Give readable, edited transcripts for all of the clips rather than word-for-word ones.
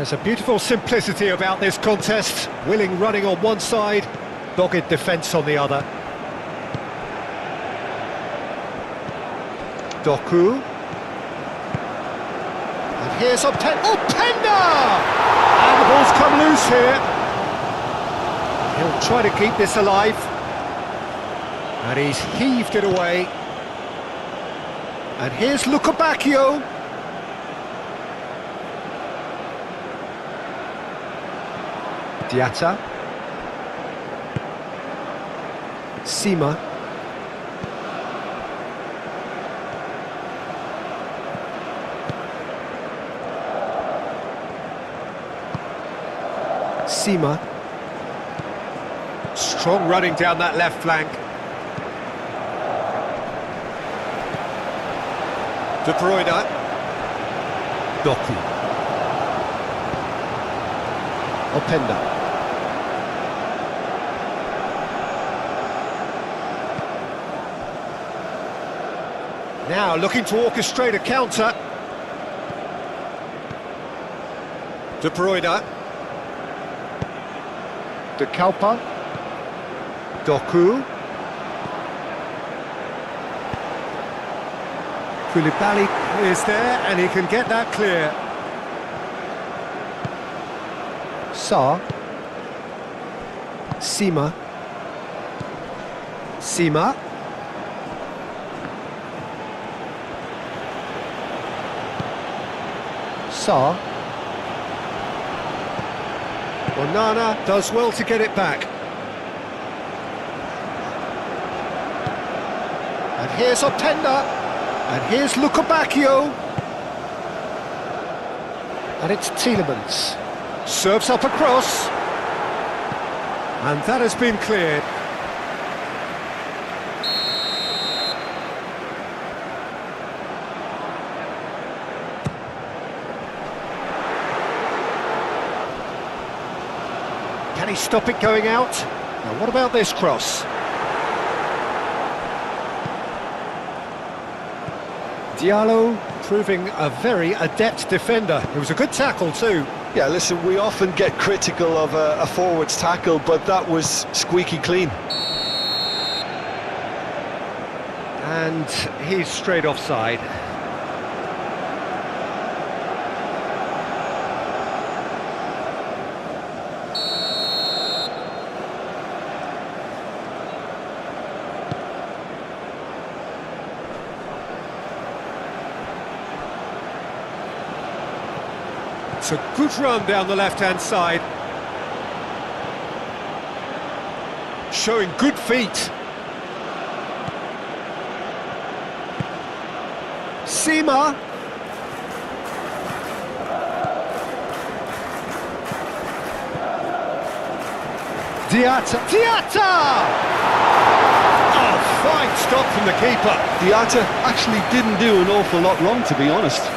There's a beautiful simplicity about this contest. Willing running on one side, dogged defence on the other. Doku. And here's Openda! And the ball's come loose here. He'll try to keep this alive. And he's heaved it away. And here's Lukabakio. Diatta. Sima. Sima. Strong running down that left flank. De Bruyne. Doku. Openda. Now looking to orchestrate a counter. De Bruyne. De Kalpa. Doku. Koulibaly is there and he can get that clear. Sarr. Sima. Sima. Sarr. Onana does well to get it back. And here's Openda. And here's Lukabakio. And it's Tielemans. Serves up across. And that has been cleared. Can he stop it going out? Now what about this cross? Diallo proving a very adept defender. It was a good tackle too. Yeah, listen, we often get critical of a forward's tackle, but that was squeaky clean. And he's straight offside. It's a good run down the left-hand side. Showing good feet. Sima. Diatta. Oh, fine stop from the keeper. Diatta actually didn't do an awful lot wrong, to be honest.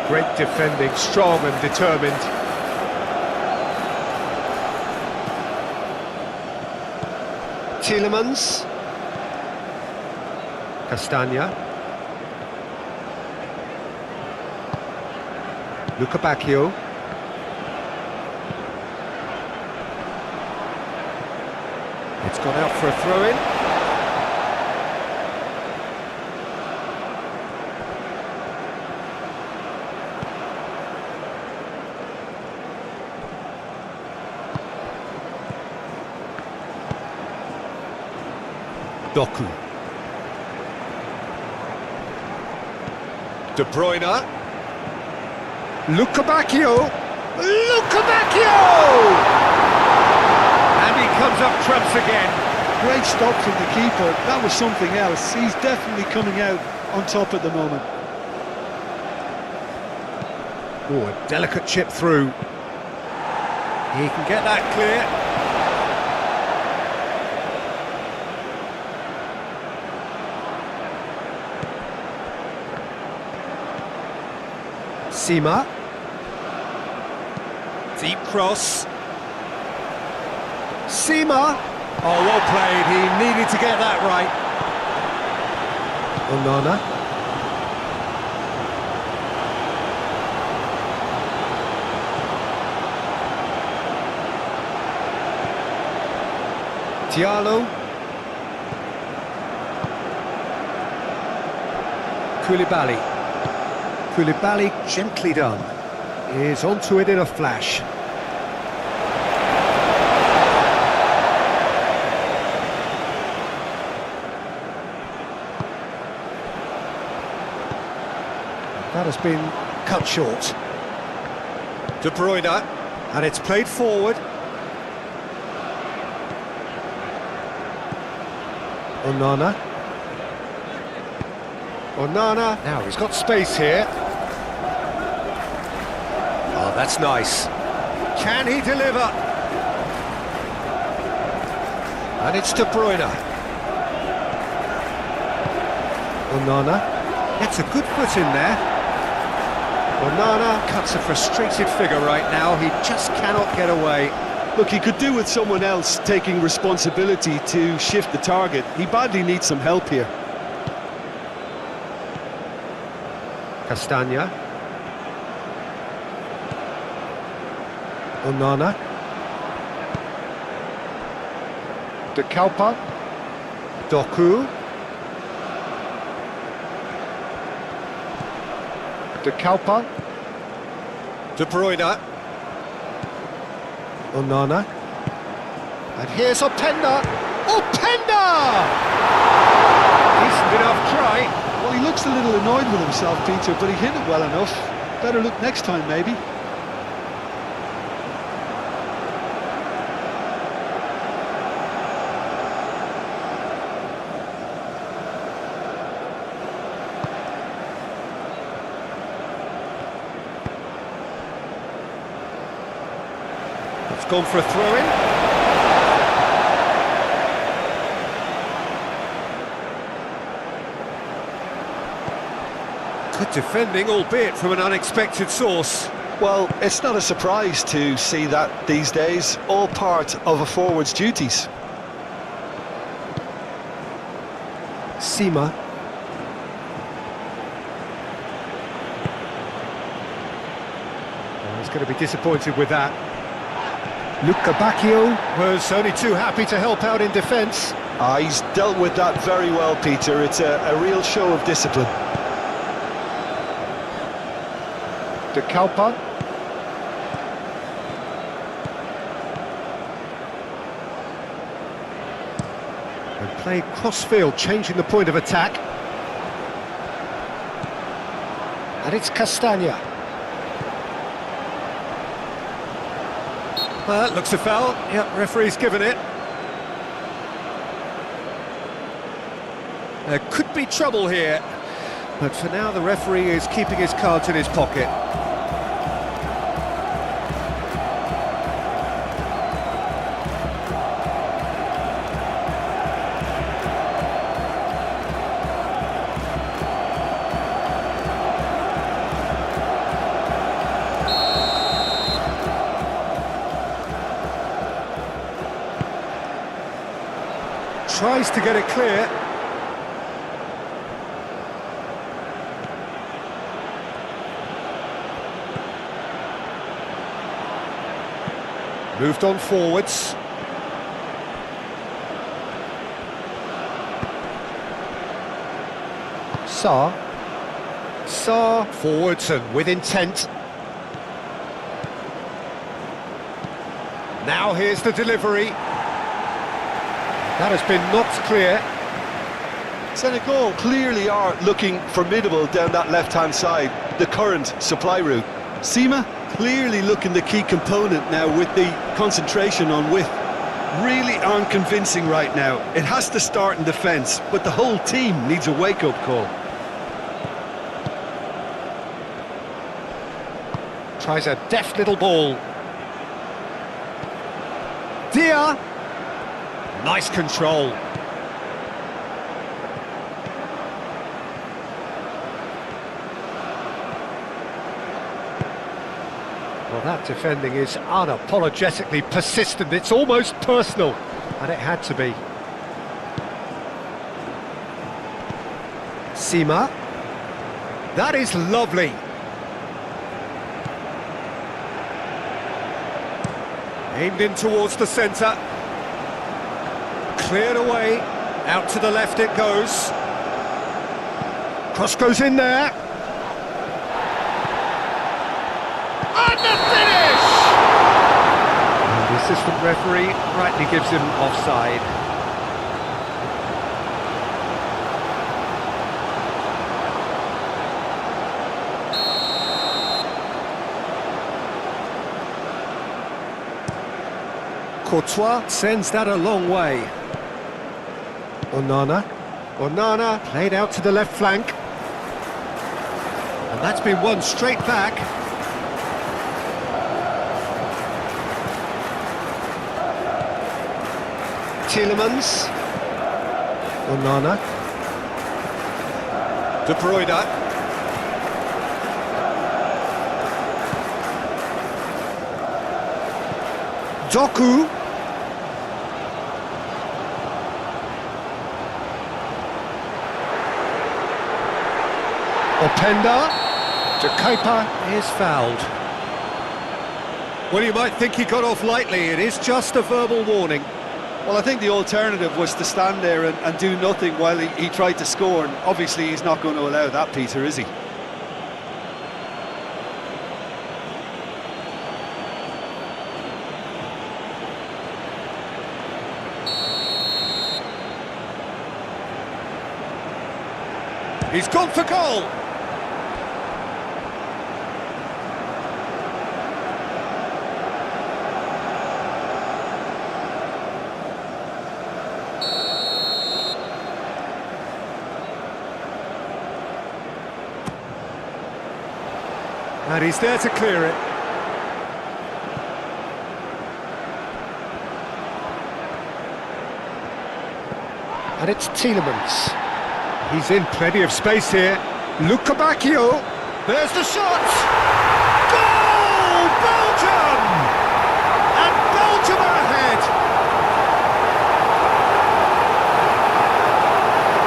Great defending, strong and determined. Tielemans. Castagna. Lukabakio. It's gone out for a throw-in. Doku. De Bruyne. Lukabakio. And he comes up trumps again. Great stop from the keeper. That was something else. He's definitely coming out on top at the moment. Oh, a delicate chip through. He can get that clear. Sima. Deep cross. Sima. Oh, well played. He needed to get that right. Onana. Diallo. Koulibaly. Koulibaly, gently done. Is onto it in a flash. That has been cut short. De Bruyne, and it's played forward. Onana. Onana, now he's got space here. Oh, that's nice. Can he deliver? And it's De Bruyne. Onana gets a good foot in there. Onana cuts a frustrated figure right now. He just cannot get away. Look, he could do with someone else taking responsibility to shift the target. He badly needs some help here. Castagna. Onana. De Kalpa. Doku. De Kalpa. De Bruyne. Onana. And here's Openda. Openda! Decent enough try. Well, he looks a little annoyed with himself, Peter, but he hit it well enough. Better look next time, maybe. It's gone for a throw-in. Good defending, albeit from an unexpected source. Well, it's not a surprise to see that these days, all part of a forward's duties. Sima. Oh, he's going to be disappointed with that. Luca Bacchio was only too happy to help out in defence. He's dealt with that very well, Peter. It's a real show of discipline. De Kalpa. And played cross-field, changing the point of attack. And it's Castagna. That looks a foul. Yep, referee's given it. There could be trouble here, but for now the referee is keeping his cards in his pocket. Tries to get it clear. Moved on forwards. Sarr forwards and with intent. Now here's the delivery. That has been knocked clear. Senegal clearly are looking formidable down that left-hand side, the current supply route. Sima clearly looking the key component now with the concentration on width. Really aren't convincing right now. It has to start in defence, but the whole team needs a wake-up call. Tries a deft little ball. Dia. Nice control. Well, that defending is unapologetically persistent. It's almost personal, and it had to be. Sima. That is lovely. Aimed in towards the centre. cleared away. Out to the left it goes. Cross goes in there. And the finish! And the assistant referee rightly gives him offside. Courtois sends that a long way. Onana played out to the left flank. And that's been won straight back. Tielemans. Onana. De Bruyne. Doku. Openda. De Keeper is fouled. Well, you might think he got off lightly. It is just a verbal warning. Well, I think the alternative was to stand there and do nothing while he tried to score, and obviously he's not going to allow that, Peter, is he? He's gone for goal! And he's there to clear it. And it's Tielemans. He's in plenty of space here. Luca Bacchio. There's the shot! Goal! Belgium! And Belgium are ahead!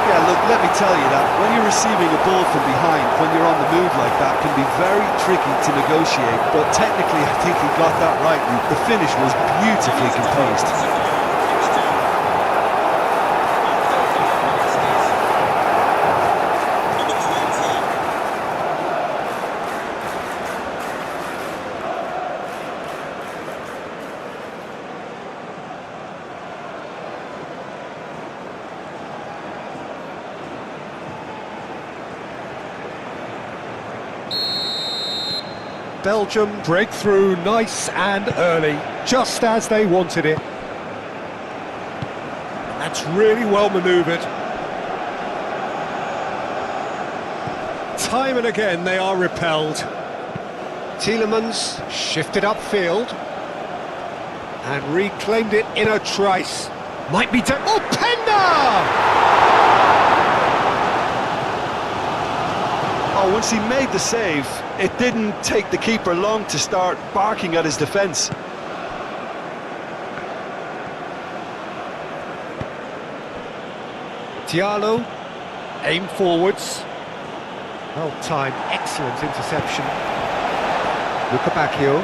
Yeah, look, let me tell you that when you're receiving a ball from behind, when you're on the move like that, can be very tricky to negotiate. But technically, I think he got that right, and the finish was beautifully composed. Belgium break through nice and early, just as they wanted it. That's really well manoeuvred. Time and again they are repelled. Tielemans shifted upfield and reclaimed it in a trice. Might be oh, Penda! Oh, once he made the save, it didn't take the keeper long to start barking at his defence. Diallo, aim forwards. Well timed, excellent interception. Luca Bacchio.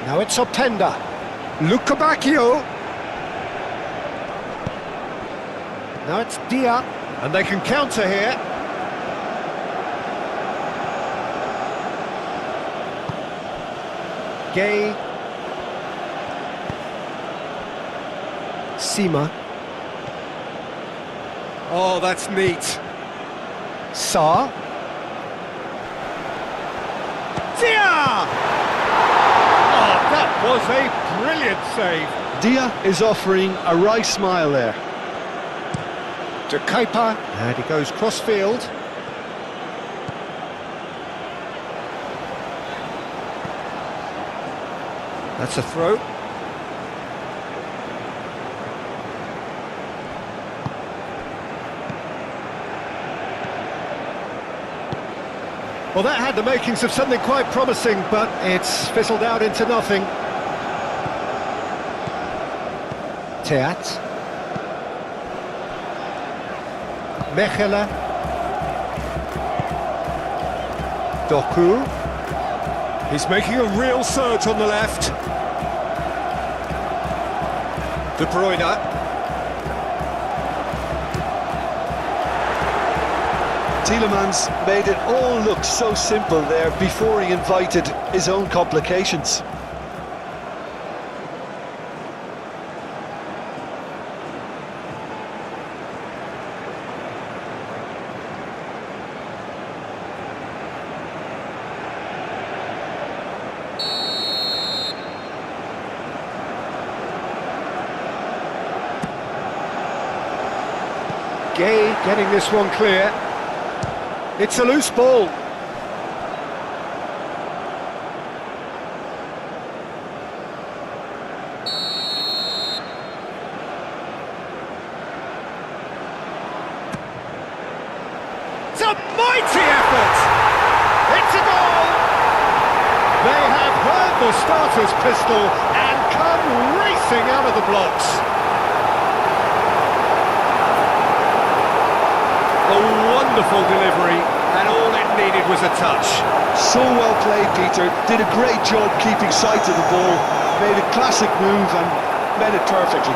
Now it's Openda. Luca Bacchio. Now it's Dia, and they can counter here. Gay. Sima. Oh, that's neat. Sa. Dia! Oh, that was a brilliant save. Dia is offering a wry smile there. De Keeper, and he goes cross-field. That's a throw. Well, that had the makings of something quite promising, but it's fizzled out into nothing. Teat. Mechelen. Doku. He's making a real surge on the left. De Bruyne. Tielemans made it all look so simple there before he invited his own complications. Gay getting this one clear. It's a loose ball. It's a mighty effort! It's a goal! They have heard the starter's pistol and come racing out of the blocks. A wonderful delivery, and all it needed was a touch. So well played, Peter. Did a great job keeping sight of the ball. Made a classic move and made it perfectly.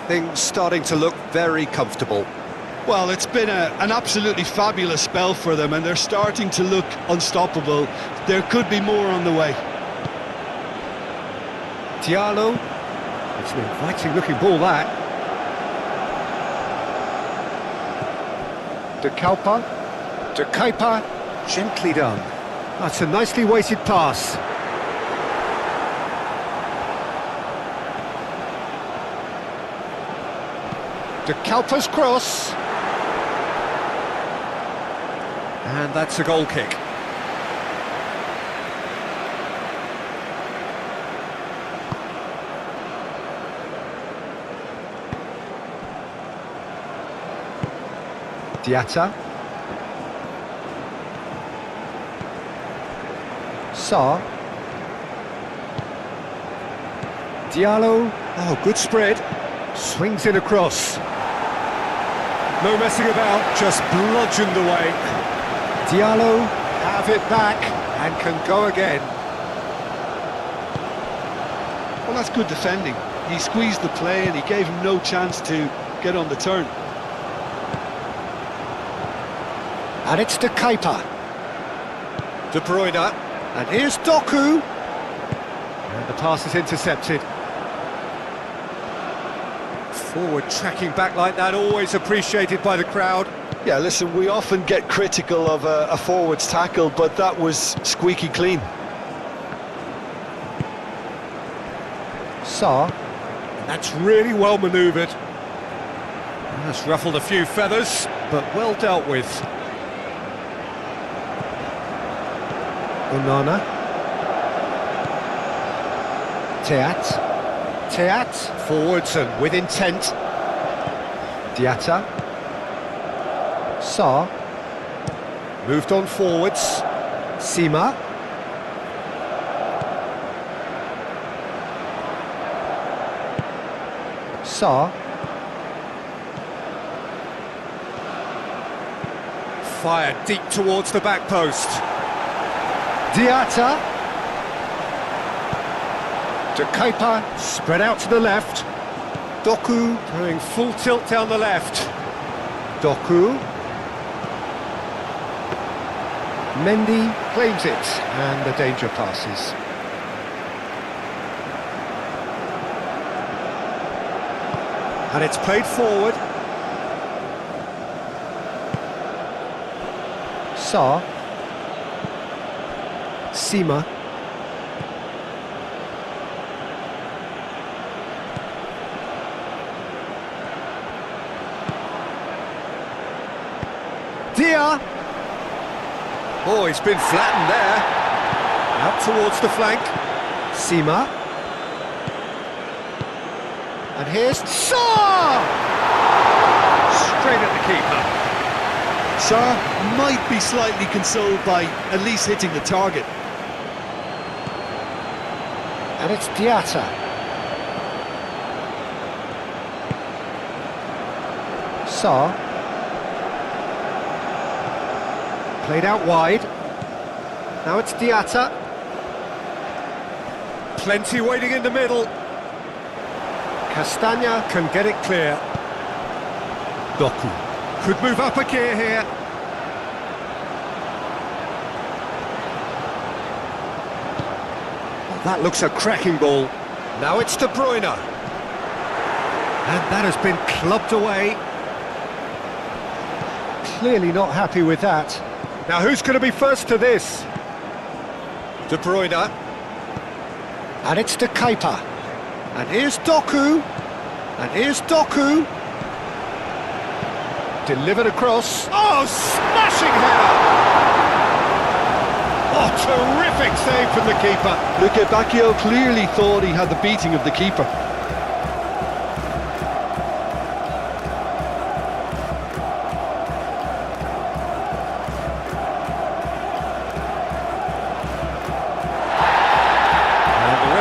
Things starting to look very comfortable. Well, it's been an absolutely fabulous spell for them, and they're starting to look unstoppable. There could be more on the way. Diallo. It's an inviting looking ball, that. De Kuyper. Gently done. That's a nicely weighted pass. De Kuyper's cross. And that's a goal kick. Diatta. Sarr. Diallo. Oh, good spread. Swings in across. No messing about, just bludgeoned away. Diallo have it back and can go again. Well, that's good defending. He squeezed the play and he gave him no chance to get on the turn. And it's De Kuyper. De Bruyne. And here's Doku. And the pass is intercepted. Forward tracking back like that, always appreciated by the crowd. Yeah, listen, we often get critical of a forward's tackle, but that was squeaky clean. Sarr. That's really well manoeuvred. That's ruffled a few feathers, but well dealt with. Onana. Teat, forwards and with intent. Diatta. Sarr. Moved on forwards. Sima. Sarr. Fired deep towards the back post. Diatta. De Kuyper, spread out to the left. Doku going full tilt down the left. Doku. Mendy claims it, and the danger passes. And it's played forward. Sarr. Sima. Dia. Oh, he's been flattened there. Out towards the flank. Sima. And here's Sarr! Straight at the keeper. Sarr might be slightly consoled by at least hitting the target. And it's Diatta. Sarr. Played out wide. Now it's Diatta. Plenty waiting in the middle. Castagna can get it clear. Doku could move up a gear here. Well, that looks a cracking ball. Now it's De Bruyne. And that has been clubbed away. Clearly not happy with that. Now who's going to be first to this? De Bruyne. And it's De Kuiper. And here's Doku. And here's Doku. Delivered across. Oh, smashing header! Oh, terrific save from the keeper. Luca Bacchio clearly thought he had the beating of the keeper.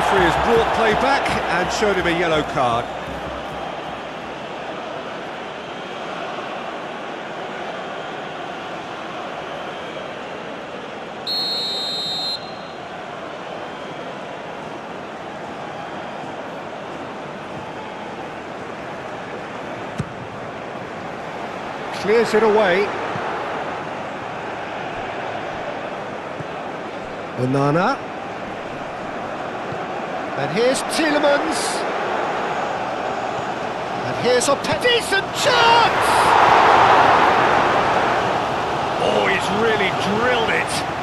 Has brought play back and showed him a yellow card. Clears it away. Onana. And here's Tielemans. And here's a decent chance! Oh, he's really drilled it.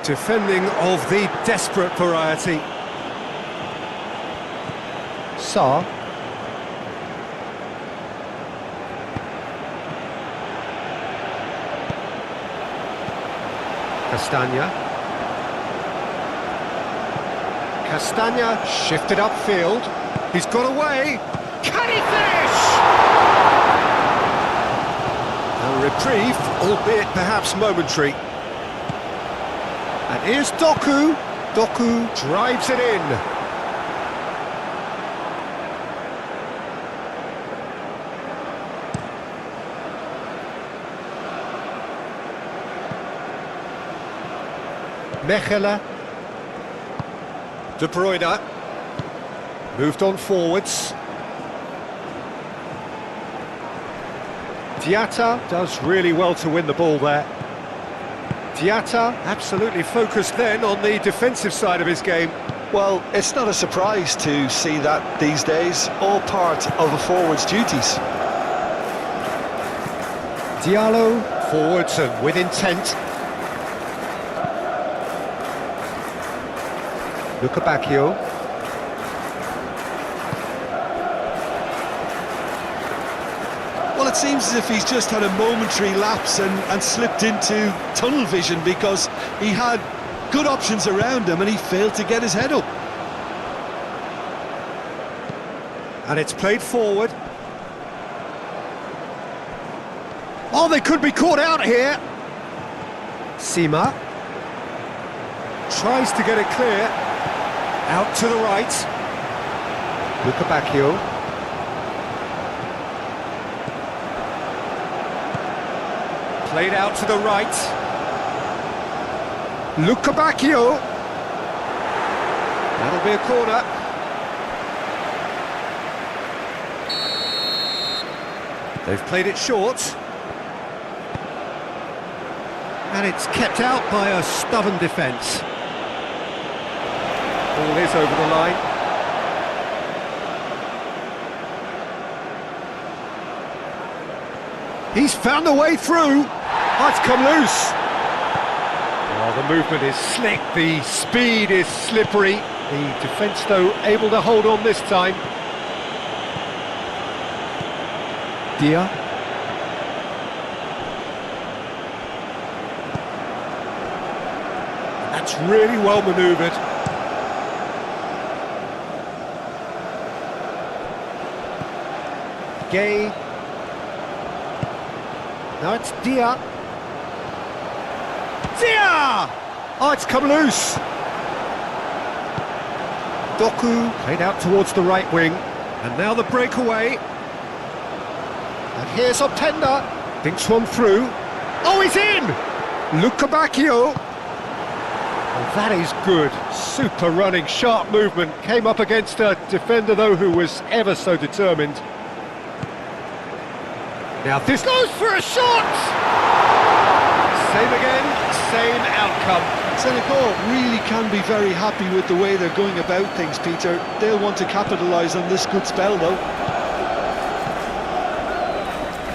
Defending of the desperate variety. Sarr. Castagna. Castagna shifted upfield. He's got away. Can he finish? A reprieve, albeit perhaps momentary. And here's Doku. Doku drives it in. Mechelen. De Bruyne. Moved on forwards. Diatta does really well to win the ball there. Diatta absolutely focused then on the defensive side of his game. Well, it's not a surprise to see that these days, all part of a forward's duties. Diallo forwards and with intent. Luca Bacchio. Well, it seems as if he's just had a momentary lapse and slipped into tunnel vision, because he had good options around him and he failed to get his head up. And it's played forward. Oh, they could be caught out here. Sima tries to get it clear. Out to the right. Luca Bacchio. Played out to the right. Luca Bacchio. That'll be a corner. They've played it short. And it's kept out by a stubborn defence. Ball is over the line. He's found a way through. Oh, it's come loose. Oh, the movement is slick, the speed is slippery. The defence, though, able to hold on this time. Dia. That's really well manoeuvred. Gay. Now it's Dia. Dia! Oh, it's come loose. Doku played out towards the right wing. And now the breakaway. And here's Openda. Thinks one through. Oh, he's in! Luca Bacchio. Oh, that is good. Super running, sharp movement. Came up against a defender, though, who was ever so determined. Now this goes for a shot! Same again, same outcome. Senegal really can be very happy with the way they're going about things, Peter. They'll want to capitalise on this good spell, though.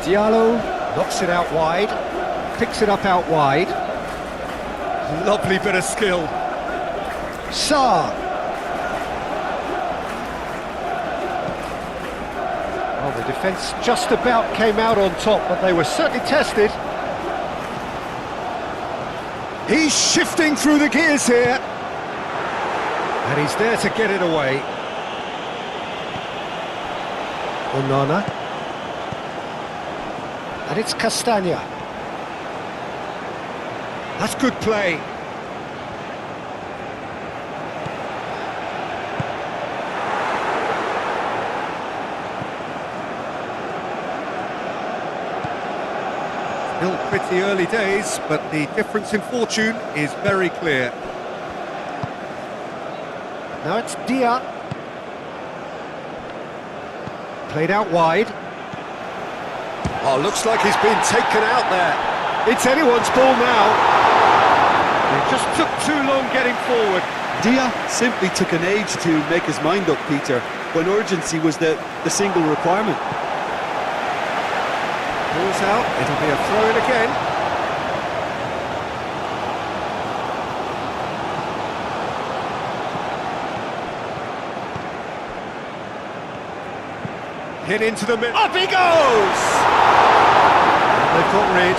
Diallo knocks it out wide, picks it up out wide. Lovely bit of skill. Sarr. Well, the defence just about came out on top, but they were certainly tested. He's shifting through the gears here. And he's there to get it away. Onana. And it's Castagna. That's good play. Still pretty early days, but the difference in fortune is very clear. Now it's Dia. Played out wide. Oh, looks like he's been taken out there. It's anyone's ball now. It just took too long getting forward. Dia simply took an age to make his mind up, Peter, when urgency was the single requirement. Ball's out, it'll be a throw-in again. Hit into the middle. Up he goes! They've got rid.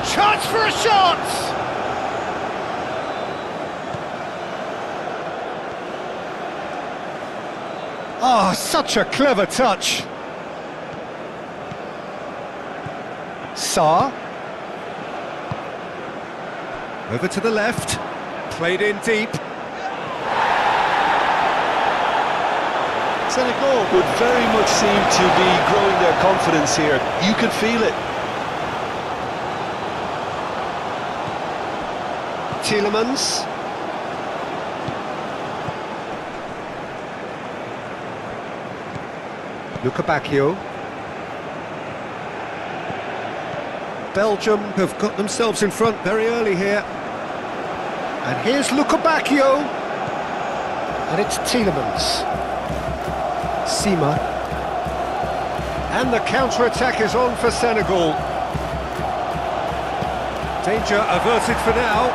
Chance for a shot! Oh, such a clever touch. Sarr. Over to the left. Played in deep. Senegal would very much seem to be growing their confidence here. You could feel it. Tielemans. Luca Bacchio. Belgium have got themselves in front very early here. And here's Luca Bacchio. And it's Tielemans. Sima. And the counter-attack is on for Senegal. Danger averted for now.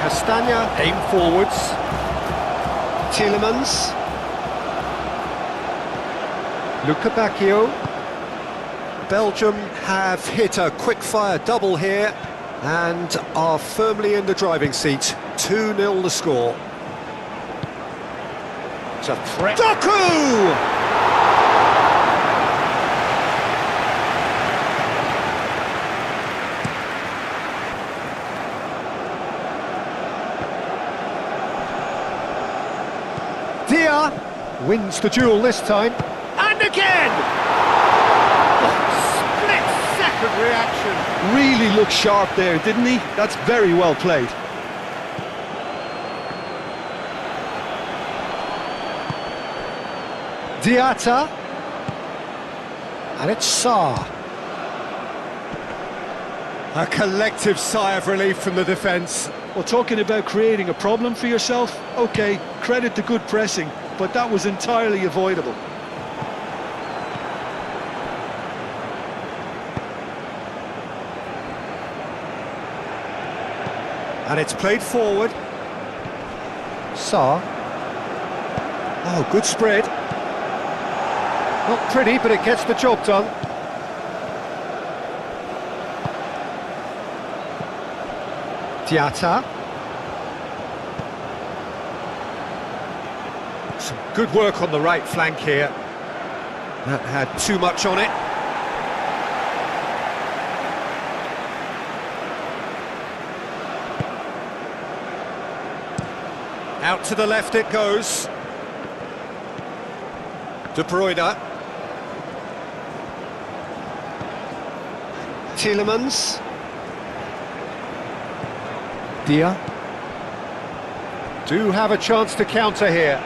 Castagna aim forwards. Tielemans. Luca Bacchio. Belgium have hit a quick-fire double here and are firmly in the driving seat. 2-0 the score. It's a threat. Doku! Dia wins the duel this time. And again! Oh, split-second reaction. Really looked sharp there, didn't he? That's very well played. Diatta. And it's Sarr. A collective sigh of relief from the defence. Well, talking about creating a problem for yourself, OK, credit to good pressing, but that was entirely avoidable. And it's played forward. Sa. Oh, good spread. Not pretty, but it gets the job done. Diatta. Some good work on the right flank here. That had too much on it. Out to the left it goes. De Bruyne. Tielemans. Dia. Do have a chance to counter here.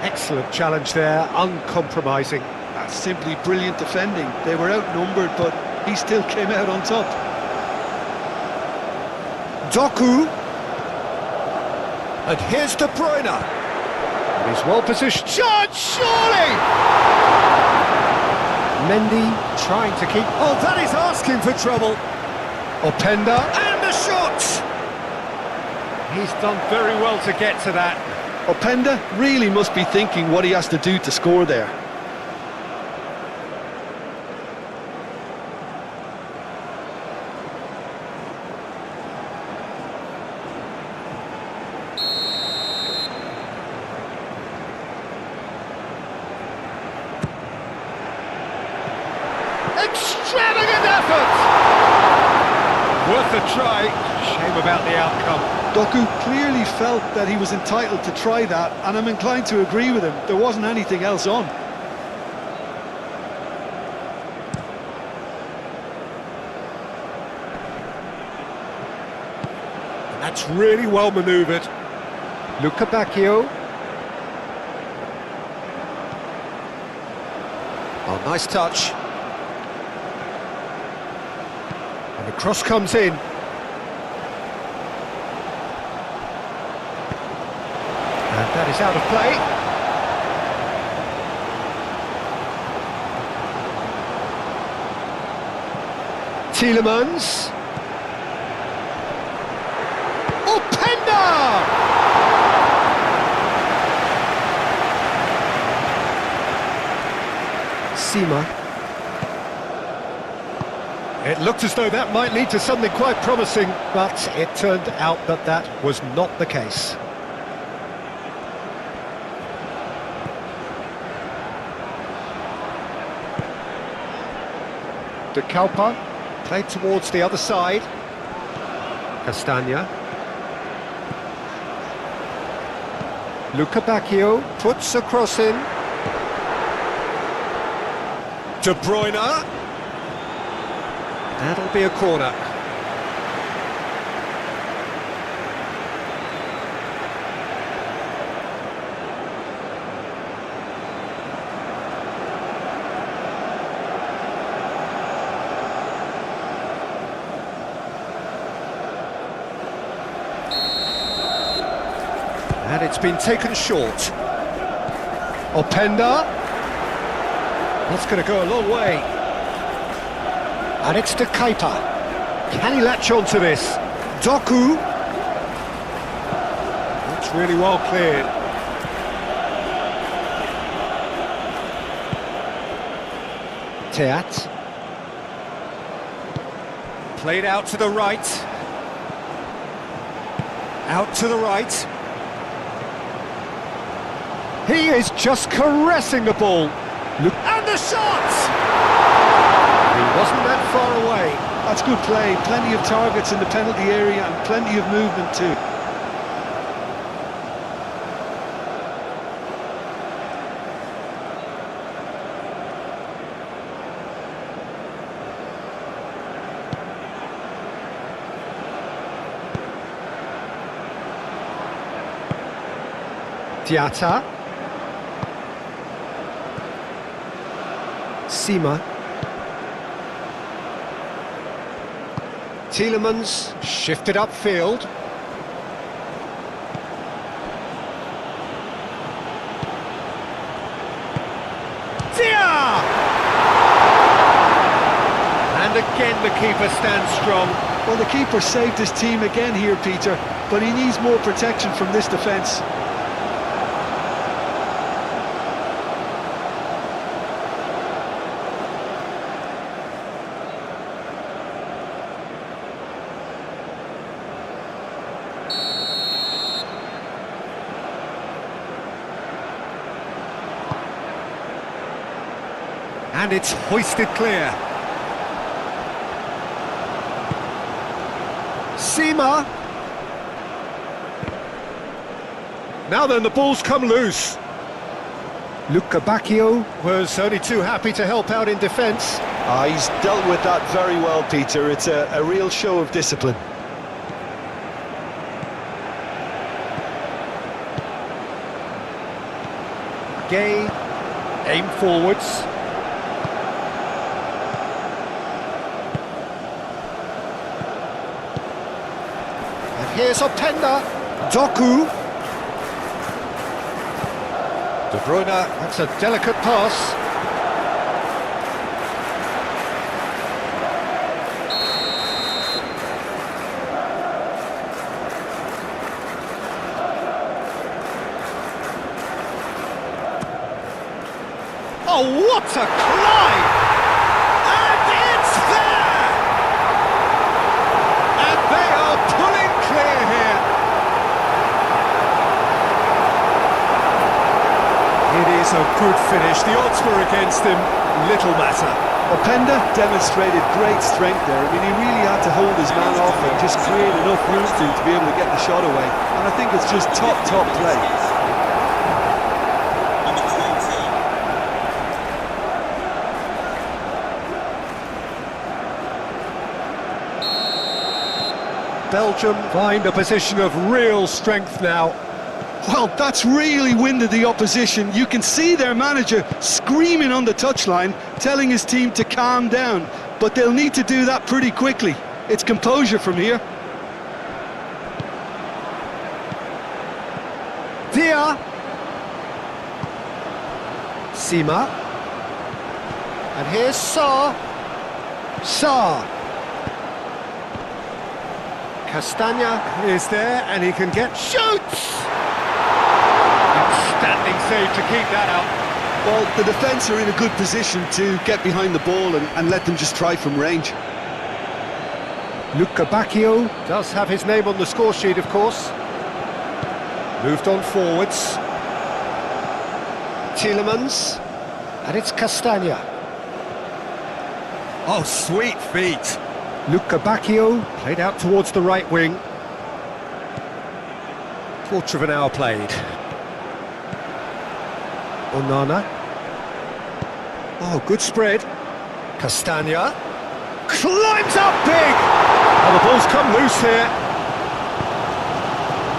Excellent challenge there, uncompromising. That's simply brilliant defending. They were outnumbered, but he still came out on top. Doku. And here's De Bruyne. And he's well positioned. Shot, surely! Mendy trying to keep... Oh, that is asking for trouble. Openda, and the shot! He's done very well to get to that. Openda really must be thinking what he has to do to score there. Extravagant effort! Worth a try. Shame about the outcome. Doku clearly felt that he was entitled to try that, and I'm inclined to agree with him. There wasn't anything else on. And that's really well manoeuvred. Luca Bacchio. Oh, nice touch. And the cross comes in. And that is out of play. Tielemans. Openda! Sima. It looked as though that might lead to something quite promising, but it turned out that that was not the case. De Calpa, played towards the other side. Castagna. Luca Bacchio puts a cross in. De Bruyne. That'll be a corner. And it's been taken short. Openda. That's going to go a long way. And it's De Keita. Can he latch on to this? Doku. That's really well cleared. Teat. Played out to the right. Out to the right. He is just caressing the ball. Look, and the shot! He wasn't that far away. That's good play. Plenty of targets in the penalty area and plenty of movement too. Diatta. Sima. Tielemans shifted upfield. Dia! And again the keeper stands strong. Well, the keeper saved his team again here, Peter, but he needs more protection from this defence. And it's hoisted clear. Sima. Now then, the ball's come loose. Luca Bacchio was only too happy to help out in defence. He's dealt with that very well, Peter. It's a real show of discipline. Gay, aim forwards. Here's Openda, Doku. De Bruyne, that's a delicate pass. Oh, what a climb! And it's there! And they are pulling clear here. It is a good finish. The odds were against him. Little matter. Openda demonstrated great strength there. I mean, he really had to hold his man off and just create enough room to be able to get the shot away. And I think it's just top play. Belgium find a position of real strength now. Well, that's really winded the opposition. You can see their manager screaming on the touchline, telling his team to calm down. But they'll need to do that pretty quickly. It's composure from here. Dia. Sima. And here's Sa. Sa. Castagna is there, and he can get shoots! Outstanding save to keep that out. Well, the defence are in a good position to get behind the ball and let them just try from range. Luca Bacchio does have his name on the score sheet, of course. Moved on forwards. Tielemans, and it's Castagna. Oh, sweet feet. Luca Bacchio played out towards the right wing. Quarter of an hour played. Onana. Oh, good spread. Castagna climbs up big. Oh, the ball's come loose here.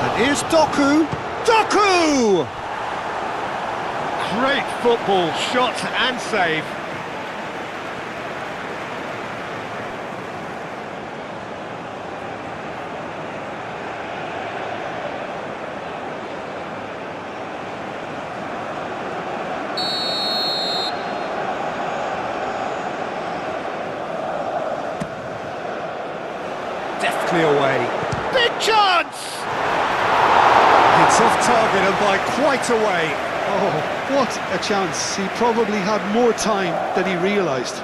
And here's Doku. Doku! Great football, shot and save. Deftly away. Big chance! It's off target and by quite a way. Oh, what a chance. He probably had more time than he realised.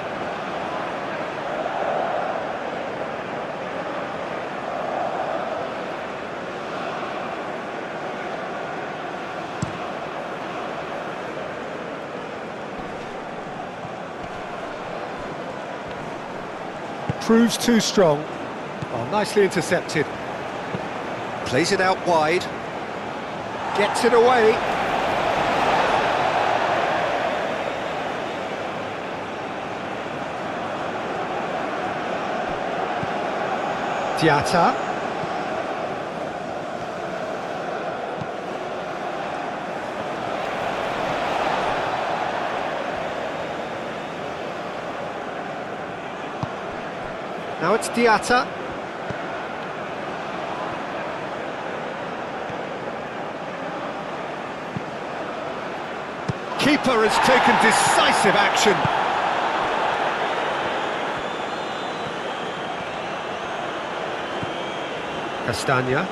Proves too strong. Oh, nicely intercepted. Plays it out wide. Gets it away. Diatta. Now it's Diatta. Keeper has taken decisive action. Castagna.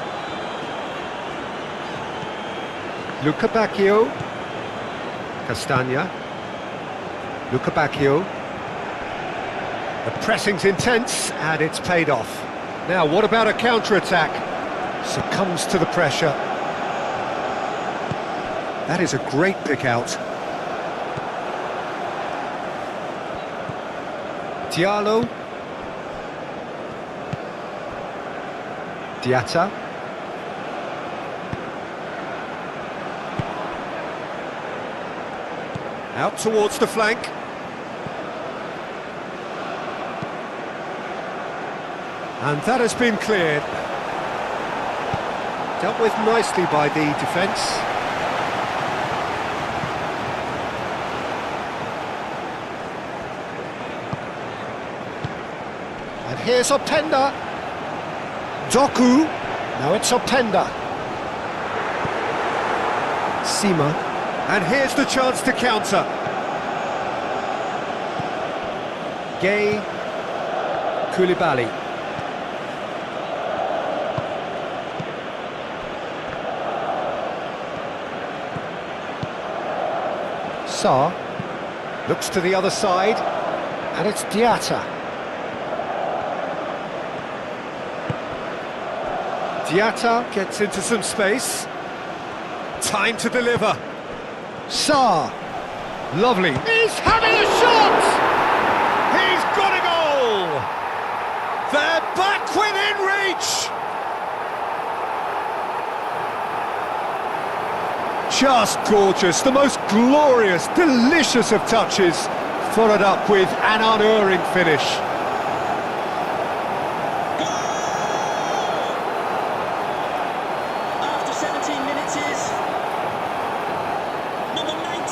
Luca Bacchio. Castagna. Luca Bacchio. The pressing's intense, and it's paid off. Now, what about a counter-attack? Succumbs to the pressure. That is a great pick-out. Diallo. Diatta. Out towards the flank. And that has been cleared. Dealt with nicely by the defence. And here's Openda. Doku. Now it's Openda. Sima. And here's the chance to counter. Gay. Koulibaly. Sarr looks to the other side, and it's Diatta. Diatta gets into some space. Time to deliver. Sarr, lovely. He's having a shot! He's got a goal! They're back within reach! Just gorgeous, the most glorious, delicious of touches, followed up with an unerring finish. After 17 minutes is number 19.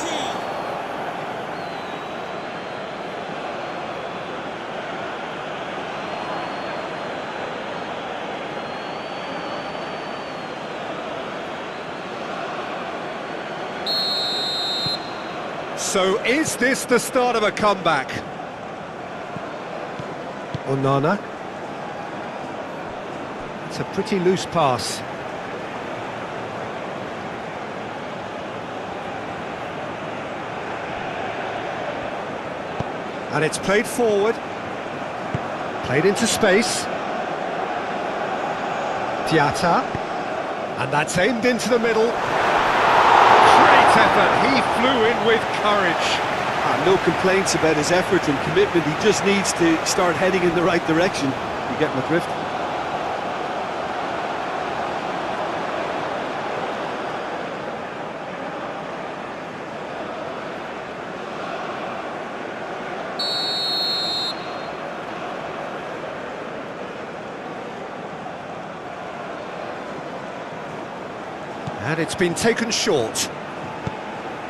So is this the start of a comeback? Onana. It's a pretty loose pass. And it's played forward. Played into space. Diatta. And that's aimed into the middle. Great effort, he flew in with courage. No complaints about his effort and commitment, he just needs to start heading in the right direction. You get my drift? And it's been taken short.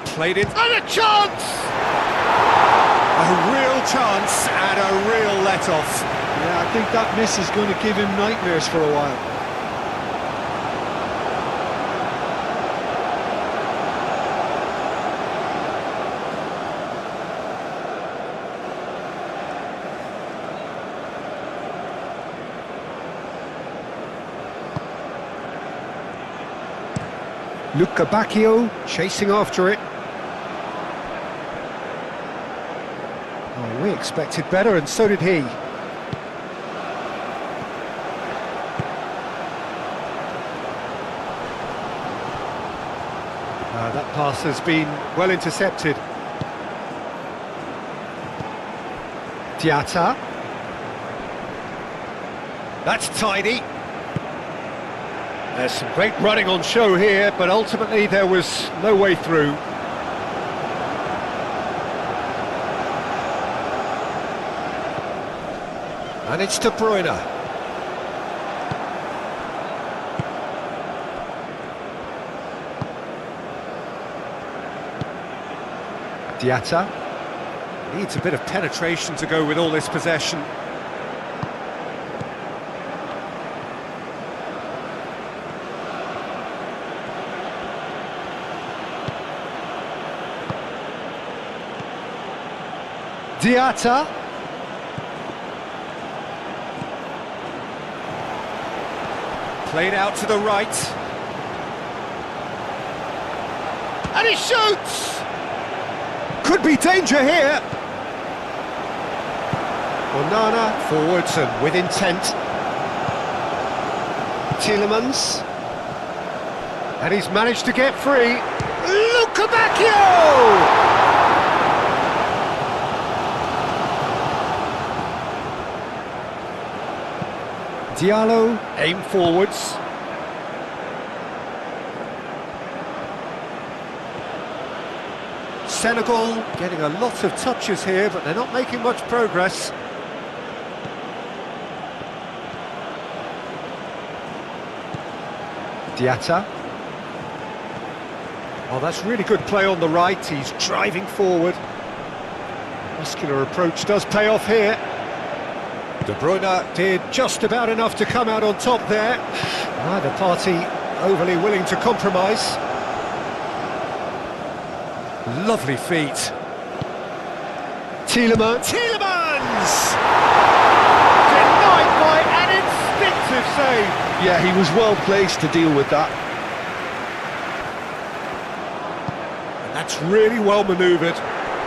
Played in, and a chance! A real chance and a real let-off. Yeah, I think that miss is going to give him nightmares for a while. Luca Bacchio chasing after it. Oh, we expected better, and so did he. That pass has been well intercepted. Diatta. That's tidy. There's some great running on show here, but ultimately there was no way through. And it's De Bruyne. Diatta needs a bit of penetration to go with all this possession. Diatta. Played out to the right. And he shoots! Could be danger here. Onana forwards and with intent. Tielemans. And he's managed to get free. Lukabakio! Diallo, aim forwards. Senegal getting a lot of touches here, but they're not making much progress. Diatta. Oh, that's really good play on the right. He's driving forward. Muscular approach does pay off here. De Bruyne did just about enough to come out on top there. Neither party overly willing to compromise. Lovely feet. Tielemans! Denied by an instinctive save. Yeah, he was well placed to deal with that. And that's really well manoeuvred.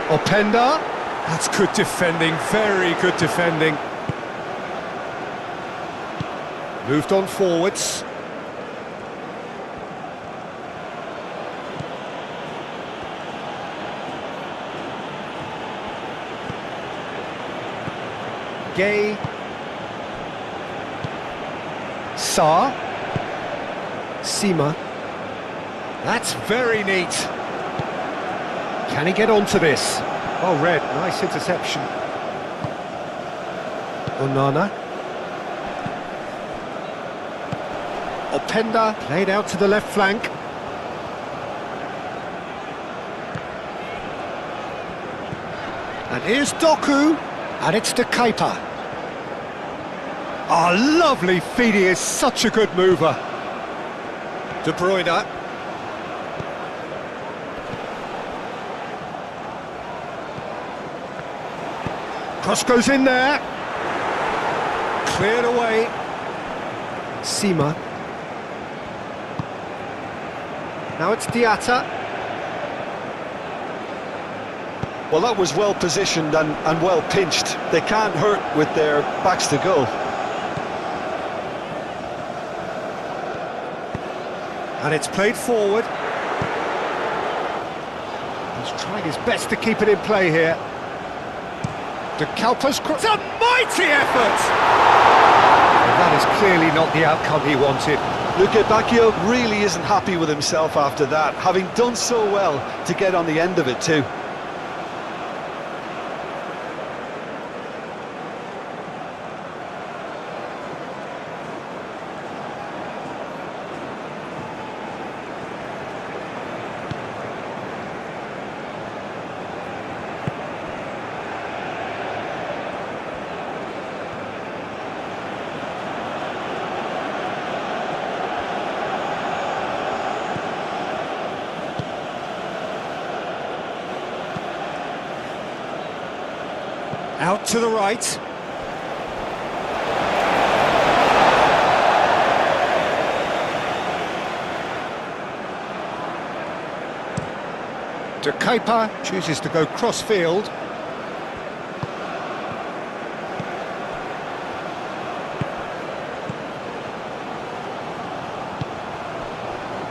Openda. That's good defending, very good defending. Moved on forwards. Gay. Sa. Sima. That's very neat. Can he get onto this? Oh, Red, nice interception. Onana. Openda played out to the left flank. And here's Doku, and it's to Kepa. Oh, lovely feet, he is such a good mover. De Bruyne. Cross goes in there. Cleared away. Sima. Now it's Diatta. Well, that was well positioned and well pinched. They can't hurt with their backs to goal. And it's played forward. He's trying his best to keep it in play here. De Kalpa's cross. A mighty effort! Well, that is clearly not the outcome he wanted. Lukabakio really isn't happy with himself after that, having done so well to get on the end of it too. Out to the right. De Kepa chooses to go cross-field.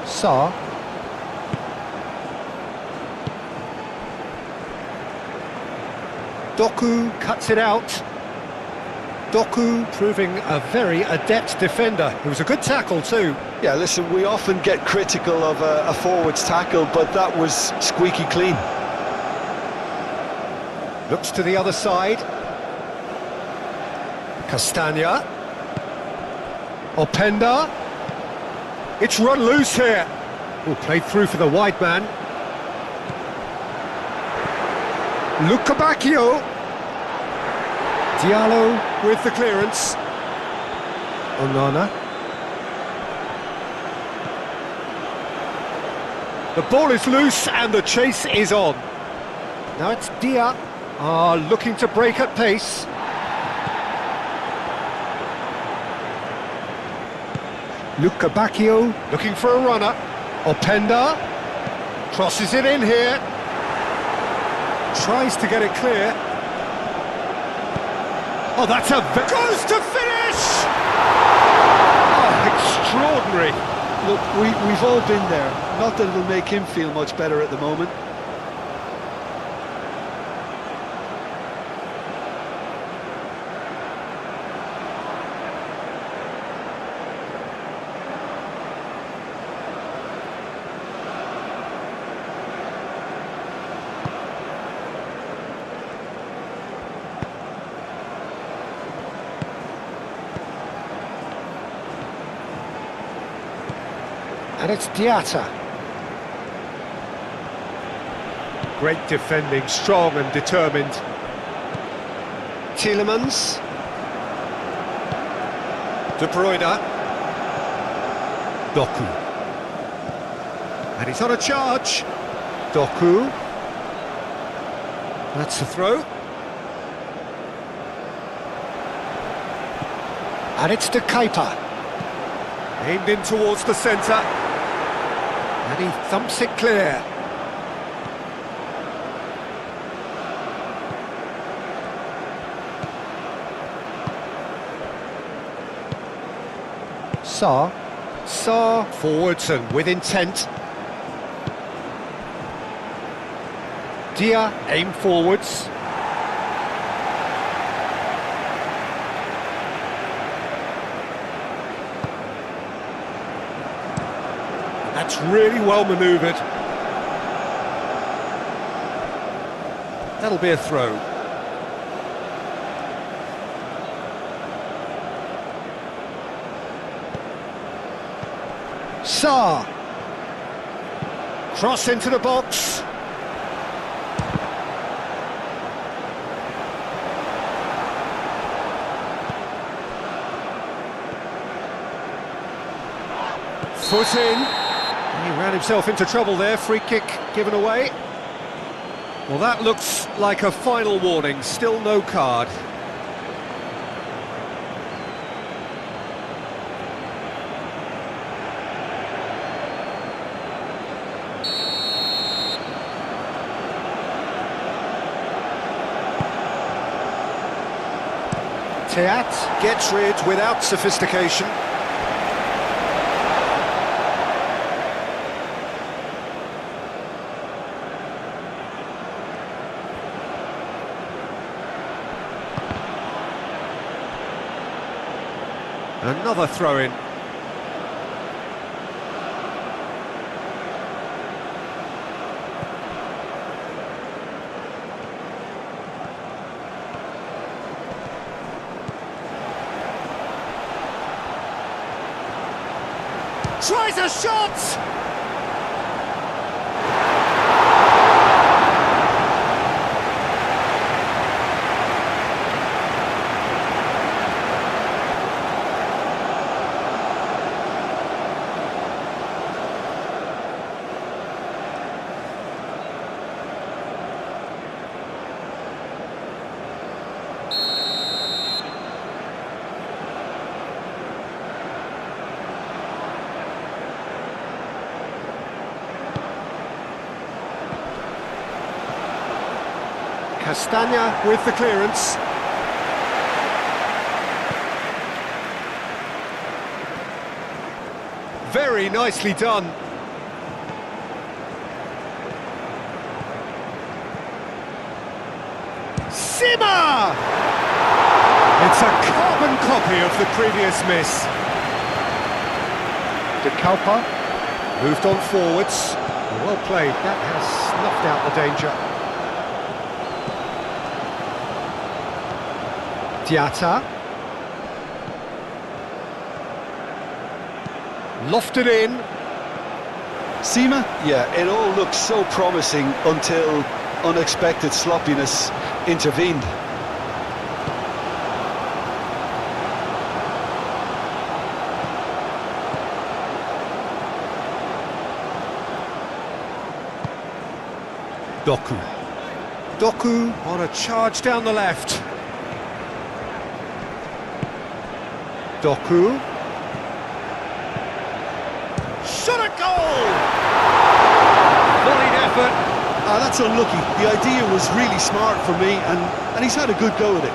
Sa. Doku cuts it out. Doku proving a very adept defender. It was a good tackle too. Yeah, listen, we often get critical of a forward's tackle, but that was squeaky clean. Looks to the other side. Castagna. Openda. It's run loose here. Oh, played through for the wide man. Lukabakio. Diallo with the clearance. Onana. The ball is loose and the chase is on. Now it's Dia. Looking to break at pace. Luca Bacchio looking for a runner. Openda crosses it in here. Tries to get it clear. Oh, that's a... goes to finish! Oh, extraordinary. Look, we've all been there. Not that it'll make him feel much better at the moment. And it's Diatta. Great defending, strong and determined. Tielemans. De Bruyne. Doku. And he's on a charge. Doku. That's a throw. And it's De Kuiper. Aimed in towards the centre. And he thumps it clear. Saar forwards and with intent. Dia aim forwards. That's really well manoeuvred. That'll be a throw. Saar. Cross into the box. Foot in. He ran himself into trouble there, free kick given away. Well, that looks like a final warning, still no card. Teat gets rid without sophistication. Another throw-in. Tries a shot! Castagna with the clearance. Very nicely done. Simmer! It's a carbon copy of the previous miss. De Kuiper moved on forwards. Well played, that has snuffed out the danger. Diatta. Lofted in. Sima? Yeah, it all looked so promising until unexpected sloppiness intervened. Doku on a charge down the left. goal! Volleyed effort. That's unlucky. The idea was really smart for me, and he's had a good go at it.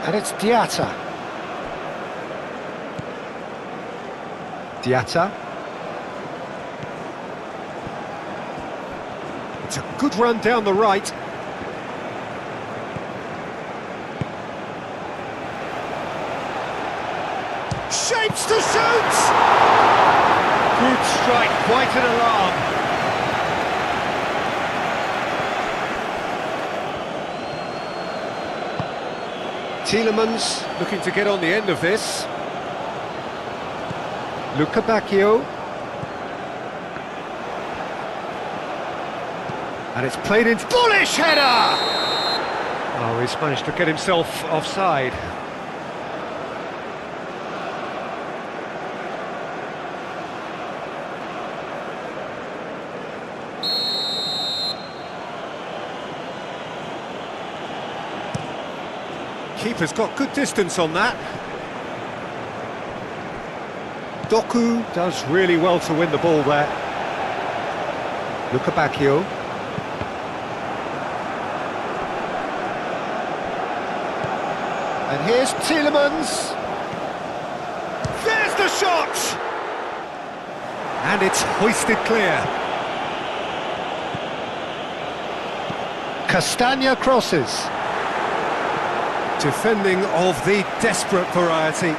And it's Diatta. Diatta. It's a good run down the right. Shapes to shoot! Good strike, quite an alarm. Tielemans looking to get on the end of this. Luca Bacchio. And it's played into... Bullish header! Oh, he's managed to get himself offside. Keeper's got good distance on that. Doku does really well to win the ball there. Luca Bacchio. And here's Tielemans. There's the shot! And it's hoisted clear. Castagna crosses. Defending of the desperate variety.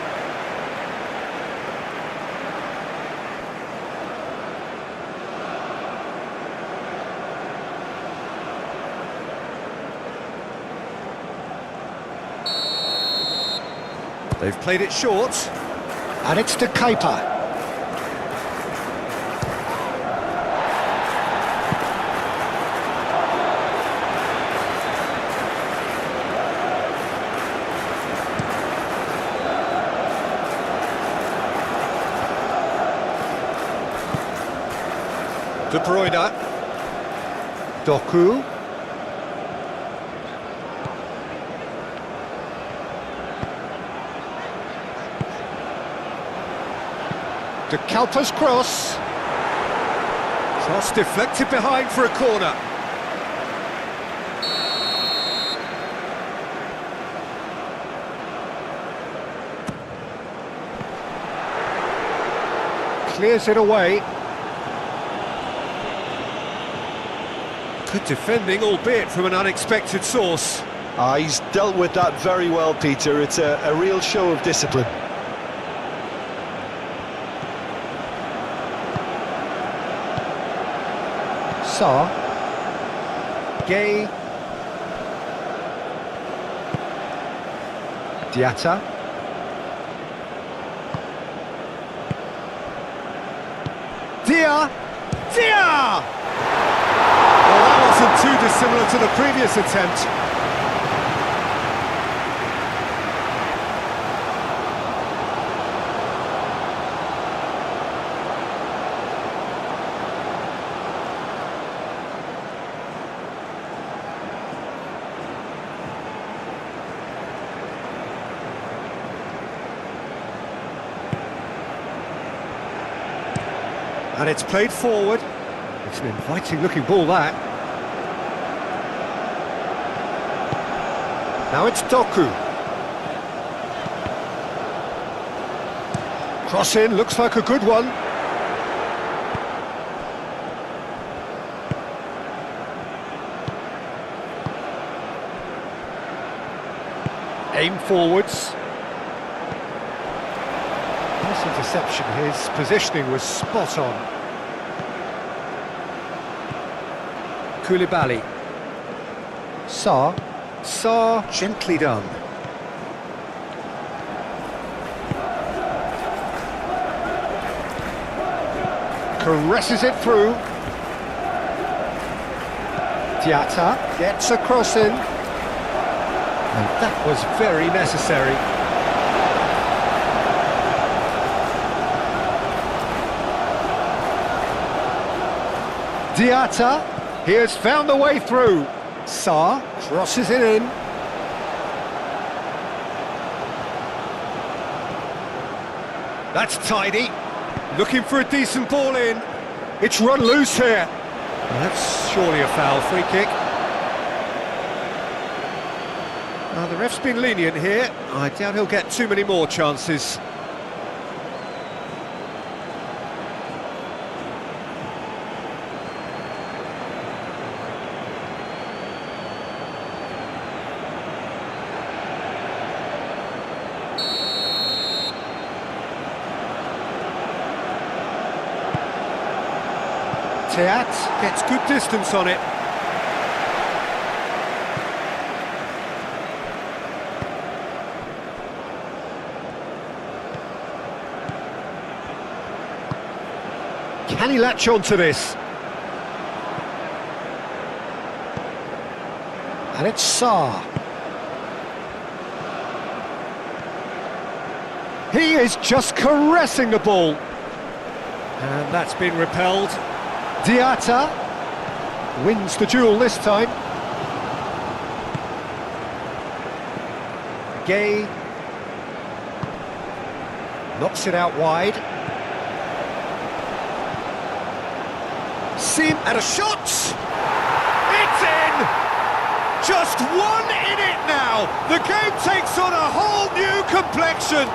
They've played it short, and it's to Kepa. De Bruyne. Doku. De Kalpa's cross. Cross deflected behind for a corner. Clears it away. Good defending, albeit from an unexpected source. He's dealt with that very well, Peter. It's a real show of discipline. Sarr. Gay. Diatta. Dia! Well, that wasn't too dissimilar to the previous attempt. And it's played forward. It's an inviting looking ball, that. Now it's Doku. Cross in, looks like a good one. Aim forwards. Nice interception, his positioning was spot on. Koulibaly. Sarr gently done. Caresses it through. Diatta gets a cross in. And that was very necessary. Diatta, he has found the way through. Sarr crosses it in. That's tidy. Looking for a decent ball in. It's run loose here. Well, that's surely a foul, free kick. The ref's been lenient here. I doubt he'll get too many more chances. Teat gets good distance on it. Can he latch on to this? And it's Sarr. He is just caressing the ball. And that's been repelled. Diatta wins the duel this time. Gay knocks it out wide. Sim and a shot! It's in! Just one in it now! The game takes on a whole new complexion!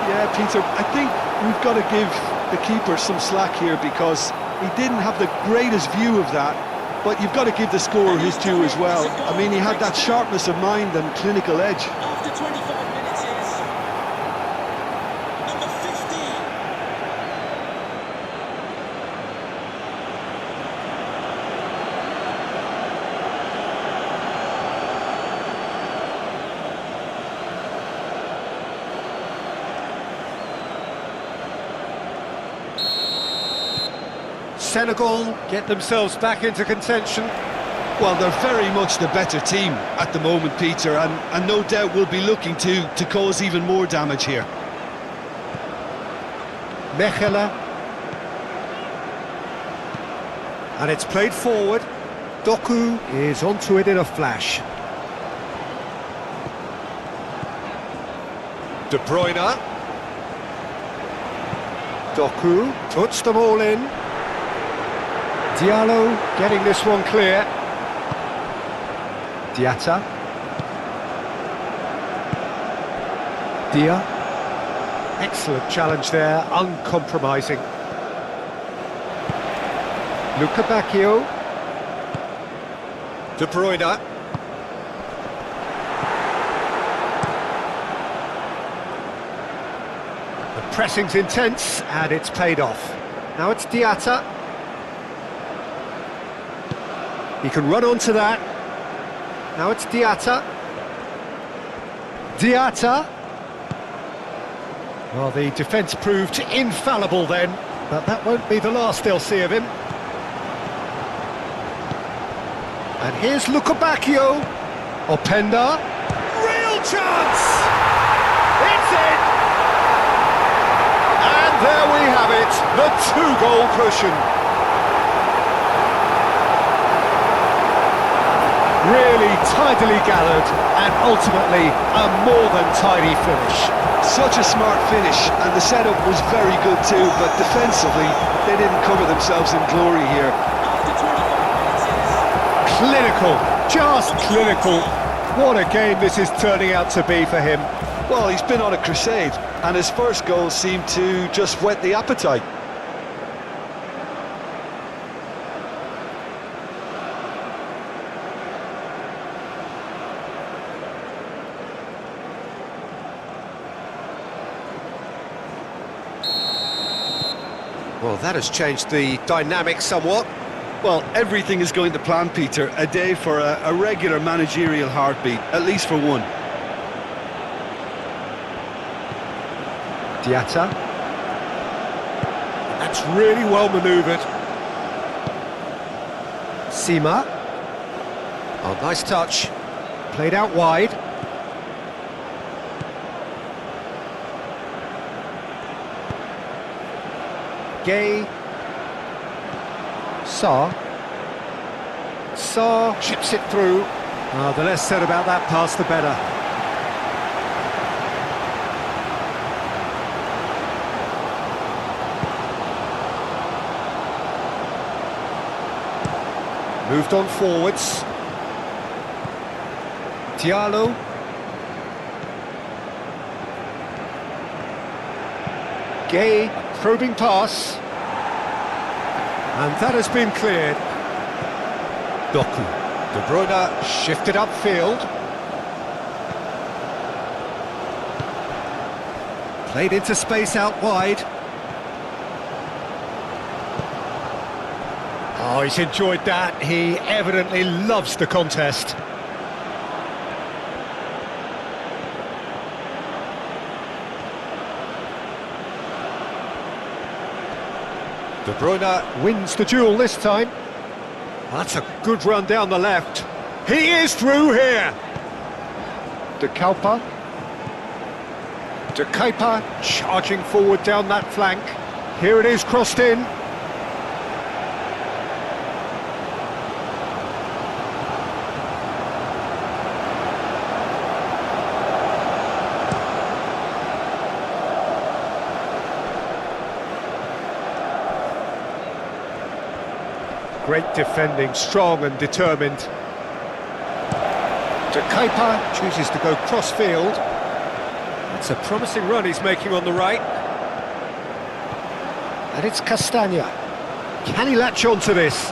Yeah, Peter, I think we've got to give the keeper some slack here because he didn't have the greatest view of that, but you've got to give the scorer his due as well. I mean, he had that sharpness of mind and clinical edge. After 25 minutes is number 15. Senegal get themselves back into contention. Well, they're very much the better team at the moment, Peter, and no doubt will be looking to cause even more damage here. Mechela. And it's played forward. Doku is onto it in a flash. De Bruyne. Doku puts them all in. Diallo getting this one clear. Diatta. Dia. Excellent challenge there, uncompromising. Luca Bacchio. De Bruyne. The pressing's intense and it's paid off. Now it's Diatta. He can run onto that. Now it's Diatta. Diatta. Well, the defence proved infallible then, but that won't be the last they'll see of him. And here's Luca Bacchio. Openda. Real chance! It's in! And there we have it, the two-goal cushion. Really tidily gathered and ultimately a more than tidy finish. Such a smart finish, and the setup was very good too, but defensively they didn't cover themselves in glory here. After 25 minutes is Clinical, just clinical. What a game this is turning out to be for him. Well, he's been on a crusade, and his first goal seemed to just whet the appetite. Well, that has changed the dynamic somewhat. Well, everything is going to plan, Peter. A day for a regular managerial heartbeat, at least for one. Diatta. That's really well manoeuvred. Sima. Oh, nice touch. Played out wide. Gay. Saar chips it through. Oh, the less said about that pass, the better. Moved on forwards. Diallo. Gay, a probing pass. And that has been cleared. Doku. De Bruyne shifted upfield. Played into space out wide. Oh, he's enjoyed that. He evidently loves the contest. De Bruyne wins the duel this time. That's a good run down the left. He is through here. De Kuiper charging forward down that flank. Here it is, crossed in. Great defending, strong and determined. De Kuiper chooses to go cross-field. It's a promising run he's making on the right. And it's Castagna. Can he latch on to this?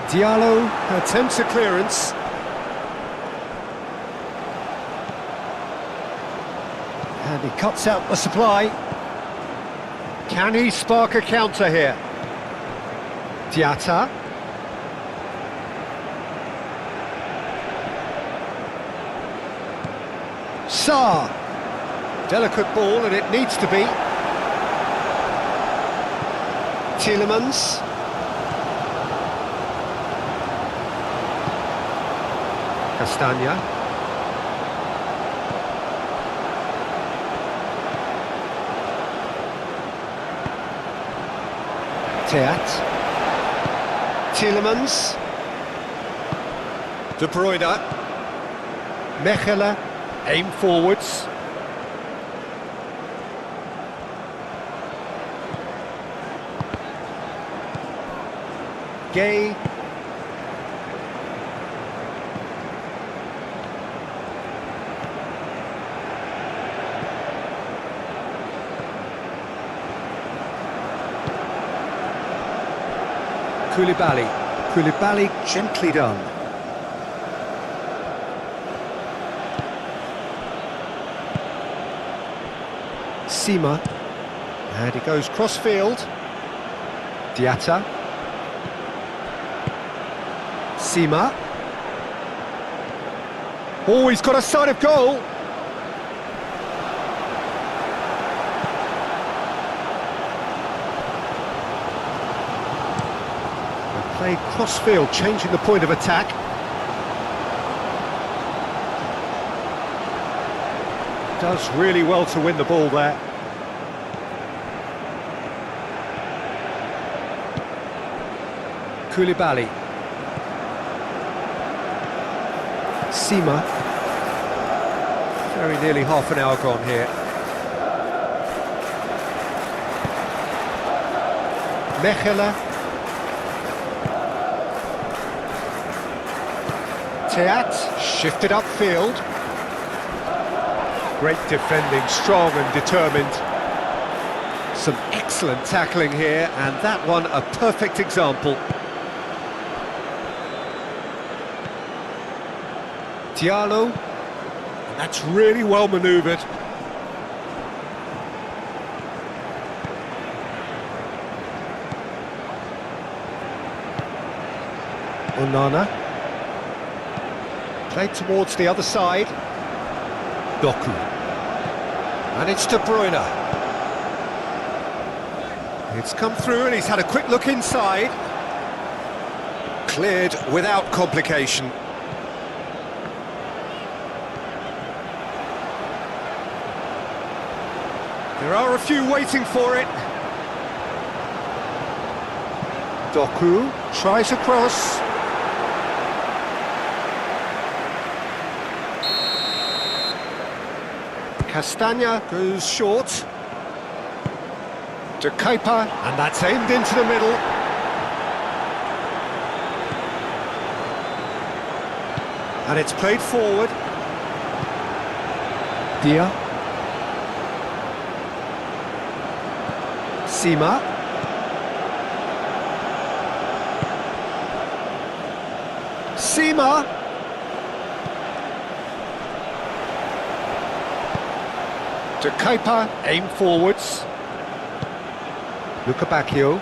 Diallo attempts a clearance. And he cuts out the supply. Can he spark a counter here? Diatta. Saar. Delicate ball, and it needs to be. Tielemans. Castagna. Teat. Tielemans. De Bruyne. Mechelen, aim forwards. Gay. Koulibaly gently done. Sima, and he goes cross-field. Diatta. Sima. Oh, he's got a sight of goal. Played cross-field, changing the point of attack. Does really well to win the ball there. Koulibaly. Sima. Very nearly half an hour gone here. Mechelen. Teat, shifted upfield. Great defending, strong and determined. Some excellent tackling here, and that one a perfect example. Diallo, and that's really well manoeuvred. Onana. Played towards the other side. Doku. And it's De Bruyne. It's come through and he's had a quick look inside. Cleared without complication. There are a few waiting for it. Doku tries a cross. Castagna goes short. De Kuiper, and that's aimed into the middle. And it's played forward. Dia. Sima. Sima. De Kuiper, aim forwards. Lukabakio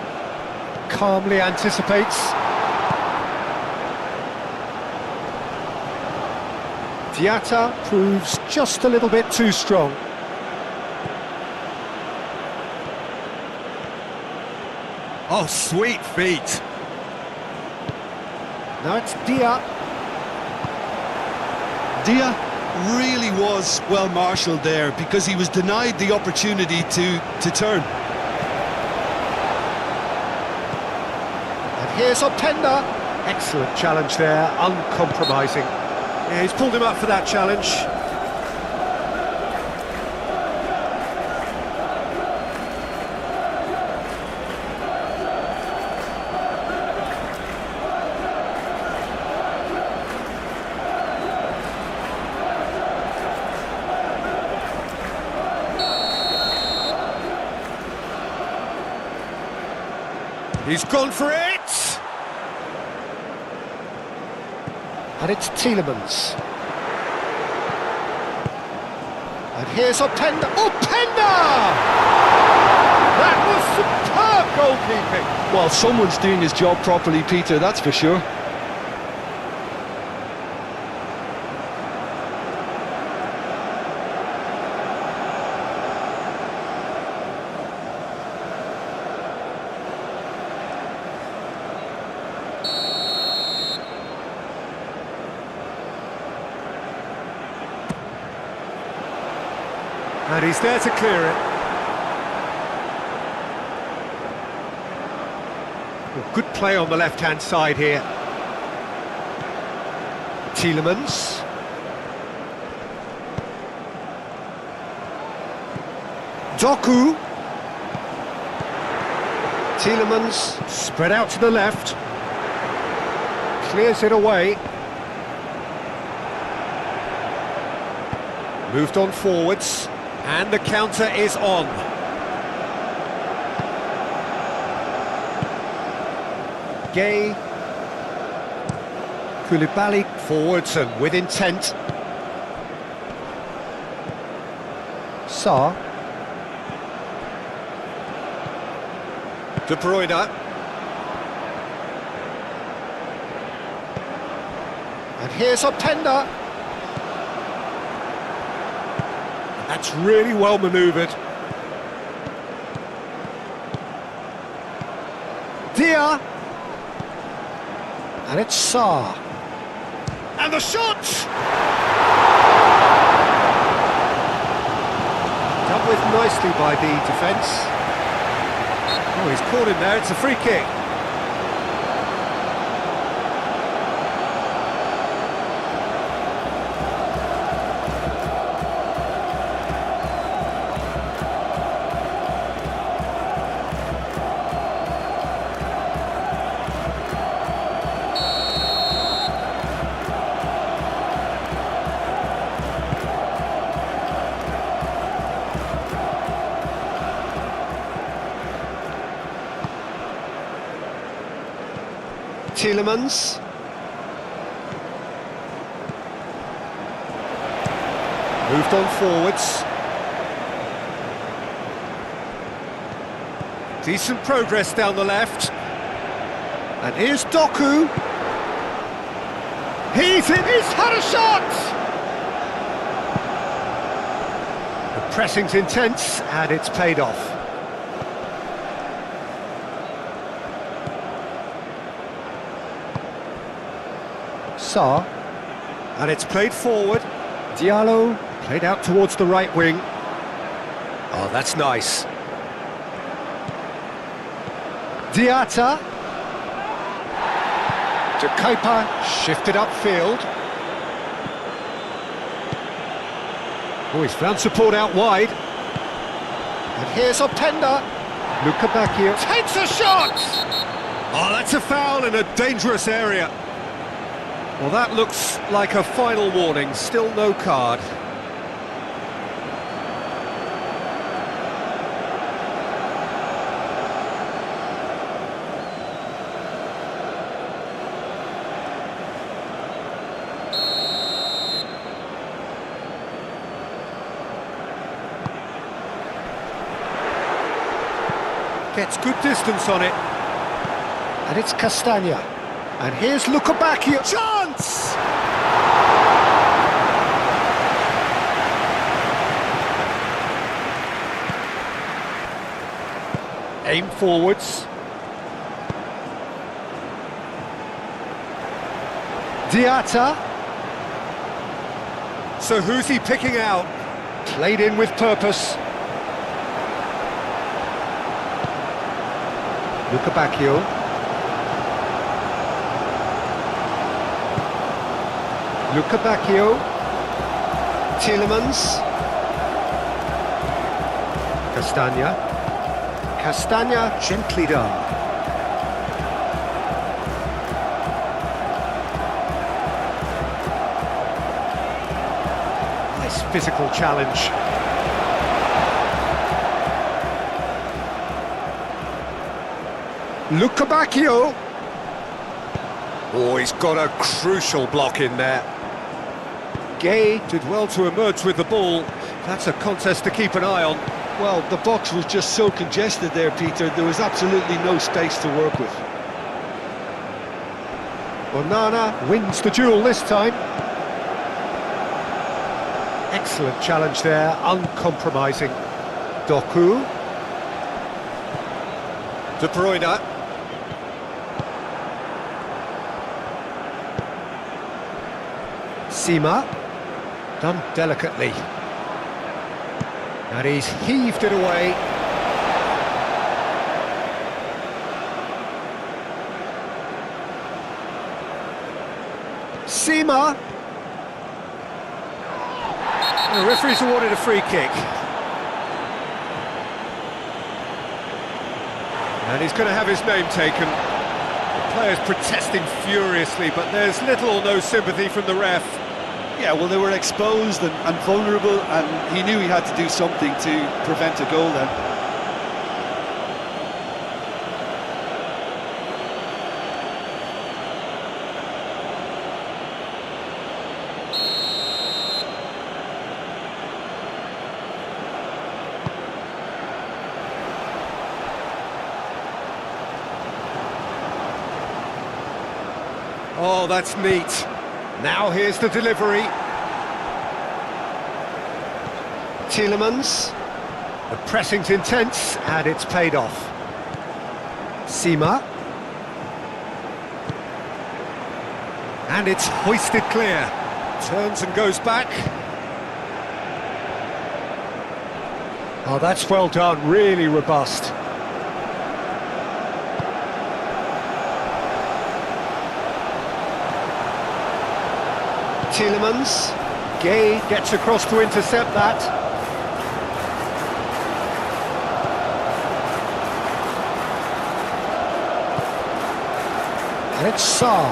calmly anticipates. Diatta proves just a little bit too strong. Oh, sweet feet. Now it's Dia. Dia really was well marshalled there because he was denied the opportunity to turn. And here's Openda. Excellent challenge there, uncompromising. Yeah, he's pulled him up for that challenge. He's gone for it! And it's Tielemans. And here's Openda. Openda! That was superb goalkeeping! Well, someone's doing his job properly, Peter, that's for sure. And he's there to clear it. Well, good play on the left-hand side here. Tielemans. Doku. Tielemans spread out to the left. Clears it away. Moved on forwards. And the counter is on. Gay. Koulibaly forwards and with intent. Sarr. De Bruyne. And here's Openda. That's really well manoeuvred. Dia. And it's Sarr. And the shot! Dealt with nicely by the defence. Oh, he's caught him there, it's a free kick. Tielemans. Moved on forwards. Decent progress down the left. And here's Doku. He's had a shot! The pressing's intense and it's paid off. Sarr. And it's played forward. Diallo played out towards the right wing. Oh, that's nice. Diatta. De Kuiper shifted upfield. Oh, he's found support out wide. And here's Openda. Luca Bacchio takes a shot! Oh, that's a foul in a dangerous area. Well, that looks like a final warning. Still no card. Gets good distance on it. And it's Castagna. And here's Luca Bacchio. Chance! Aim forwards. Diatta. So who's he picking out? Played in with purpose. Luca Bacchio. Luca Bacchio. Tielemans. Castagna. Castagna gently done. Nice physical challenge. Luca Bacchio. Oh, he's got a crucial block in there. Gay did well to emerge with the ball. That's a contest to keep an eye on. Well, the box was just so congested there, Peter. There was absolutely no space to work with. Onana wins the duel this time. Excellent challenge there, uncompromising. Doku. De Bruyne. Sima, done delicately. And he's heaved it away. Sima. The referee's awarded a free kick. And he's going to have his name taken. The players protesting furiously, but there's little or no sympathy from the ref. Yeah, well, they were exposed and vulnerable, and he knew he had to do something to prevent a goal then. Oh, that's neat. Now here's the delivery. Tielemans. The pressing's intense, and it's paid off. Sima. And it's hoisted clear. Turns and goes back. Oh, that's well done, really robust. Tielemans. Gay gets across to intercept that. And it's Sarr.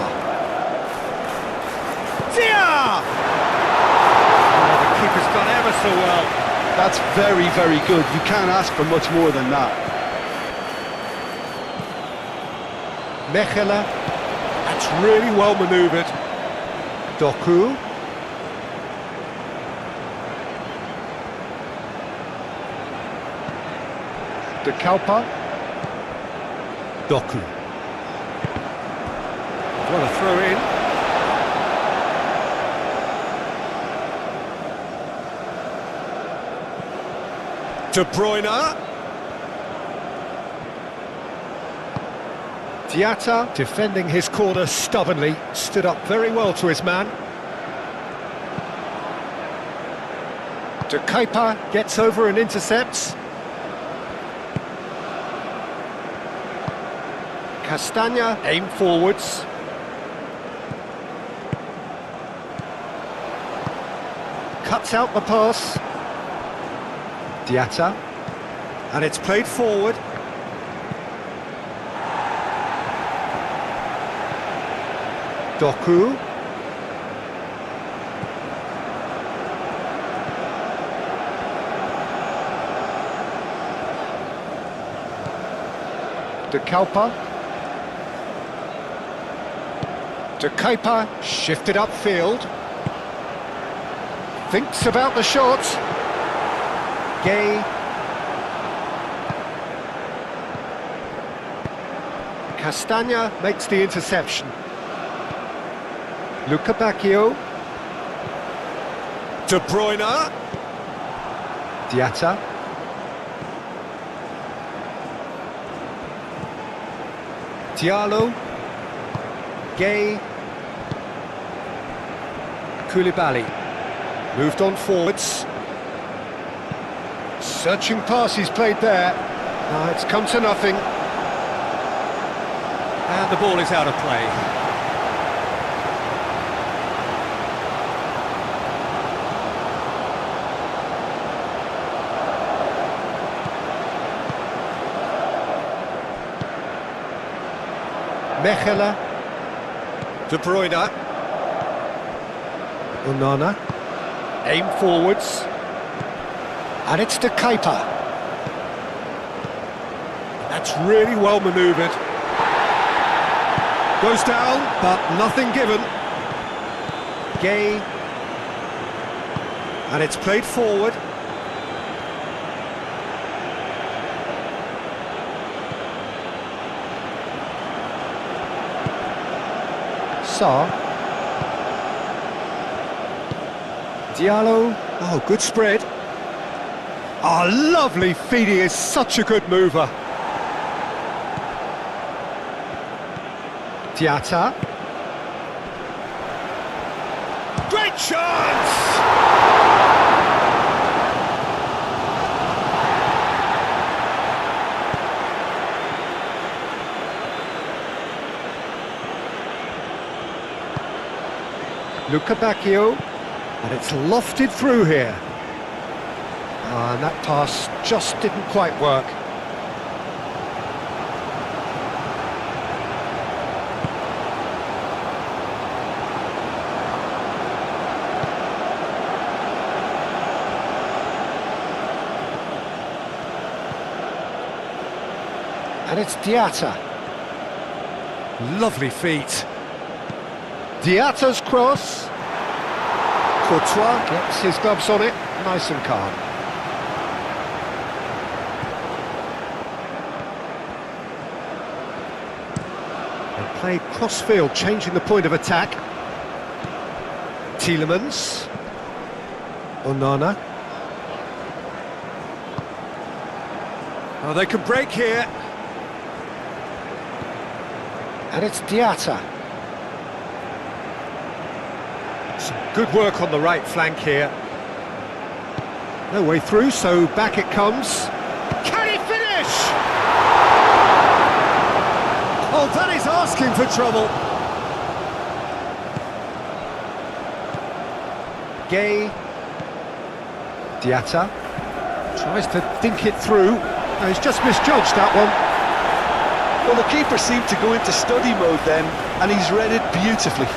Dia! Oh, the keeper's done ever so well. That's very, very good. You can't ask for much more than that. Mechela. That's really well manoeuvred. Doku. De Kuiper. Doku. What a throw in. De Bruyne. Diatta, defending his corner stubbornly, stood up very well to his man. De Kuyper gets over and intercepts. Castagna aim forwards. Cuts out the pass. Diatta. And it's played forward. Doku. De Kuyper. De Kuyper shifted upfield. Thinks about the shot. Gay. Castagna makes the interception. Luca Bacchio. De Bruyne. Diatta. Diallo. Gay. Koulibaly. Moved on forwards. Searching pass he's played there. It's come to nothing. And the ball is out of play. Mechelen. De Bruyne. Onana. Aim forwards. And it's De Kuyper. That's really well manoeuvred. Goes down, but nothing given. Gay. And it's played forward. Sarr. Diallo. Oh, good spread. Oh, lovely feed. He is such a good mover. Diatta. Great chance! Luca Bacchio, and it's lofted through here. And that pass just didn't quite work. And it's Diatta. Lovely feet. Diatta's cross. Courtois gets his gloves on it, nice and calm. They play cross-field, changing the point of attack. Tielemans. Onana. Oh, they can break here. And it's Diatta. Some good work on the right flank here. No way through, so back it comes. Can he finish? Oh, that is asking for trouble. Gay. Diatta. Tries to dink it through. No, he's just misjudged that one. Well, the keeper seemed to go into study mode then, and he's read it beautifully.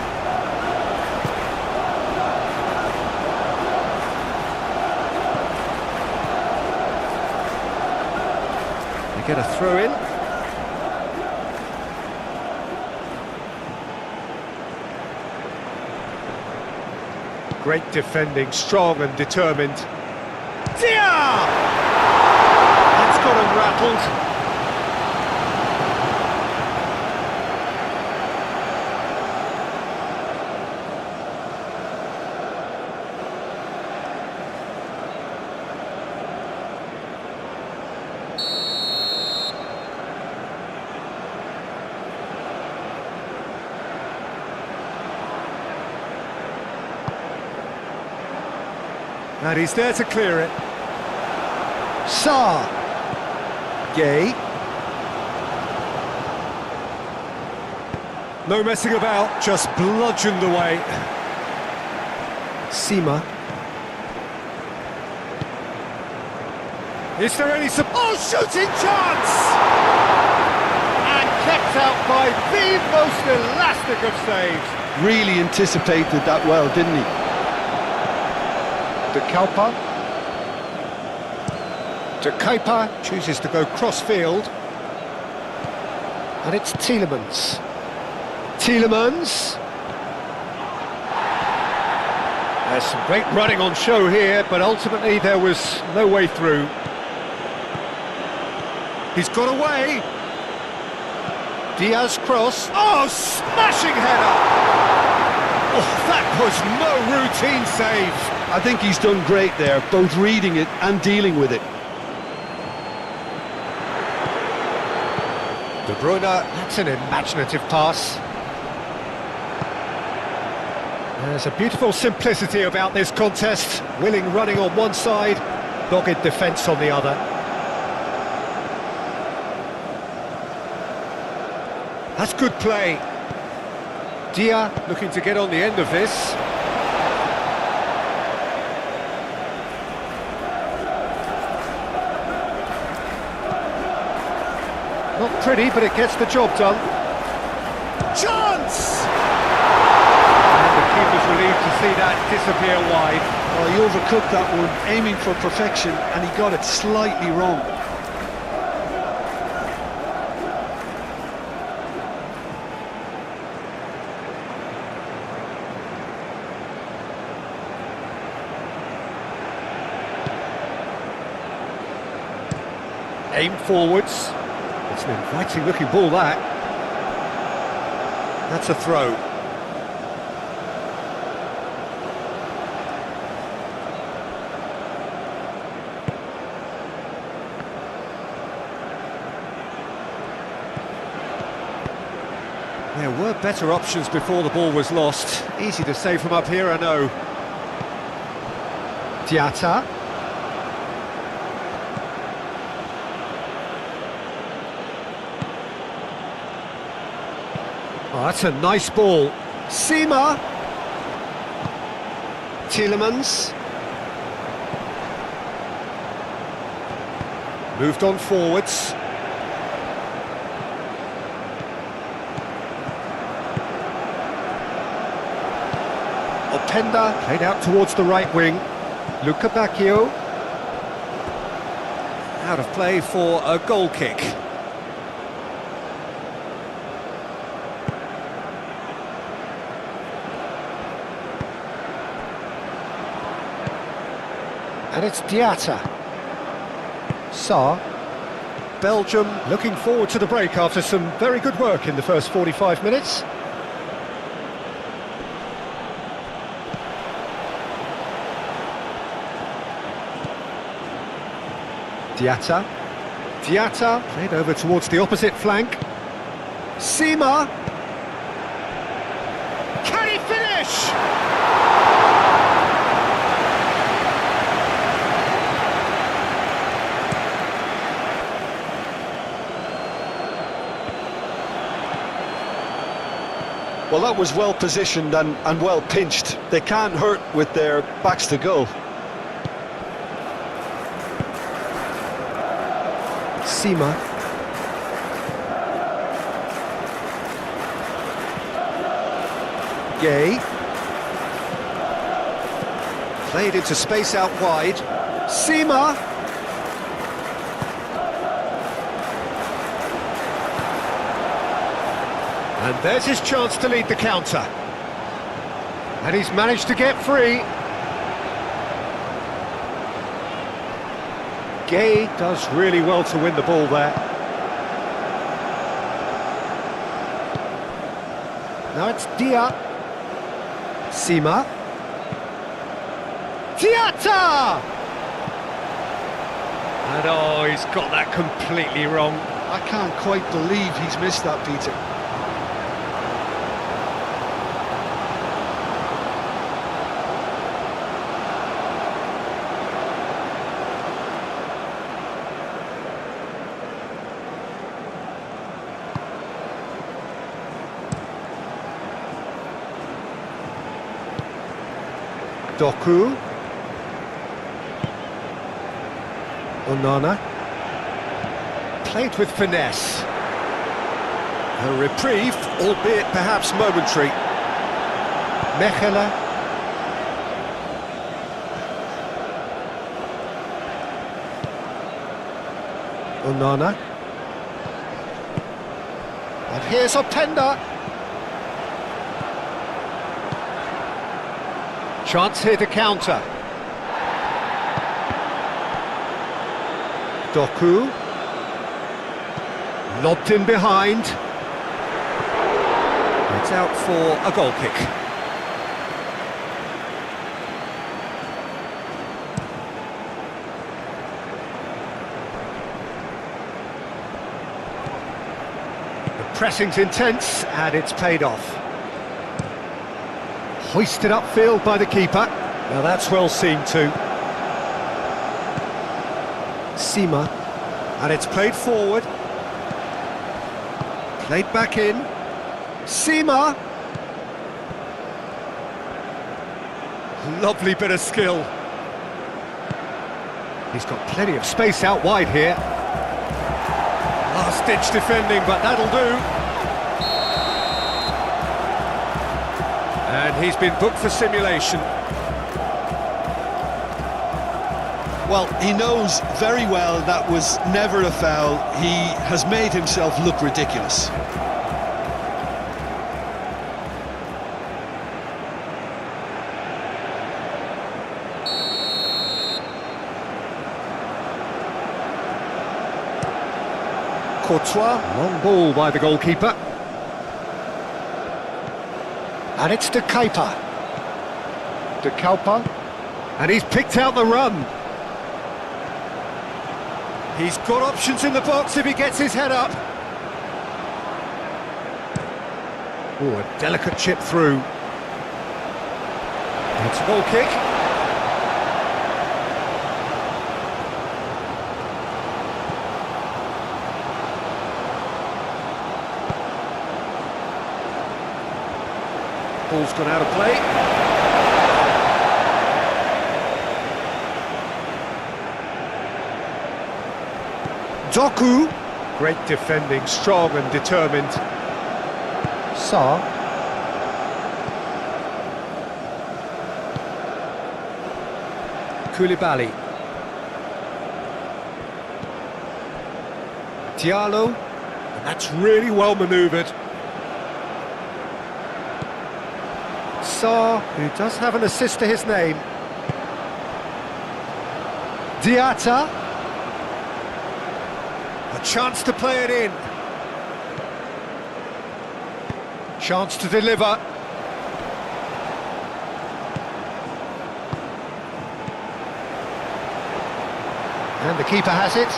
They get a throw in. Great defending, strong and determined. Dia! That's got him rattled. And he's there to clear it. Sa. Gay. No messing about, just bludgeoned away. Sima. Is there any shooting chance! And kept out by the most elastic of saves. Really anticipated that well, didn't he? De Kalpa. De Kuiper chooses to go cross-field. And it's Tielemans. Tielemans. There's some great running on show here, but ultimately there was no way through. He's got away. Diaz cross. Oh, smashing header! Oh, that was no routine save. I think he's done great there, both reading it and dealing with it. De Bruyne, that's an imaginative pass. There's a beautiful simplicity about this contest. Willing running on one side, dogged defence on the other. That's good play. Dia looking to get on the end of this. Not pretty, but it gets the job done. Chance! And the keeper's relieved to see that disappear wide. Well, he overcooked that one, aiming for perfection, and he got it slightly wrong. Aim forwards. It's an inviting looking ball, that. That's a throw. There were better options before the ball was lost. Easy to save from up here, I know. Diatta. Oh, that's a nice ball. Sima. Tielemans. Moved on forwards. Openda played out towards the right wing. Luca Bacchio. Out of play for a goal kick. And it's Diatta. Sa. Belgium looking forward to the break after some very good work in the first 45 minutes. Diatta. Diatta played over towards the opposite flank. Sima. Can he finish? Well, that was well positioned and well pinched. They can't hurt with their backs to goal. Sima. Gay. Played into space out wide. Sima. And there's his chance to lead the counter. And he's managed to get free. Gay does really well to win the ball there. Now it's Dia. Sima. Diatta! And oh, he's got that completely wrong. I can't quite believe he's missed that, Peter. Doku. Onana. Played with finesse. A reprieve, albeit perhaps momentary. Mechelen. Onana. And here's Openda. Chance here to counter. Doku. Lobbed in behind. It's out for a goal kick. The pressing's intense and it's paid off. Hoisted upfield by the keeper. Now that's well seen too. Sima. And it's played forward. Played back in. Sima. Lovely bit of skill. He's got plenty of space out wide here. Last-ditch defending, but that'll do. And he's been booked for simulation. Well, he knows very well that was never a foul. He has made himself look ridiculous. Courtois, long ball by the goalkeeper. And it's De Kuyper. De Kuyper. And he's picked out the run. He's got options in the box if he gets his head up. Oh, a delicate chip through. It's a goal kick. Ball's gone out of play. Doku. Great defending, strong and determined. Sarr. Koulibaly. Diallo. And that's really well manoeuvred. Sarr, who does have an assist to his name. Diatta. A chance to play it in. Chance to deliver. And the keeper has it.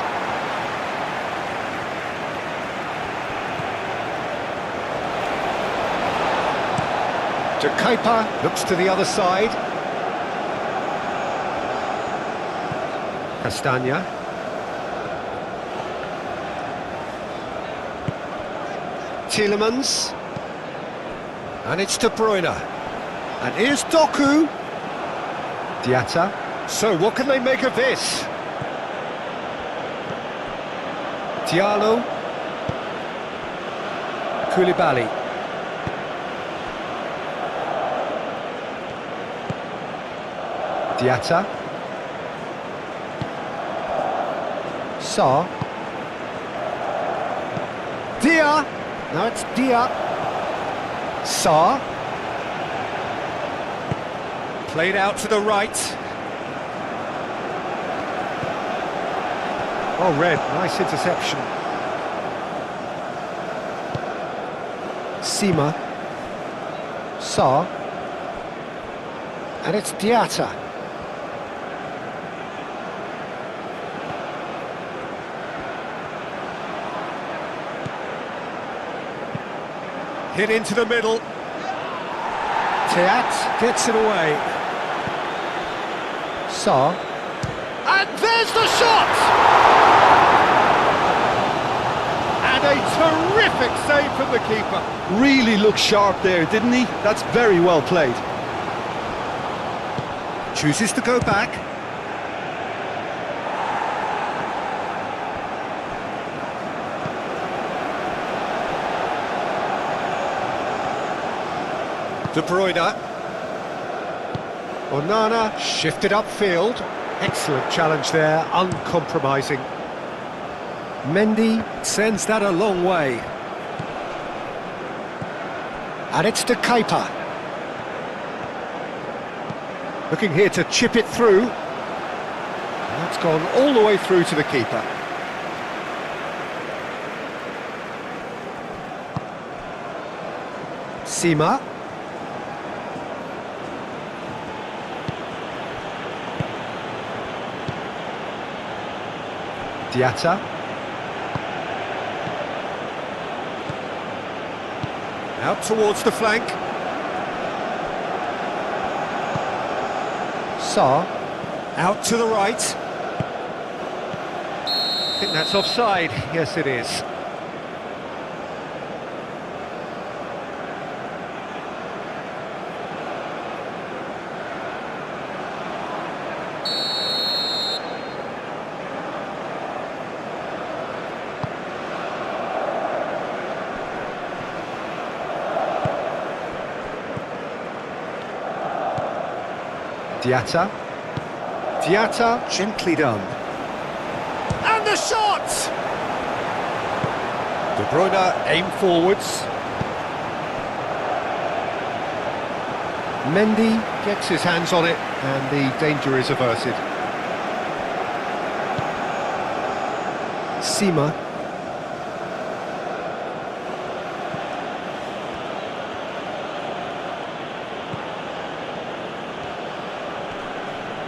De Kuyper looks to the other side. Castagna. Tielemans. And it's De Bruyne. And here's Doku. Diatta. So what can they make of this? Diallo. Koulibaly. Diatta. Sarr. Dia. Now it's Dia. Sarr. Played out to the right. Oh, red. Nice interception. Sima. Sarr. And it's Diatta. Hit into the middle. Teat gets it away. Sarr. And there's the shot! And a terrific save from the keeper. Really looked sharp there, didn't he? That's very well played. Chooses to go back. De Bruyne. Onana shifted upfield. Excellent challenge there, uncompromising. Mendy sends that a long way. And it's to Kepa. Looking here to chip it through. And that's gone all the way through to the keeper. Sima. Diatta. Out towards the flank. Sarr. Out to the right. I think that's offside. Yes, it is. Diatta. Diatta, gently done. And the shot! De Bruyne aim forwards. Mendy gets his hands on it, and the danger is averted. Sima.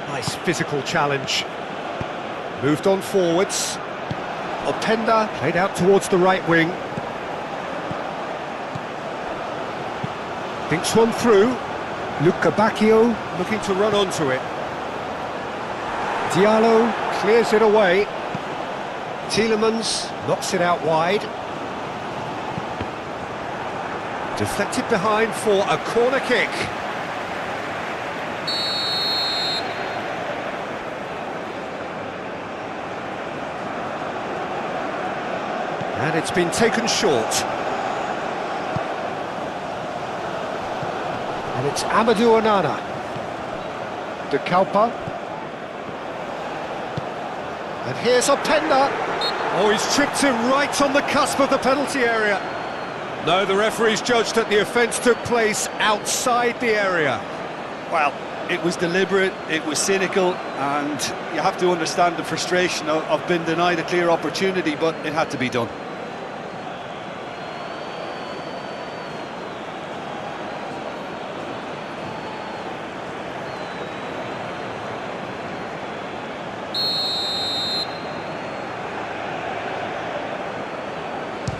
Nice physical challenge. Moved on forwards. Openda played out towards the right wing. Thinks one through. Luca Bacchio looking to run onto it. Diallo clears it away. Tielemans knocks it out wide. Deflected behind for a corner kick. And it's been taken short. And it's Amadou Onana. De Kalpa. And here's Openda. Oh, he's tripped him right on the cusp of the penalty area. No, the referee's judged that the offence took place outside the area. Well, it was deliberate, it was cynical, and you have to understand the frustration of being denied a clear opportunity, but it had to be done.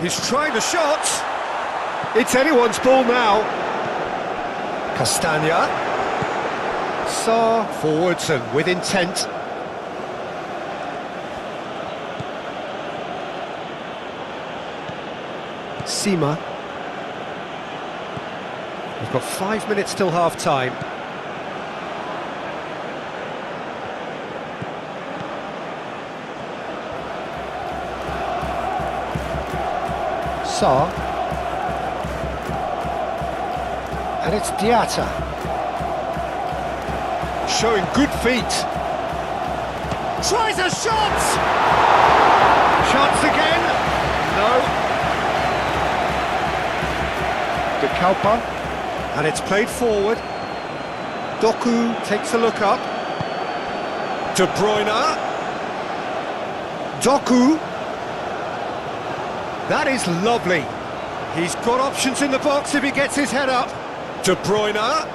He's trying the shot. It's anyone's ball now. Castagna. Sarr forwards and with intent. Sima. We've got 5 minutes till half-time. Sarr. And it's Diatta. Showing good feet. Tries a shot! Chance again. No. De Kalpa. And it's played forward. Doku takes a look up. De Bruyne. Doku. That is lovely. He's got options in the box if he gets his head up. De Bruyne.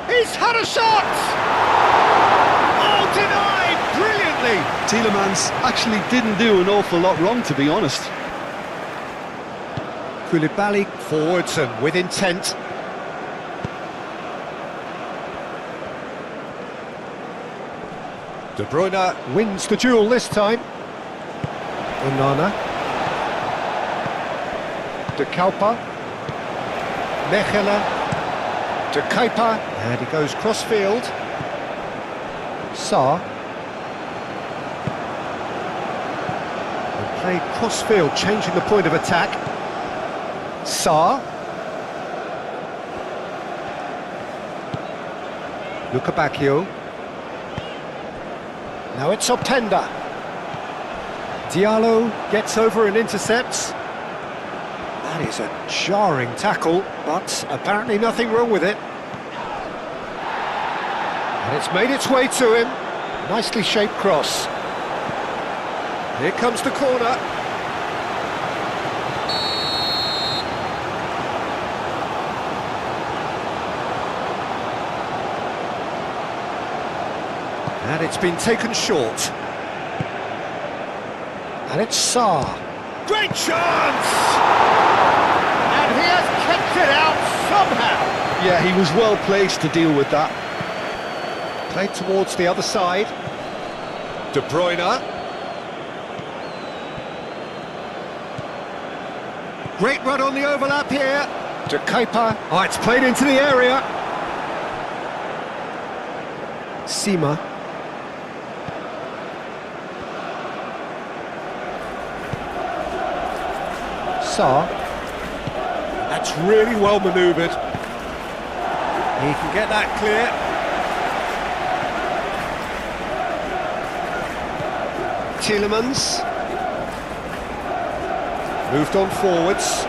He's had a shot! Oh, denied brilliantly! Tielemans actually didn't do an awful lot wrong, to be honest. Koulibaly forwards and with intent. De Bruyne wins the duel this time. Onana. De Kalpa. Mechelen. De Kepa. And he goes cross-field. Sarr. Played cross-field, changing the point of attack. Sarr. Bacchio. Now it's Openda. Diallo gets over and intercepts. That is a jarring tackle, but apparently nothing wrong with it. And it's made its way to him. Nicely shaped cross. Here comes the corner. And it's been taken short. And it's Sarr. Great chance! And he has kept it out somehow. Yeah, he was well placed to deal with that. Played towards the other side. De Bruyne. Great run on the overlap here. De Kuiper. Oh, it's played into the area. Sima. Sarr. That's really well manoeuvred. He can get that clear. Tielemans. Moved on forwards.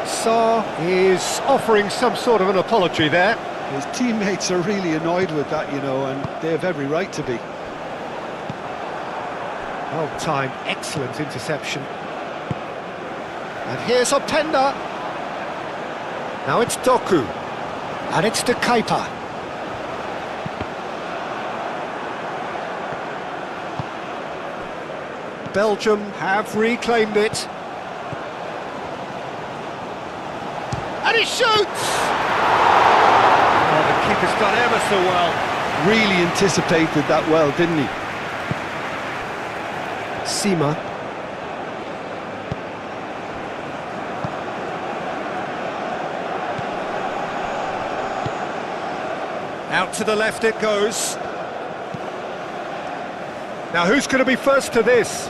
Sarr is offering some sort of an apology there. His teammates are really annoyed with that, you know, and they have every right to be. Well timed, excellent interception. And here's Openda. Now it's Doku. And it's De Kuiper. Belgium have reclaimed it. And he shoots! Oh, the keeper's done ever so well. Really anticipated that well, didn't he? Sima. Out to the left it goes. Now who's going to be first to this?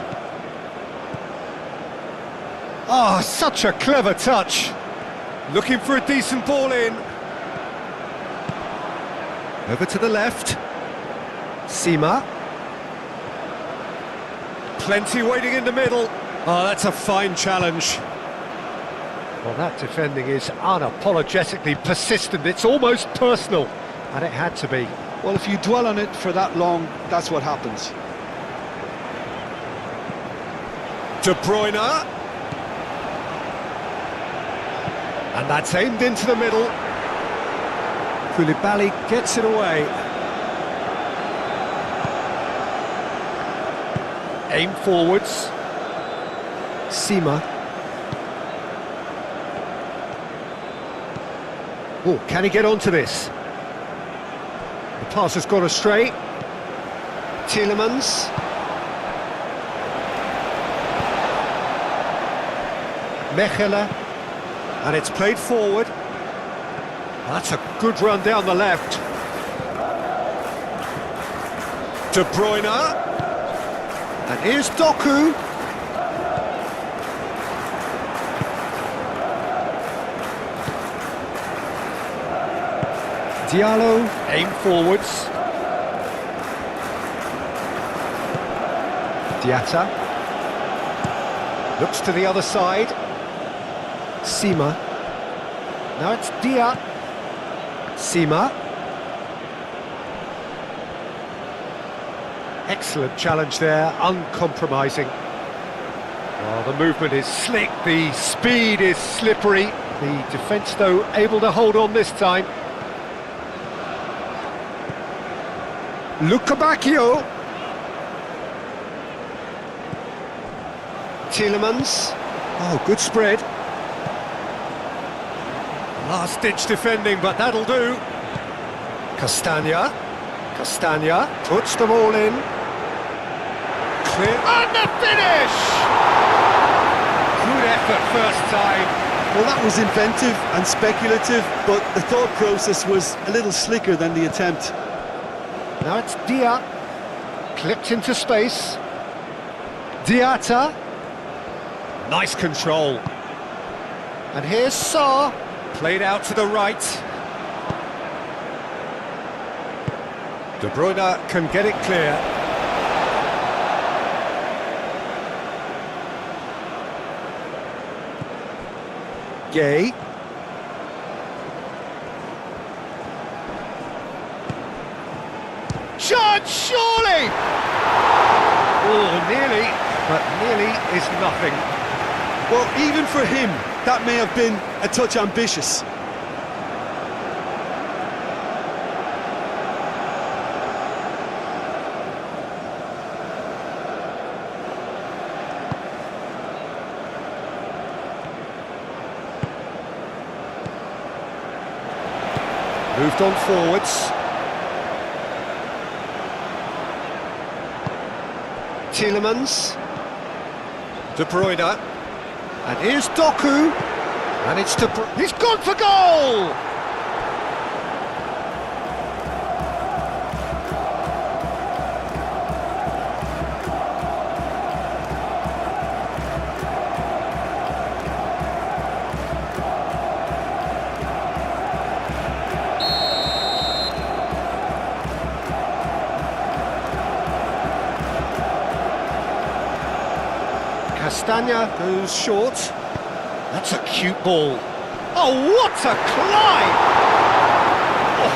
Oh, such a clever touch. Looking for a decent ball in. Over to the left. Sima. Plenty waiting in the middle. Oh, that's a fine challenge. Well, that defending is unapologetically persistent. It's almost personal. And it had to be. Well, if you dwell on it for that long, that's what happens. De Bruyne. And that's aimed into the middle. Koulibaly gets it away. Aim forwards. Sima. Oh, can he get onto this? The pass has gone astray. Tielemans. Mechelen. And it's played forward. That's a good run down the left. De Bruyne. And here's Doku. Diallo, aim forwards. Diatta. Looks to the other side. Sima. Now it's Dia. Sima. Excellent challenge there, uncompromising. Well, the movement is slick, the speed is slippery. The defence, though, able to hold on this time. Bacchio. Tielemans. Oh, good spread. Last-ditch defending, but that'll do. Castagna puts them all in. Clear. And the finish! Good effort first time. Well, that was inventive and speculative, but the thought process was a little slicker than the attempt. Now it's Dia. Clipped into space. Diata. Nice control. And here's Sarr. Played out to the right. De Bruyne can get it clear. Gay. Chance, surely! Oh, nearly, but nearly is nothing. Well, even for him, that may have been a touch ambitious. Moved on forwards. Tielemans. De Bruyne. And here's Doku. And it's De Bruyne. He's gone for goal! Castagna goes short. That's a cute ball. Oh, what a climb! Oh,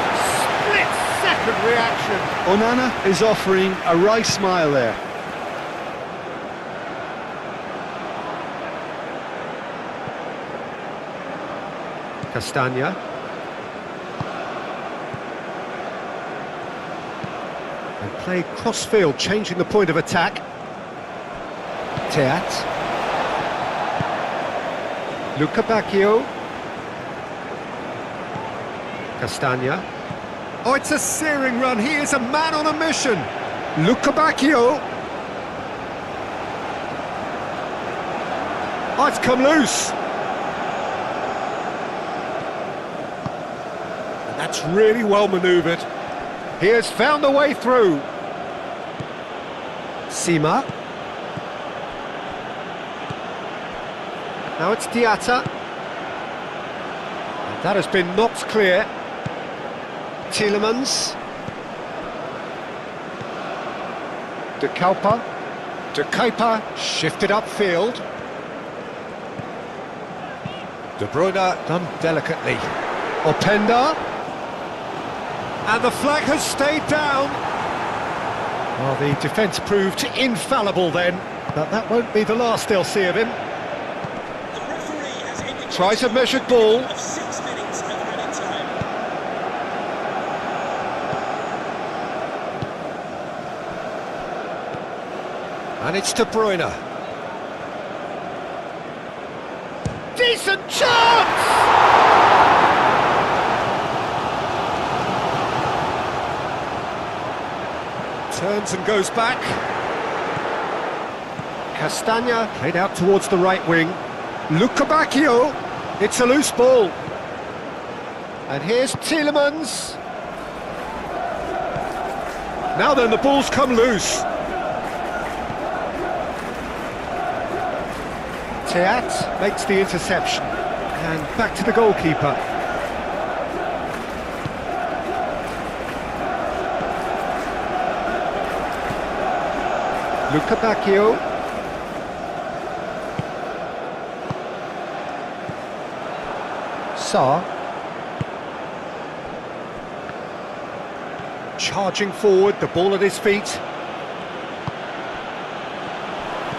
split-second reaction. Onana is offering a wry smile there. Castagna. And play cross-field, changing the point of attack. Teat. Luca Bacchio. Castagna. Oh, it's a searing run. He is a man on a mission. Luca Bacchio. Oh, it's come loose. And that's really well manoeuvred. He has found a way through. Sima. Now it's Diata. And that has been knocked clear. Tielemans. De Kuiper. De Kuiper shifted upfield. De Bruyne done delicately. Openda. And the flag has stayed down. Well, the defence proved infallible then, but that won't be the last they'll see of him. Tries a measured ball. Of 6 minutes of added time. And it's De Bruyne. Decent chance! Turns and goes back. Castagna played out towards the right wing. Luca Bacchio. It's a loose ball. And here's Tielemans. Now then, the ball's come loose. Teat makes the interception. And back to the goalkeeper. Luca Bacchio. Sarr. Charging forward, the ball at his feet.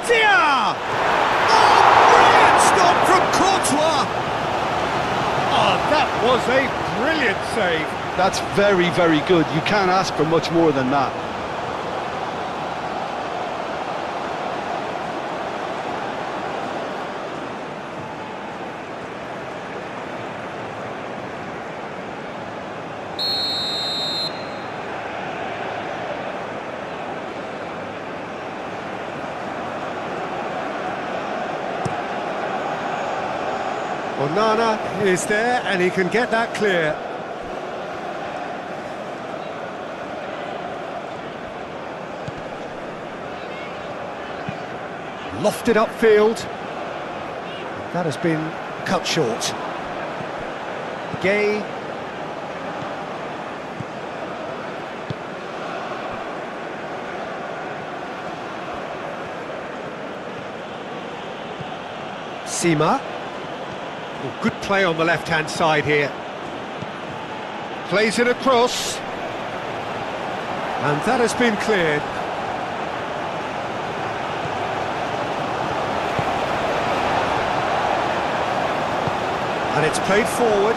Dia! Oh, brilliant stop from Courtois! Oh, that was a brilliant save. That's very, very good. You can't ask for much more than that. Onana is there and he can get that clear. Lofted upfield. That has been cut short. Gay. Sima. Oh, good play on the left-hand side here. Plays it across. And that has been cleared. And it's played forward.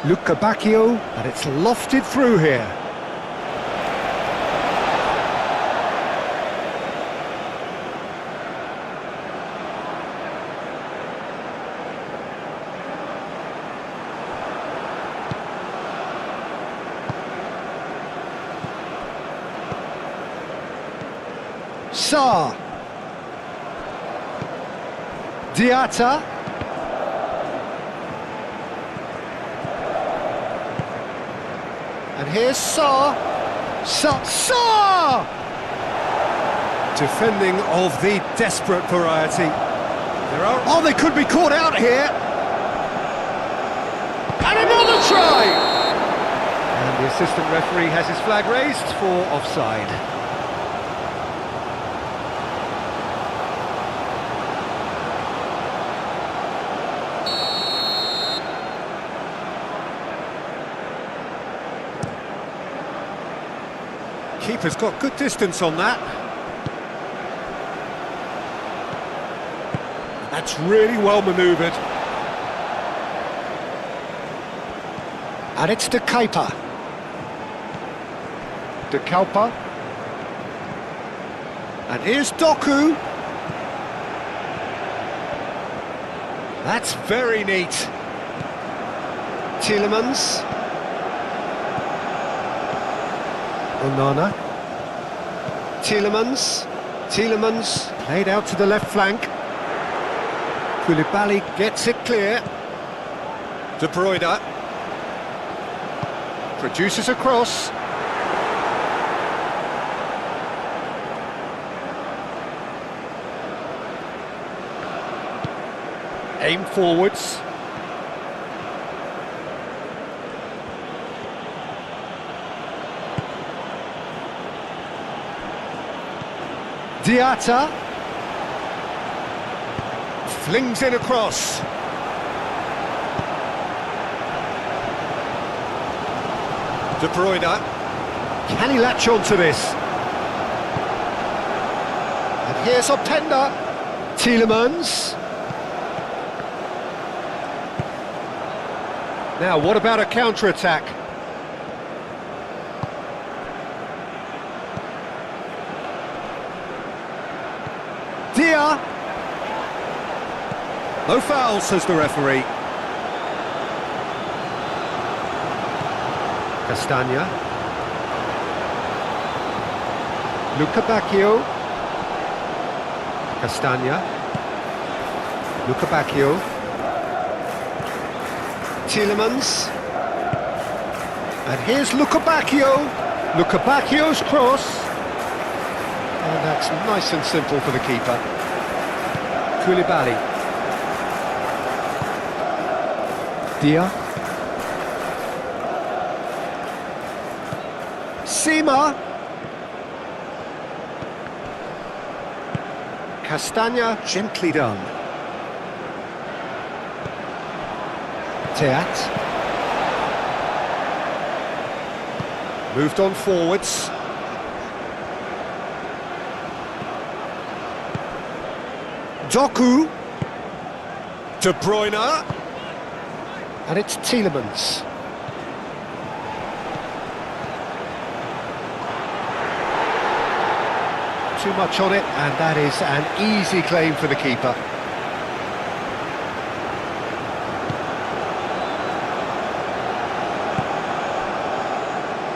Luca Bacchio, and it's lofted through here. Sarr. Diatta. And here's Sarr. Sarr! Defending of the desperate variety. Oh, they could be caught out here. And another try! And the assistant referee has his flag raised for offside. Keeper's got good distance on that. That's really well manoeuvred. And it's De Kuiper. De Kuiper. And here's Doku. That's very neat. Tielemans. Onana. Tielemans played out to the left flank. Koulibaly gets it clear. De Bruyne produces a cross. Aim forwards. Diatta flings in across. De Bruyne, can he latch on to this? And here's Openda. Tielemans. Now, what about a counter-attack? Dia. No foul, says the referee. Castagna. Luca Bacchio. Castagna. Luca Bacchio. Tielemans. And here's Luca Bacchio. Luca Bacchio's cross. And that's nice and simple for the keeper. Koulibaly. Dia. Sima. Castagna, gently done. Teat. Moved on forwards. Doku. De Bruyne. And it's Tielemans. Too much on it, and that is an easy claim for the keeper.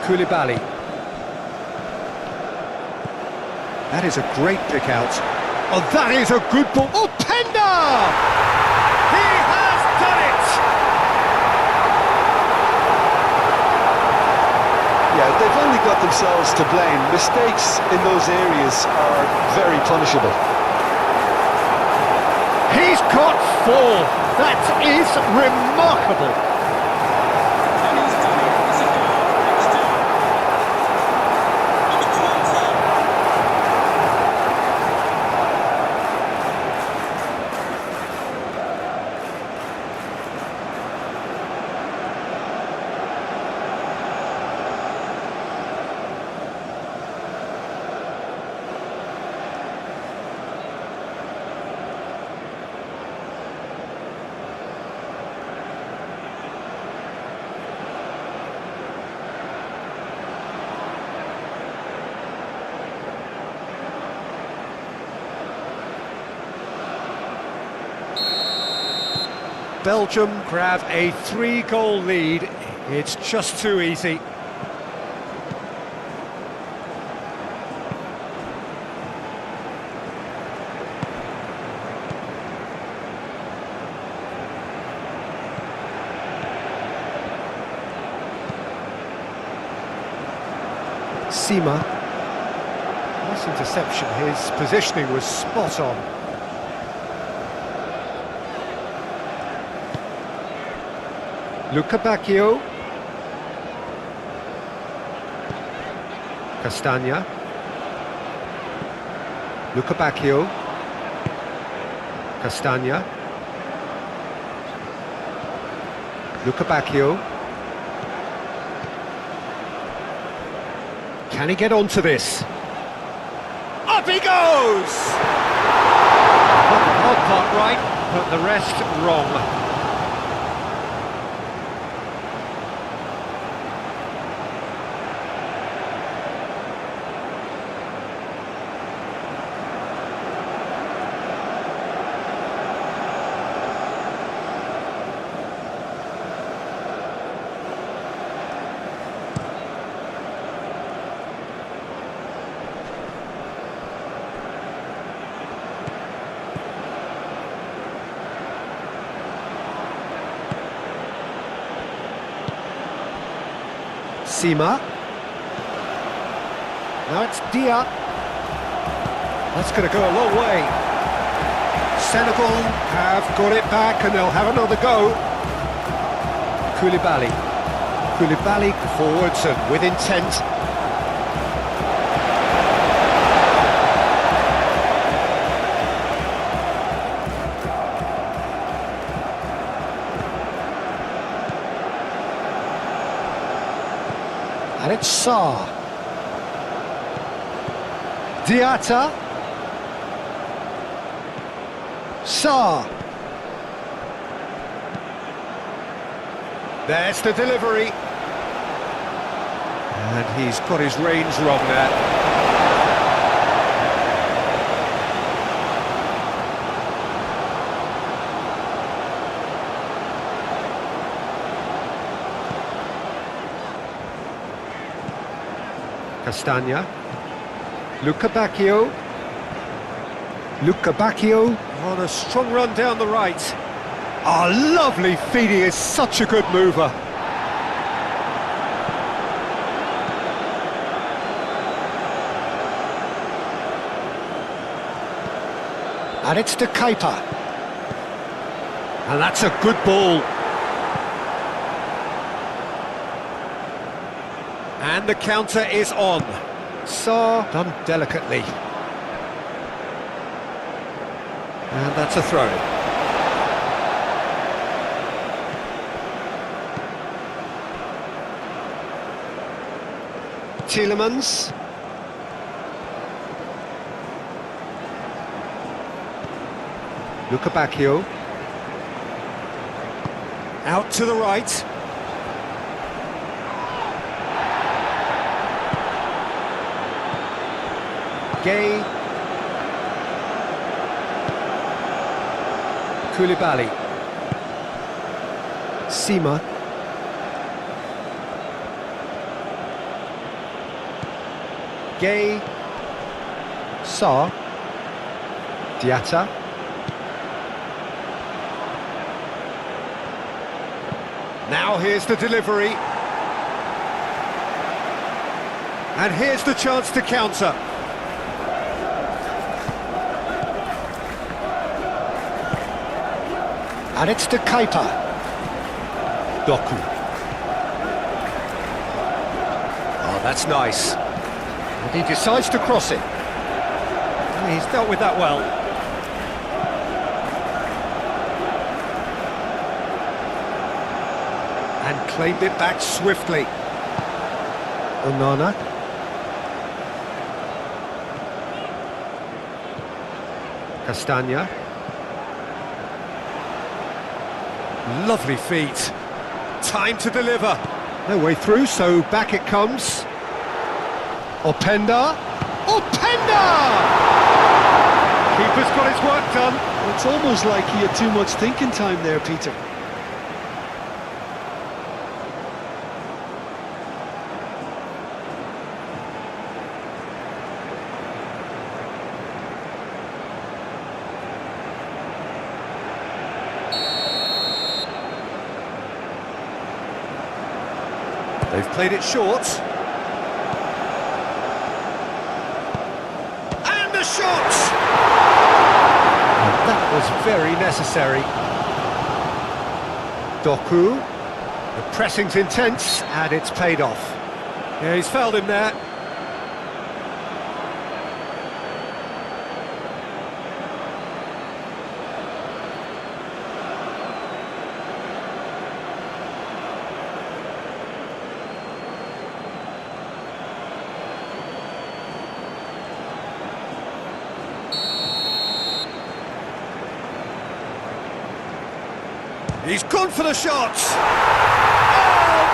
Koulibaly. That is a great pick out. Oh, that is a good ball. Oh, Pender! He has done it! Yeah, they've only got themselves to blame. Mistakes in those areas are very punishable. He's got 4. That is remarkable. And he's done it. It's a goal. It's 2. Number 20. Belgium grab a 3-goal lead. It's just too easy. Sima. Nice interception. His positioning was spot on. Luca Bacchio. Castagna. Luca Bacchio. Castagna. Luca Bacchio. Can he get onto this? Up he goes! Got the hard part right, but the rest wrong. Sima. Now it's Dia. That's going to go a long way. Senegal have got it back and they'll have another go. Koulibaly. Koulibaly forwards and with intent. And it's Sarr. Diatta. Sarr. There's the delivery. And he's got his range wrong there. Castagna. Luca Bacchio. Luca Bacchio on a strong run down the right. Ah, lovely feed, he is such a good mover. And it's to Kuiper. And that's a good ball. And the counter is on. Sarr done delicately. And that's a throw. Tielemans. Luca Bacchio. Out to the right. Gay. Koulibaly. Sima. Gay. Saar. Diatta. Now here's the delivery. And here's the chance to counter. And it's to Kepa. Doku. Oh, that's nice. And he decides to cross it. He's dealt with that well. And claimed it back swiftly. Onana. Castagna. Lovely feet. Time to deliver. No way through, so back it comes. Openda. Openda! Keeper's got his work done. It's almost like he had too much thinking time there, Peter. They've played it short. And the shot! And that was very necessary. Doku. The pressing's intense, and it's paid off. Yeah, he's fouled him there. He's gone for the shot! Oh,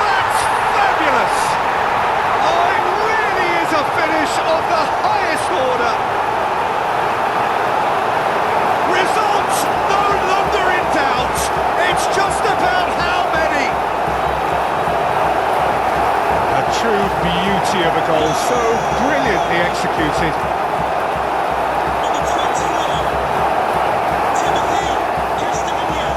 that's fabulous! Oh, it really is a finish of the highest order! Results no longer in doubt! It's just about how many! A true beauty of a goal, so brilliantly executed. Number 21, Timothy Castagna.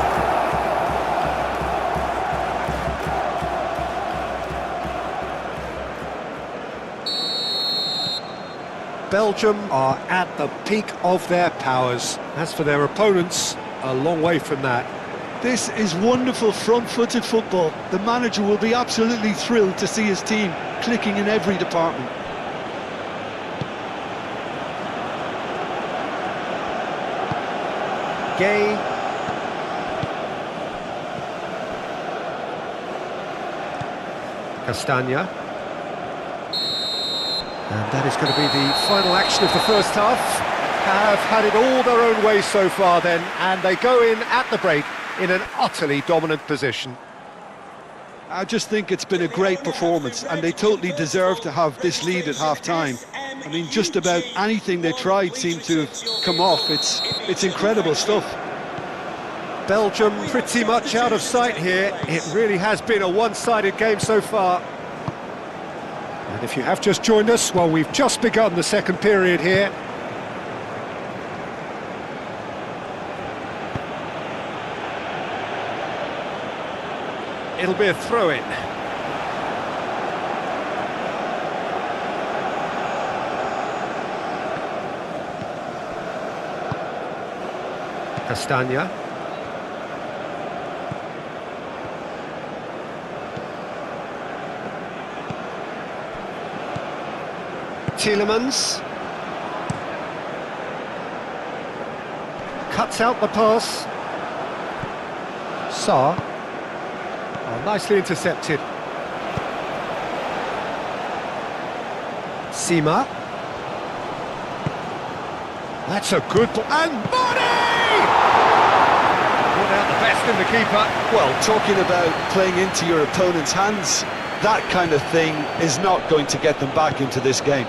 Belgium are at the peak of their powers. As for their opponents, a long way from that. This is wonderful front-footed football. The manager will be absolutely thrilled to see his team clicking in every department. Gay. Castagna. And that is going to be the final action of the first half. Have had it all their own way so far then, and they go in at the break in an utterly dominant position. I just think it's been a great performance, and they totally deserve to have this lead at half-time. I mean, just about anything they tried seemed to have come off. It's incredible stuff. Belgium pretty much out of sight here. It really has been a one-sided game so far. And if you have just joined us, well, we've just begun the second period here. It'll be a throw-in. Castagna. Tielemans. Cuts out the pass. Saar. Oh, nicely intercepted. Sima. That's a good ball. And Body! Brought out the best in the keeper. Well, talking about playing into your opponent's hands, that kind of thing is not going to get them back into this game.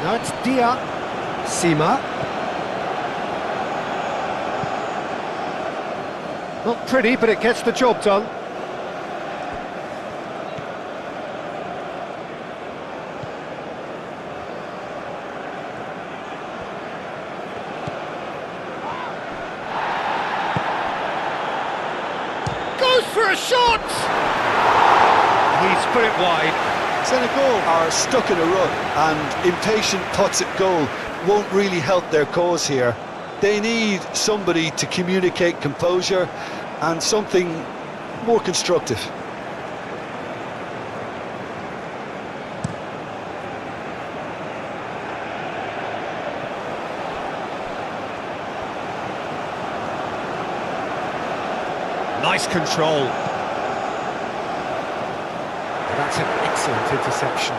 Now it's Dia. Sima. Not pretty, but it gets the job done. goes for a shot! He's put it wide. Senegal are stuck in a rut, and impatient putts at goal won't really help their cause here. They need somebody to communicate composure and something more constructive. Nice control. That's an excellent interception.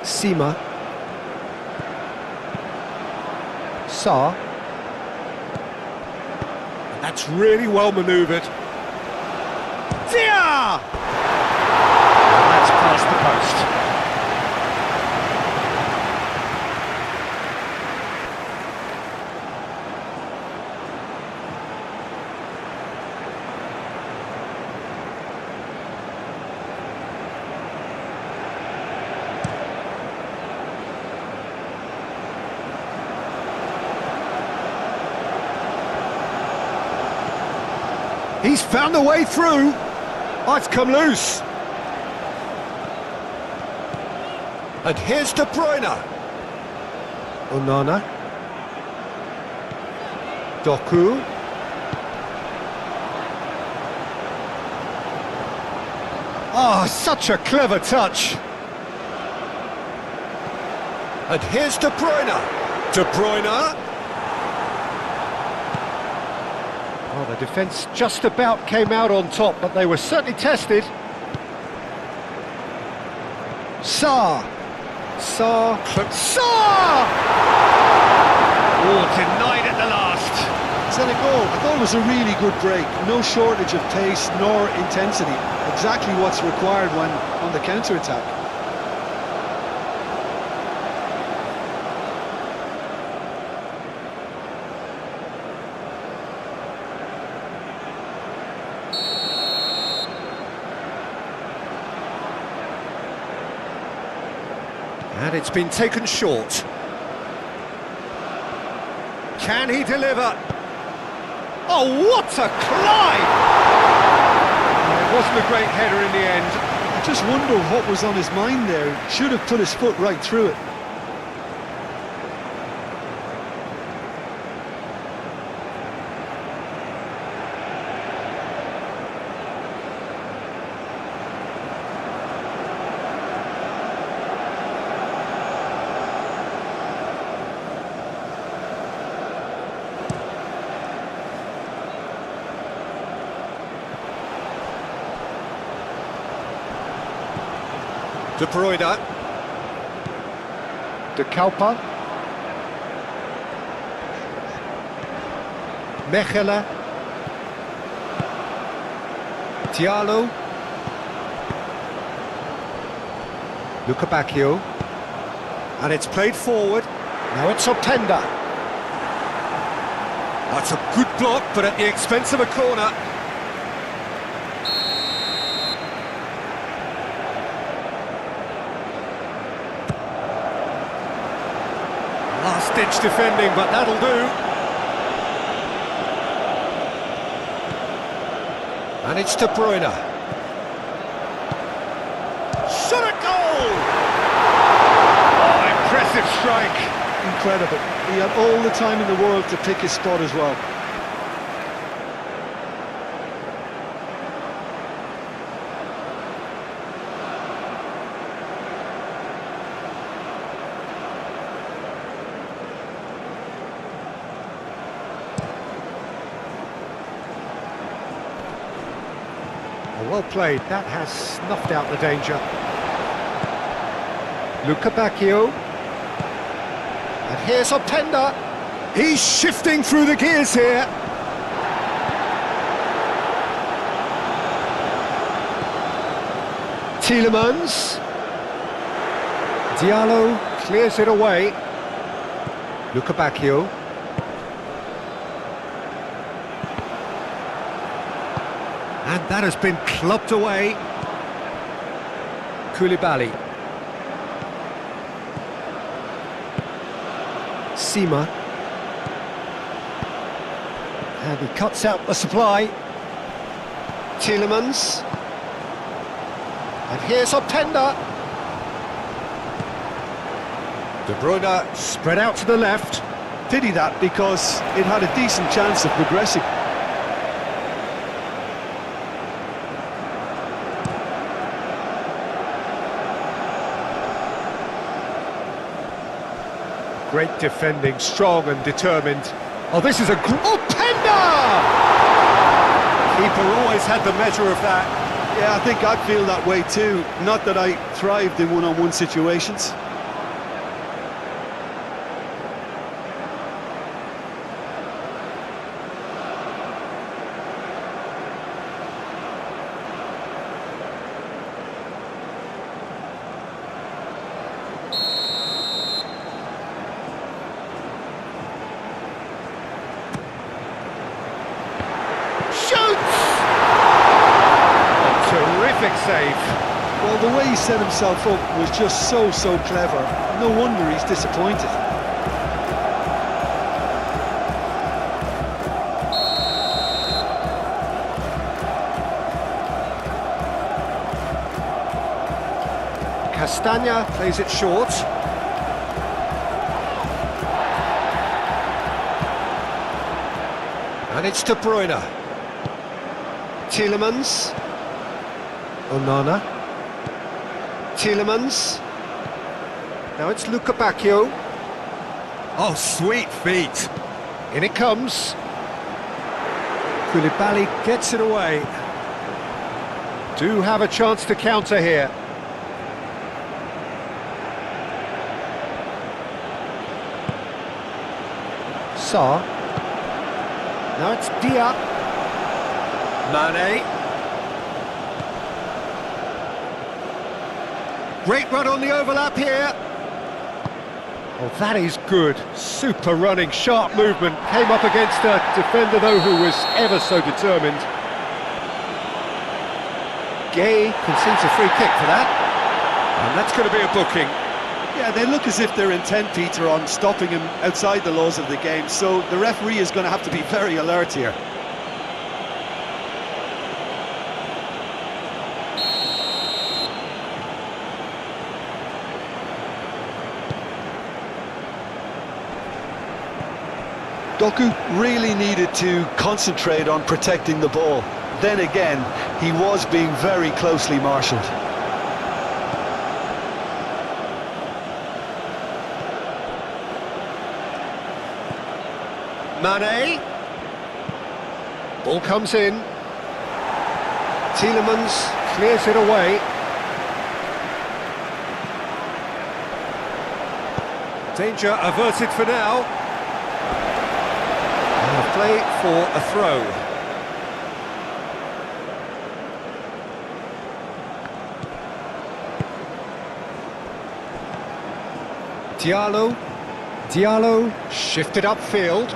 Sima. Sa. That's really well manoeuvred. Dia! That's past the post. He's found a way through. Oh, it's come loose. And here's De Bruyne. Onana. Doku. Oh, such a clever touch. And here's De Bruyne. De Bruyne. Oh, the defence just about came out on top, but they were certainly tested. Sa! Oh, denied at the last. Senegal, I thought it was a really good break. No shortage of pace nor intensity. Exactly what's required when on the counter-attack. And it's been taken short. Can he deliver? Oh, what a climb! It wasn't a great header in the end. I just wonder what was on his mind there. Should have put his foot right through it. De Bruyne. De Kaupa. Mechelen. Diallo. Luca Bacchio. And it's played forward. Now it's Openda. That's a good block, but at the expense of a corner. Last-ditch defending, but that'll do. And it's De Bruyne. Shot at goal! Oh, impressive strike. Incredible. He had all the time in the world to pick his spot as well. Well played, that has snuffed out the danger. Luca Bacchio. And here's Openda. He's shifting through the gears here. Tielemans. Diallo clears it away. Luca Bacchio. And that has been clubbed away. Koulibaly. Sima. And he cuts out the supply. Tielemans. And here's Openda. De Bruyne spread out to the left. Pity that, because it had a decent chance of progressing. Great defending, strong and determined. Oh, this is a... Openda! Keeper always had the measure of that. Yeah, I think I'd feel that way too. Not that I thrived in one-on-one situations. Terrific save. Well, the way he set himself up was just so clever. No wonder he's disappointed. Castagna plays it short. And it's De Bruyne. Tielemans. Onana. Tielemans. Now it's Luca Bacchio. Oh, sweet feet. In it comes. Koulibaly gets it away. Do have a chance to counter here. Sarr. Now it's Dia. Mane. Great run on the overlap here. Oh, that is good. Super running, sharp movement. Came up against a defender, though, who was ever so determined. Gay concedes a free kick for that. And that's going to be a booking. Yeah, they look as if they're intent, Peter, on stopping him outside the laws of the game, so the referee is going to have to be very alert here. Doku really needed to concentrate on protecting the ball. Then again, he was being very closely marshalled. Mane. Ball comes in. Tielemans clears it away. Danger averted for now. And a play for a throw. Diallo shifted upfield.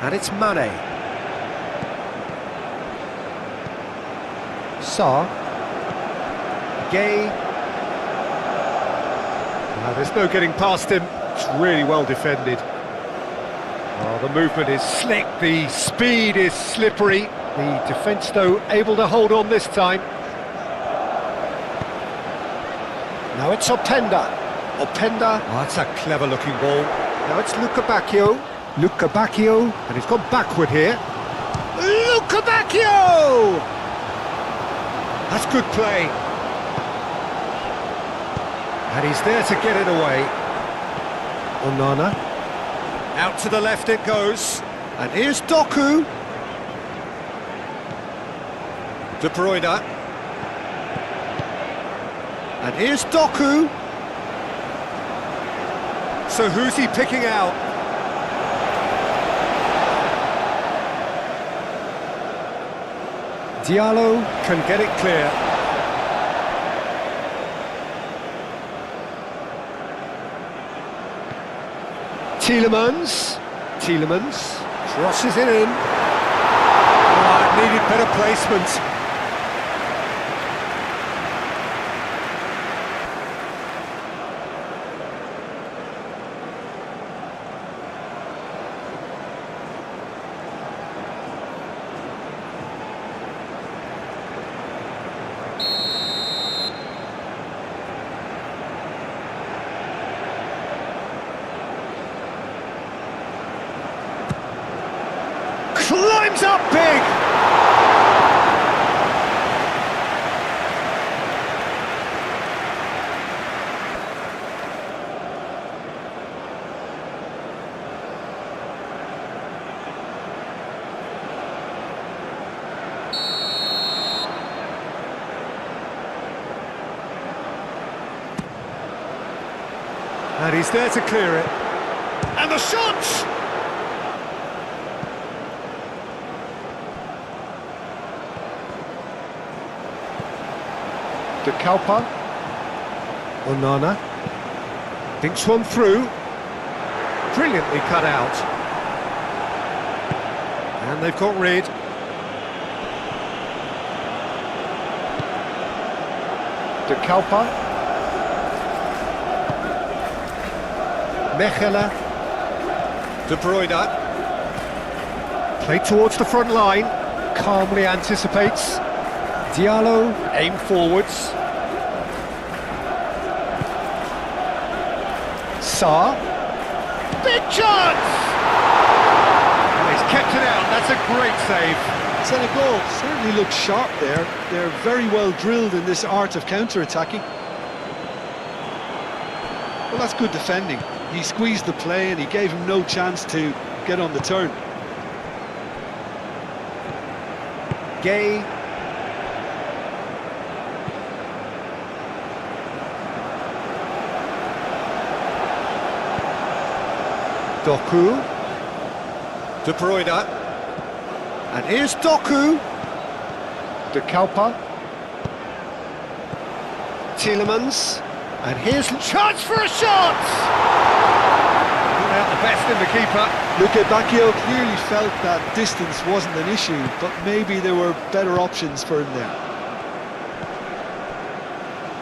And it's Mane. Sarr. Gay. There's no getting past him. It's really well defended. Oh, the movement is slick, the speed is slippery. The defence, though, able to hold on this time. Now it's Openda. Oh, that's a clever-looking ball. Now it's Luca Bacchio. And he's gone backward here. Luca Bacchio! That's good play. And he's there to get it away. Onana. Out to the left it goes. And here's Doku. De Bruyne. And here's Doku. So who's he picking out? Diallo can get it clear. Tielemans crosses it in. Oh, it needed better placement. Comes up big! And he's there to clear it. And the shot! De Kalpa. Onana. Thinks one through. Brilliantly cut out. And they've got rid. De Kalpa. Mechelen. De Bruyne. Play towards the front line. Calmly anticipates. Diallo, aim forwards. Sarr. Big chance! Oh, he's kept it out, that's a great save. Senegal certainly look sharp there. They're very well drilled in this art of counter-attacking. Well, that's good defending. He squeezed the play and he gave him no chance to get on the turn. Gay. Doku. De Bruyne. And here's Doku. De Kalpa. Tielemans. And here's chance for a shot! Not out the best in the keeper. Luke Bacchio clearly felt that distance wasn't an issue, but maybe there were better options for him there.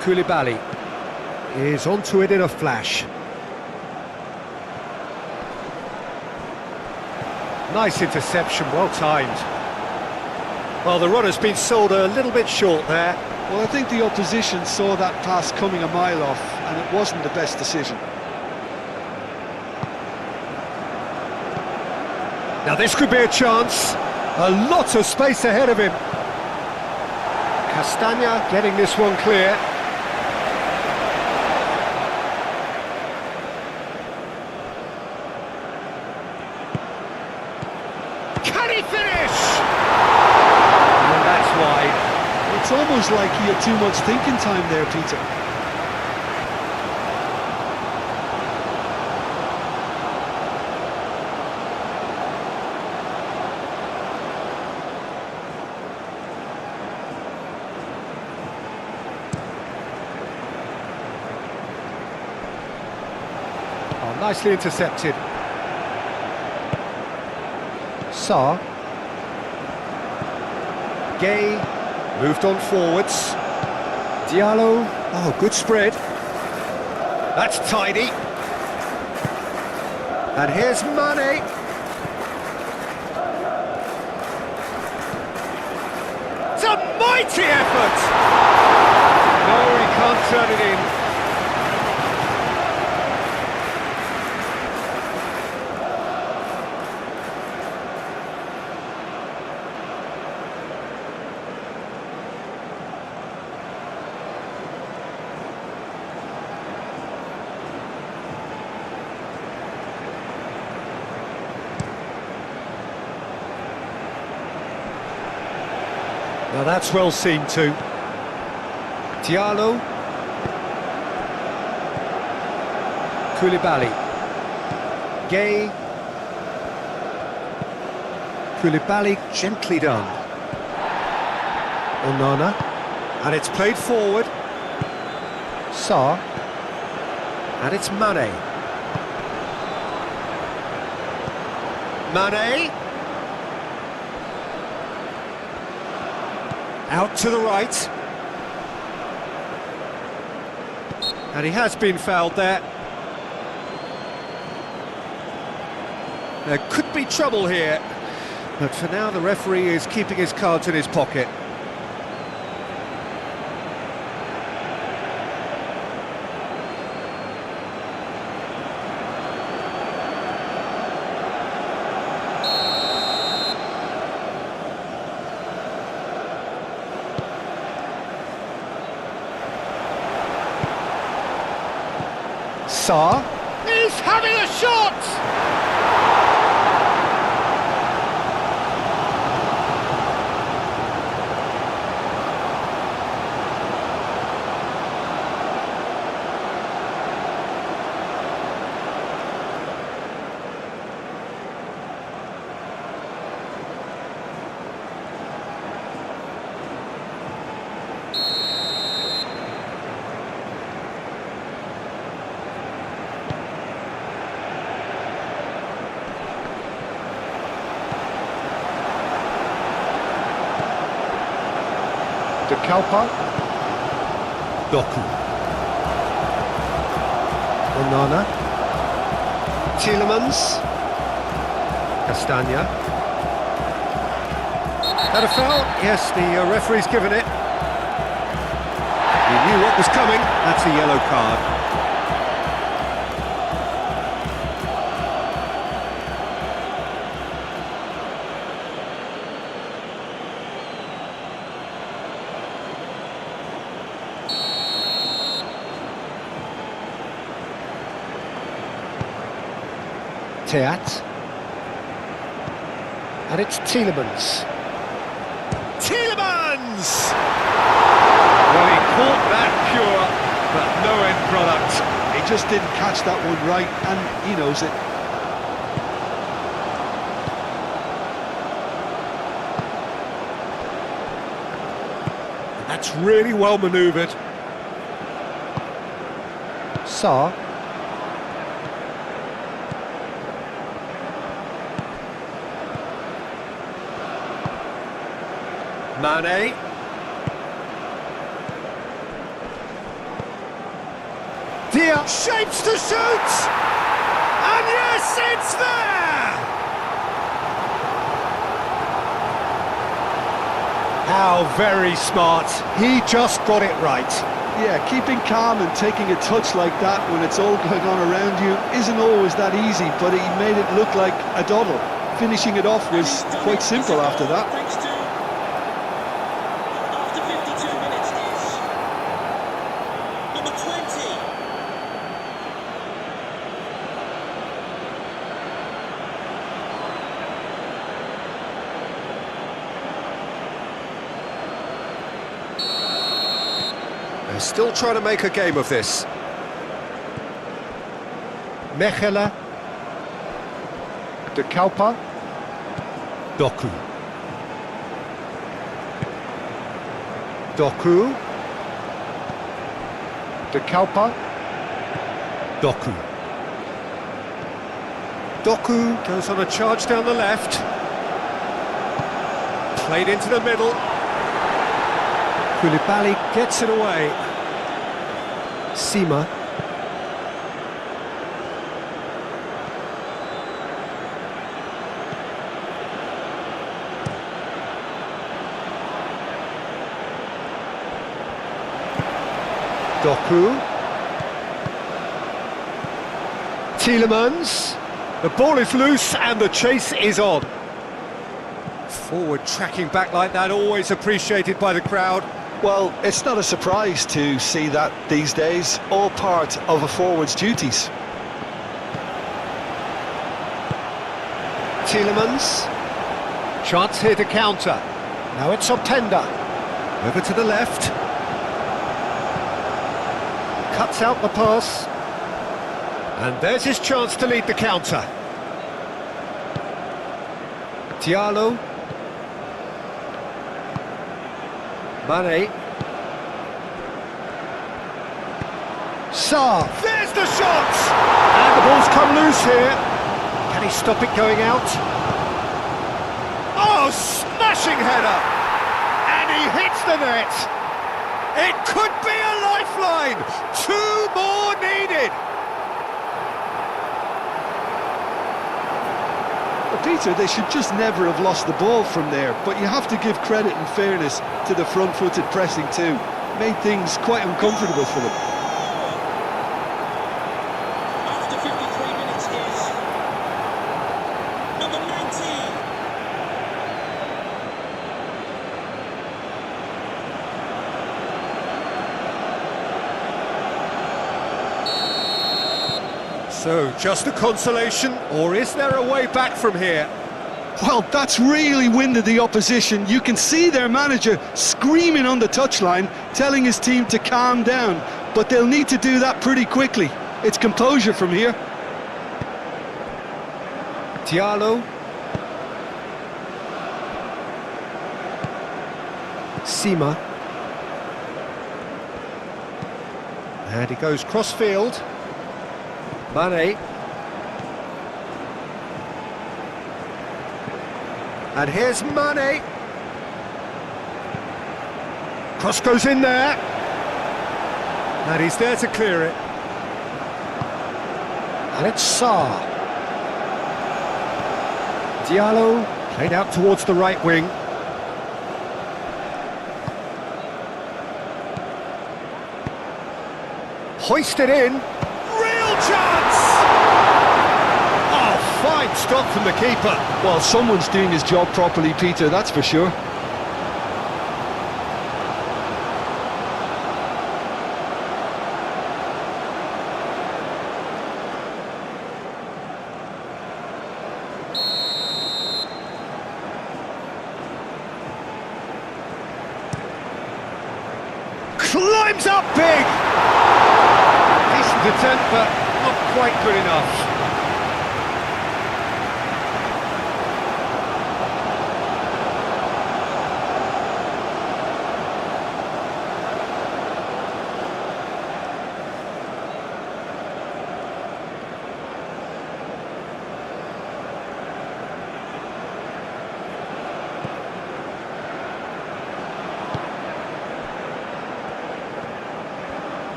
Koulibaly is onto it in a flash. Nice interception, well timed. Well, the runner's been sold a little bit short there. Well, I think the opposition saw that pass coming a mile off, and it wasn't the best decision. Now this could be a chance. A lot of space ahead of him. Castagna getting this one clear. Can he finish? And that's wide. It's almost like he had too much thinking time there, Peter. Oh, nicely intercepted. Sarr. Gay. Moved on forwards. Diallo. Oh, good spread. That's tidy. And here's Mane. It's a mighty effort! No, he can't turn it in. Now that's well seen too. Diallo. Koulibaly. Gay. Koulibaly gently done. Onana. And it's played forward. Sarr. And it's Mane. Mane. Out to the right. And he has been fouled there. There could be trouble here, but for now the referee is keeping his cards in his pocket. Saar. He's having a shot! De Kalpa. Doku. Onana. Tielemans. Castagna. That a foul? Yes, the referee's given it. He knew what was coming. That's a yellow card. Teat. And it's Tielemans. Tielemans! Well, he caught that pure, but no end product. He just didn't catch that one right, and he knows it. That's really well manoeuvred. Saar. Mane. Dia shapes to shoot! And yes, it's there! How very smart. He just got it right. Yeah, keeping calm and taking a touch like that when it's all going on around you isn't always that easy, but he made it look like a doddle. Finishing it off was quite simple after that. Thanks to after 52 minutes is number 20. They're still trying to make a game of this. Mechelen. De Kalpa. Doku. Doku. De Kalpa. Doku. Doku goes on a charge down the left. Played into the middle. Koulibaly gets it away. Sima. Doku. Tielemans. The ball is loose and the chase is on. Forward tracking back like that, always appreciated by the crowd. Well, it's not a surprise to see that these days, all part of a forward's duties. Tielemans. Chance here to counter. Now it's Openda. Over to the left. Cuts out the pass. And there's his chance to lead the counter. Diallo. Mane. Saar. There's the shot! And the ball's come loose here. Can he stop it going out? Oh, smashing header! And he hits the net! It could be a lifeline! 2 more needed! Well, Peter, they should just never have lost the ball from there, but you have to give credit and fairness to the front-footed pressing too. Made things quite uncomfortable for them. After 53 minutes is number 19. So, just a consolation, or is there a way back from here? Well, that's really winded the opposition. You can see their manager screaming on the touchline, telling his team to calm down. But they'll need to do that pretty quickly. It's composure from here. Diallo. Sima. And he goes cross-field. Mane. And here's Mane. Cross goes in there. And he's there to clear it. And it's Sarr. Diallo played out towards the right wing. Hoisted in. Real chance! Oh, fine stop from the keeper. Well, someone's doing his job properly, Peter, that's for sure. Climbs up big! Decent attempt, but not quite good enough.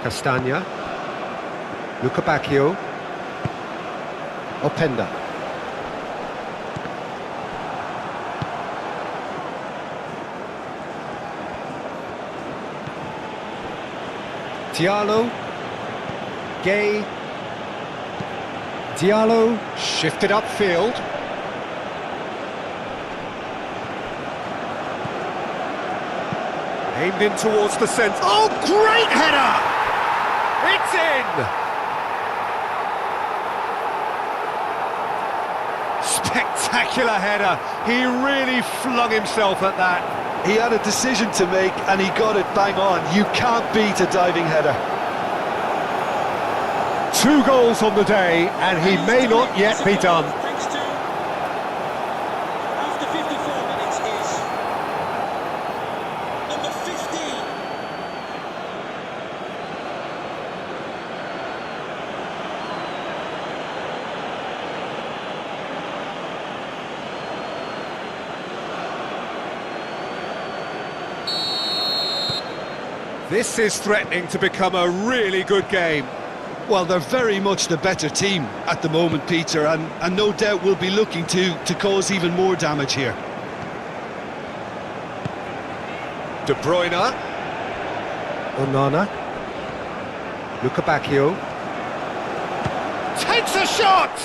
Castagna, Luca Bacchio, Openda. Diallo, Gay, Diallo, shifted upfield. Aimed in towards the centre. Oh, great header! It's in! Spectacular header. He really flung himself at that. He had a decision to make and he got it bang on. You can't beat a diving header. 2 goals on the day, and he may not yet be done. Thanks to, after 54 minutes is number 15. This is threatening to become a really good game. Well, they're very much the better team at the moment, Peter, and no doubt will be looking to cause even more damage here. De Bruyne. Onana. Luca Bacchio. Takes a shot!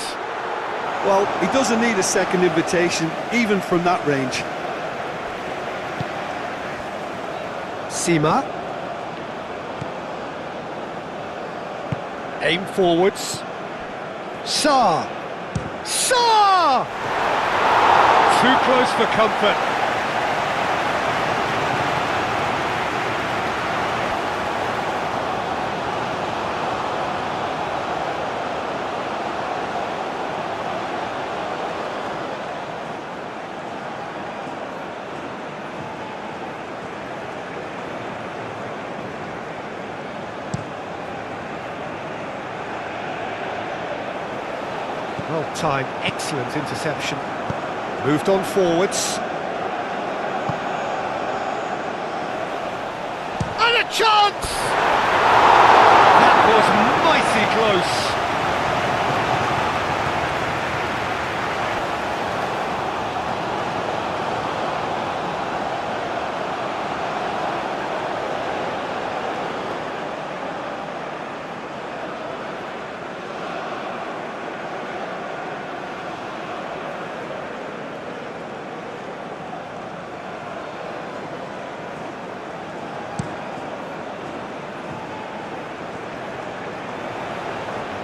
Well, he doesn't need a second invitation, even from that range. Sima. Aim forwards. Sarr! Sarr! Too close for comfort. Well timed, excellent interception. Moved on forwards. And a chance! That was mighty close.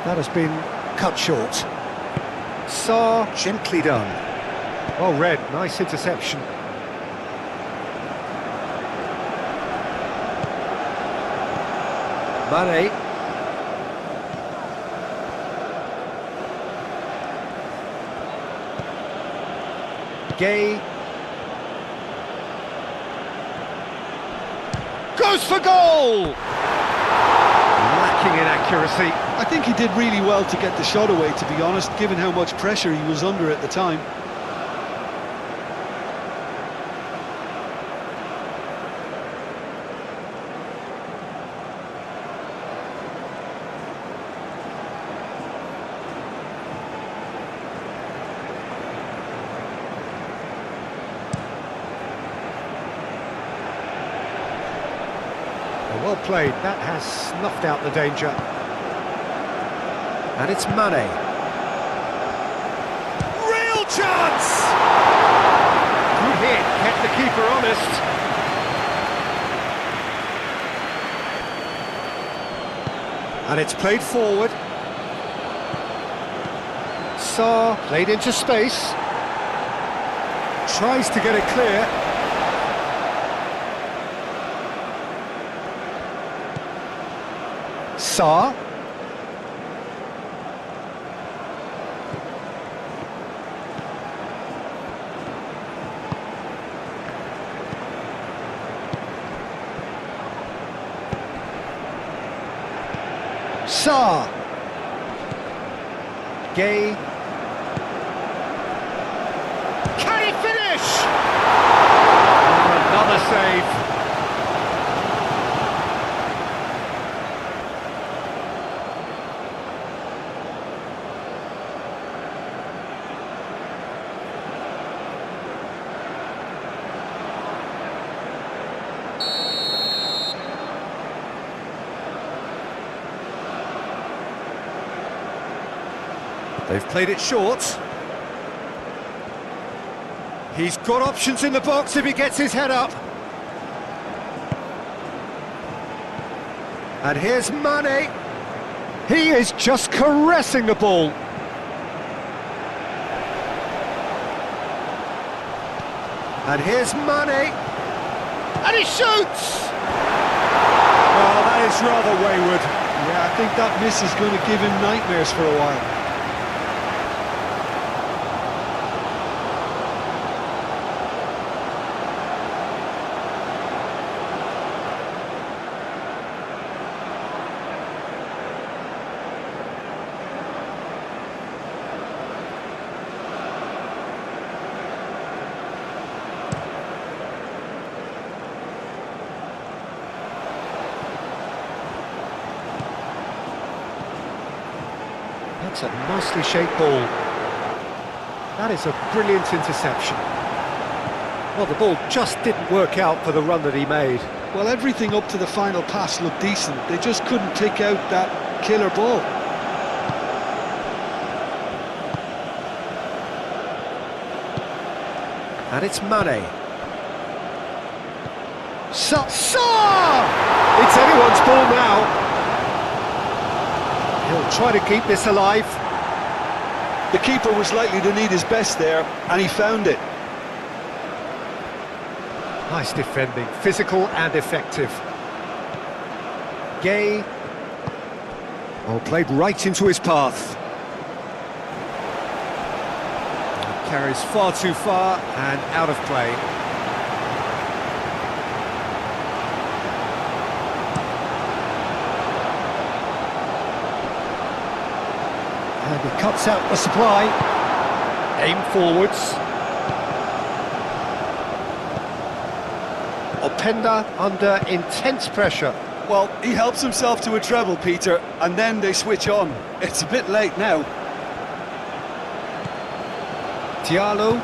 That has been cut short. Saw, gently done. Well read, nice interception. Mane. Gay. Goes for goal! Lacking in accuracy. I think he did really well to get the shot away, to be honest, given how much pressure he was under at the time. Well played, that has snuffed out the danger. And it's Mane. Real chance! Good hit, kept the keeper honest. And it's played forward. Saar played into space. Tries to get it clear. Saar. Saar. Gay. Can he finish? Oh, another save. They've played it short. He's got options in the box if he gets his head up. And here's Mane. He is just caressing the ball. And here's Mane. And he shoots! Well, that is rather wayward. Yeah, I think that miss is going to give him nightmares for a while. That's a nicely shaped ball. That is a brilliant interception. Well, the ball just didn't work out for the run that he made. Well, everything up to the final pass looked decent. They just couldn't pick out that killer ball. And it's Mane. Saar! It's anyone's ball now. He'll try to keep this alive. The keeper was likely to need his best there, and he found it. Nice defending, physical and effective. Gay. Oh, played right into his path. Carries far too far and out of play. And he cuts out the supply. Aim forwards. Openda under intense pressure. Well, he helps himself to a treble, Peter, and then they switch on. It's a bit late now. Diallo.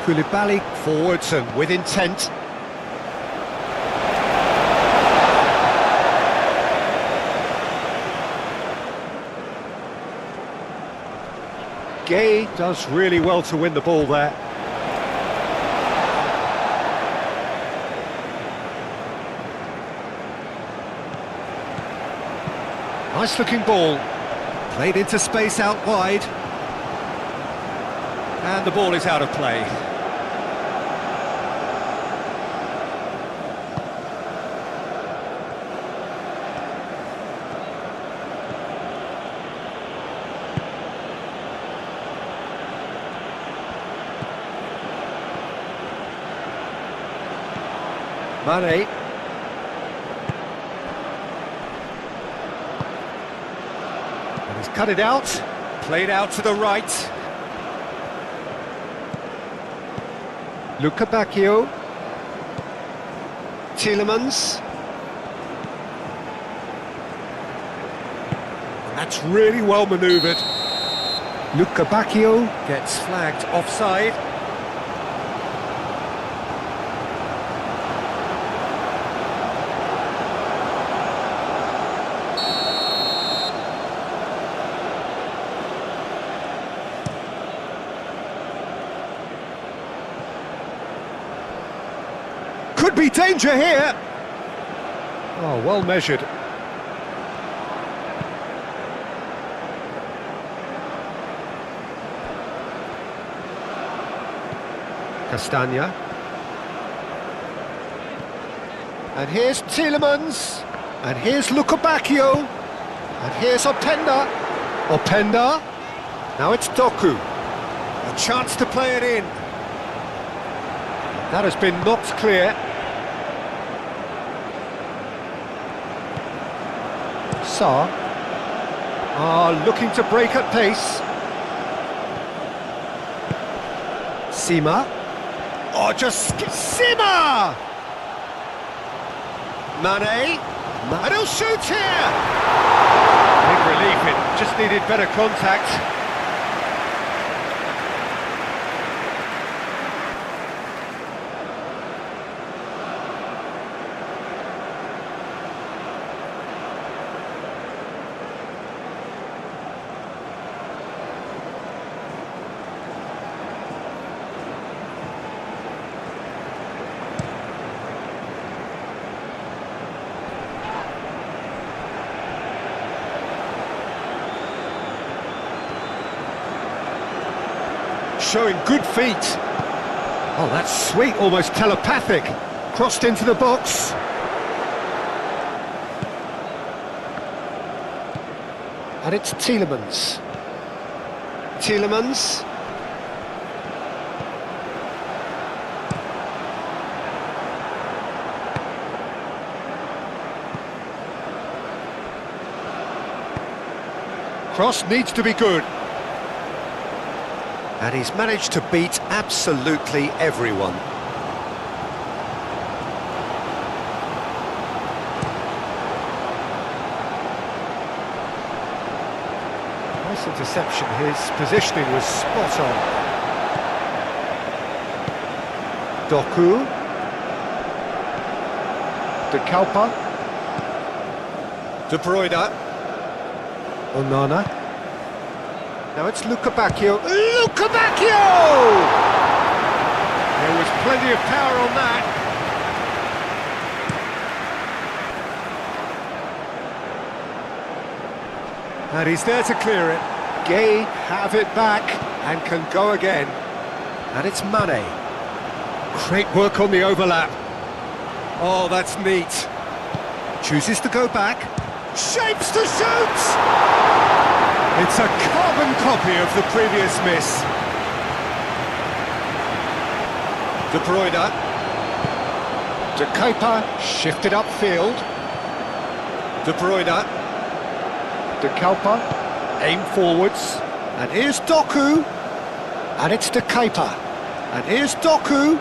Koulibaly forwards and with intent. Gay does really well to win the ball there. Nice looking ball. Played into space out wide. And the ball is out of play. Mane. And he's cut it out, played out to the right. Luca Bacchio. Tielemans. And that's really well manoeuvred. Luca Bacchio gets flagged offside. Could be danger here. Oh, well measured. Castagna. And here's Tielemans. And here's Luca Bacchio. And here's Openda. Openda. Now it's Doku. A chance to play it in. That has been knocked clear. Sarr. Looking to break at pace. Sima. Oh, just Sima! Mane. And he'll shoot here! Big relief, it just needed better contact. Showing good feet. Oh, that's sweet, almost telepathic. Crossed into the box. And it's Tielemans. Tielemans. Cross needs to be good. And he's managed to beat absolutely everyone. Nice interception, his positioning was spot on. Doku. De Kalpa. De Bruyne. Onana. Now it's Luca Bacchio. Luca Bacchio! There was plenty of power on that. And he's there to clear it. Gay have it back and can go again. And it's Mane. Great work on the overlap. Oh, that's neat. Chooses to go back. Shapes to shoot! It's a carbon copy of the previous miss. De Bruyne. De Kuiper shifted upfield. De Bruyne. De Kuiper aim forwards. And here's Doku. And it's De Kuiper. And here's Doku.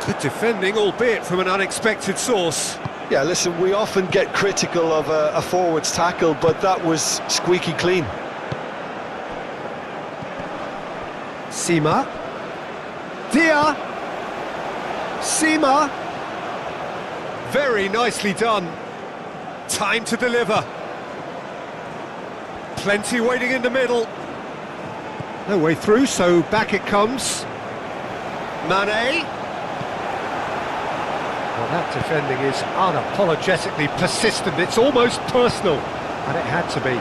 Good defending, albeit from an unexpected source. Yeah, listen, we often get critical of a forward's tackle, but that was squeaky clean. Sima. Dia. Sima. Very nicely done. Time to deliver. Plenty waiting in the middle. No way through, so back it comes. Mane. Well, that defending is unapologetically persistent. It's almost personal, and it had to be.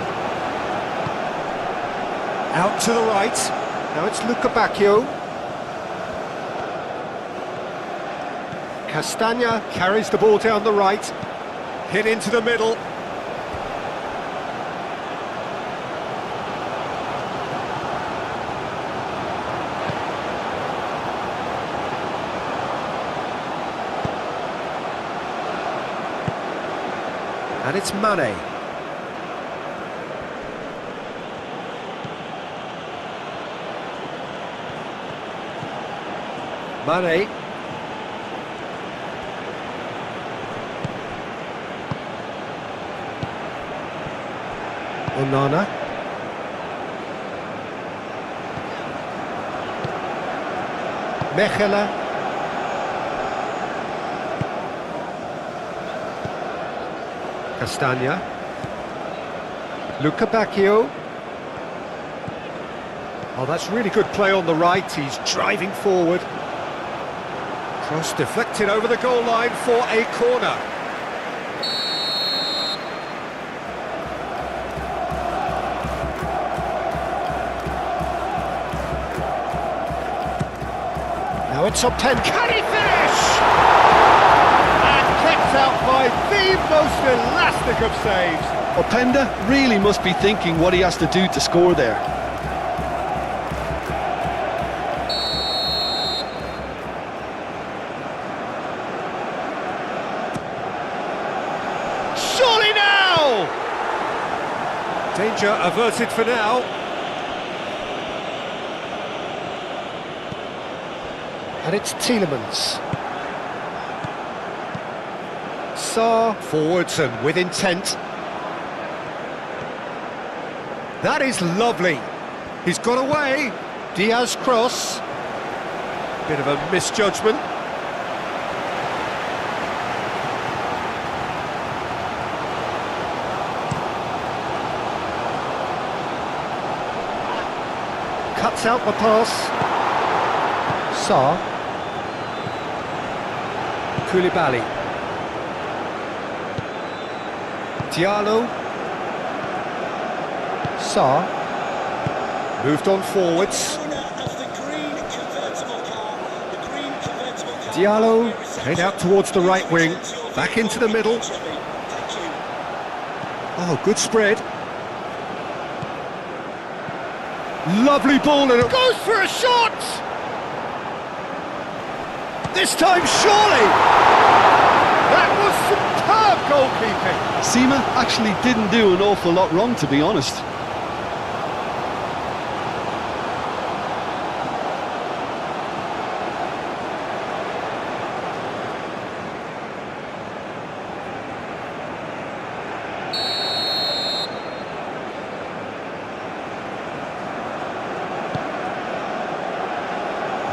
Out to the right. Now it's Bacchio. Castagna carries the ball down the right. Hit into the middle. And it's Mane. Mane. Onana. Mechela. Castagna. Bacchio. Oh, that's really good play on the right. He's driving forward. Cross deflected over the goal line for a corner. Now it's up 10. Can he finish? And kept out by the most elastic of saves. Openda really must be thinking what he has to do to score there. Surely now! Danger averted for now. And it's Tielemans. Sarr forwards and with intent. That is lovely. He's got away. Diaz cross. Bit of a misjudgment. Cuts out the pass. Sarr. Koulibaly. Diallo. Sarr. Moved on forwards. Diallo played out towards the right wing. Back into the middle. Oh, good spread. Lovely ball and it goes for a shot! This time, surely! That was superb goalkeeping! Sima actually didn't do an awful lot wrong, to be honest.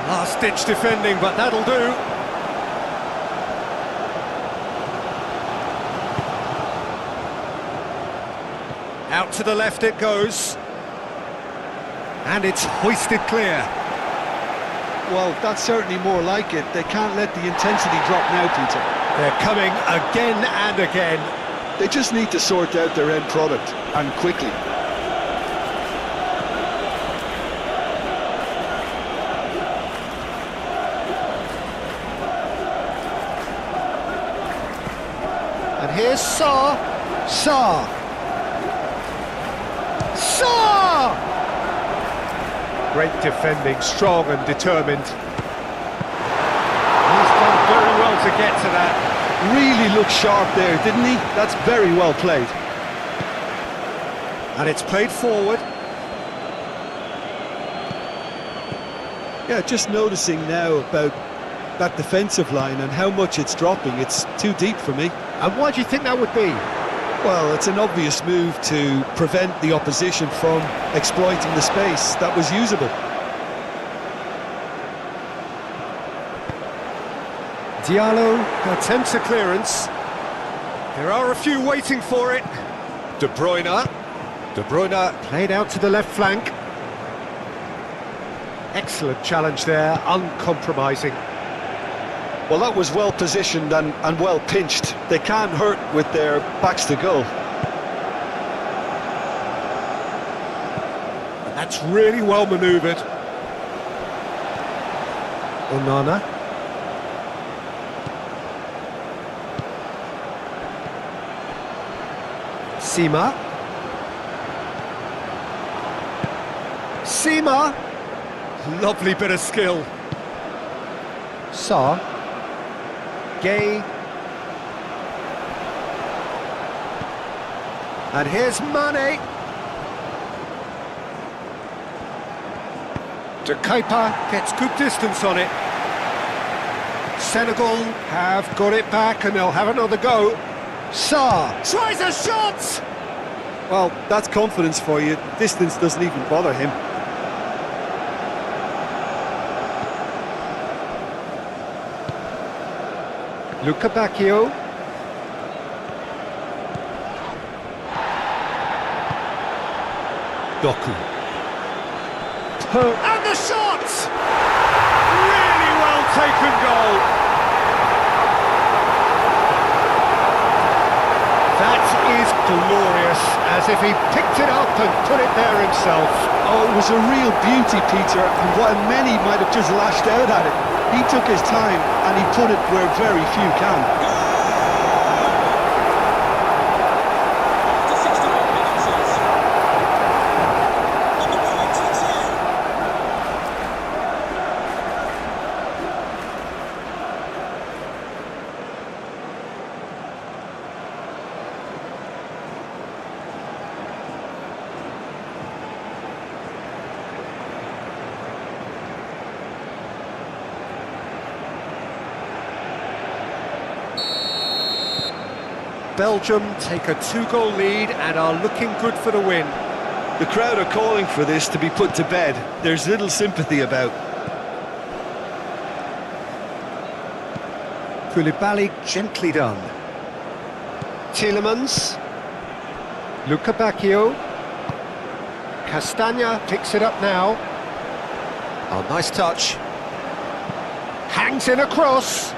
Last-ditch defending, but that'll do. Out to the left it goes. And it's hoisted clear. Well, that's certainly more like it. They can't let the intensity drop now, Peter. They're coming again and again. They just need to sort out their end product, and quickly. And here's Sarr. Sarr. Sarr! Great defending, strong and determined. He's done very well to get to that. Really looked sharp there, didn't he? That's very well played. And it's played forward. Yeah, just noticing now about that defensive line and how much it's dropping. It's too deep for me. And why do you think that would be? Well, it's an obvious move to prevent the opposition from exploiting the space that was usable. Diallo attempts a clearance. There are a few waiting for it. De Bruyne. De Bruyne played out to the left flank. Excellent challenge there, uncompromising. Well, that was well positioned and well pinched. They can't hurt with their backs to goal. That's really well manoeuvred. Onana. Sima. Sima. Lovely bit of skill. Sa. Gay. And here's Mane. De Kuyper gets good distance on it. Senegal have got it back and they'll have another go. Sa tries a shot! Well, that's confidence for you. Distance doesn't even bother him. Luca Bacchio. Doku. And the shot! Really well taken goal. That is glorious, as if he picked it up and put it there himself. Oh, it was a real beauty, Peter, and what many might have just lashed out at it. He took his time and he put it where very few can. After 61 minutes, number 22. Belgium take a 2-goal lead and are looking good for the win. The crowd are calling for this to be put to bed. There's little sympathy about. Koulibaly gently done. Tielemans. Luca Bacchio. Castagna picks it up now. Oh, nice touch. Hangs in a cross.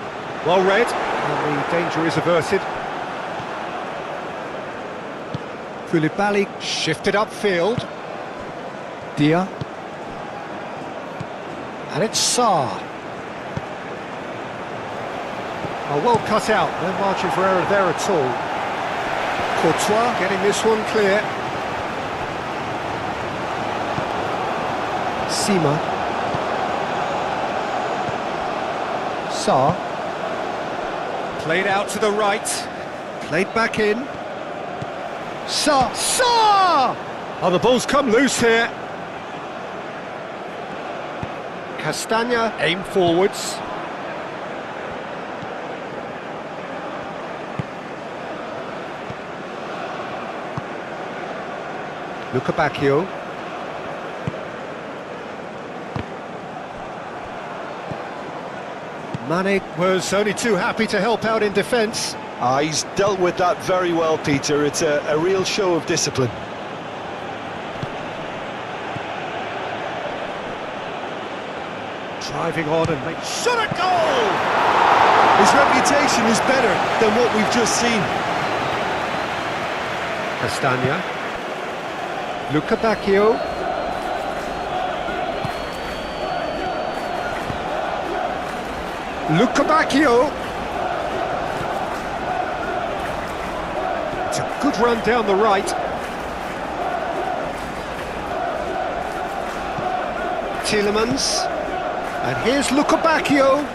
Well read, and the danger is averted. Koulibaly shifted upfield. Dia. And it's Sarr. Oh, well cut out, no margin for error there at all. Courtois getting this one clear. Sima. Sarr. Played out to the right. Played back in. Sarr! Sarr! Oh, the ball's come loose here. Castagna aim forwards. Luca Bacchio. Mane was only too happy to help out in defence. He's dealt with that very well, Peter. It's a real show of discipline. Driving on and make shot at goal! His reputation is better than what we've just seen. Castagna. Luca Bacchio. Luca Bacchio. It's a good run down the right. Tielemans. And here's Luca Bacchio.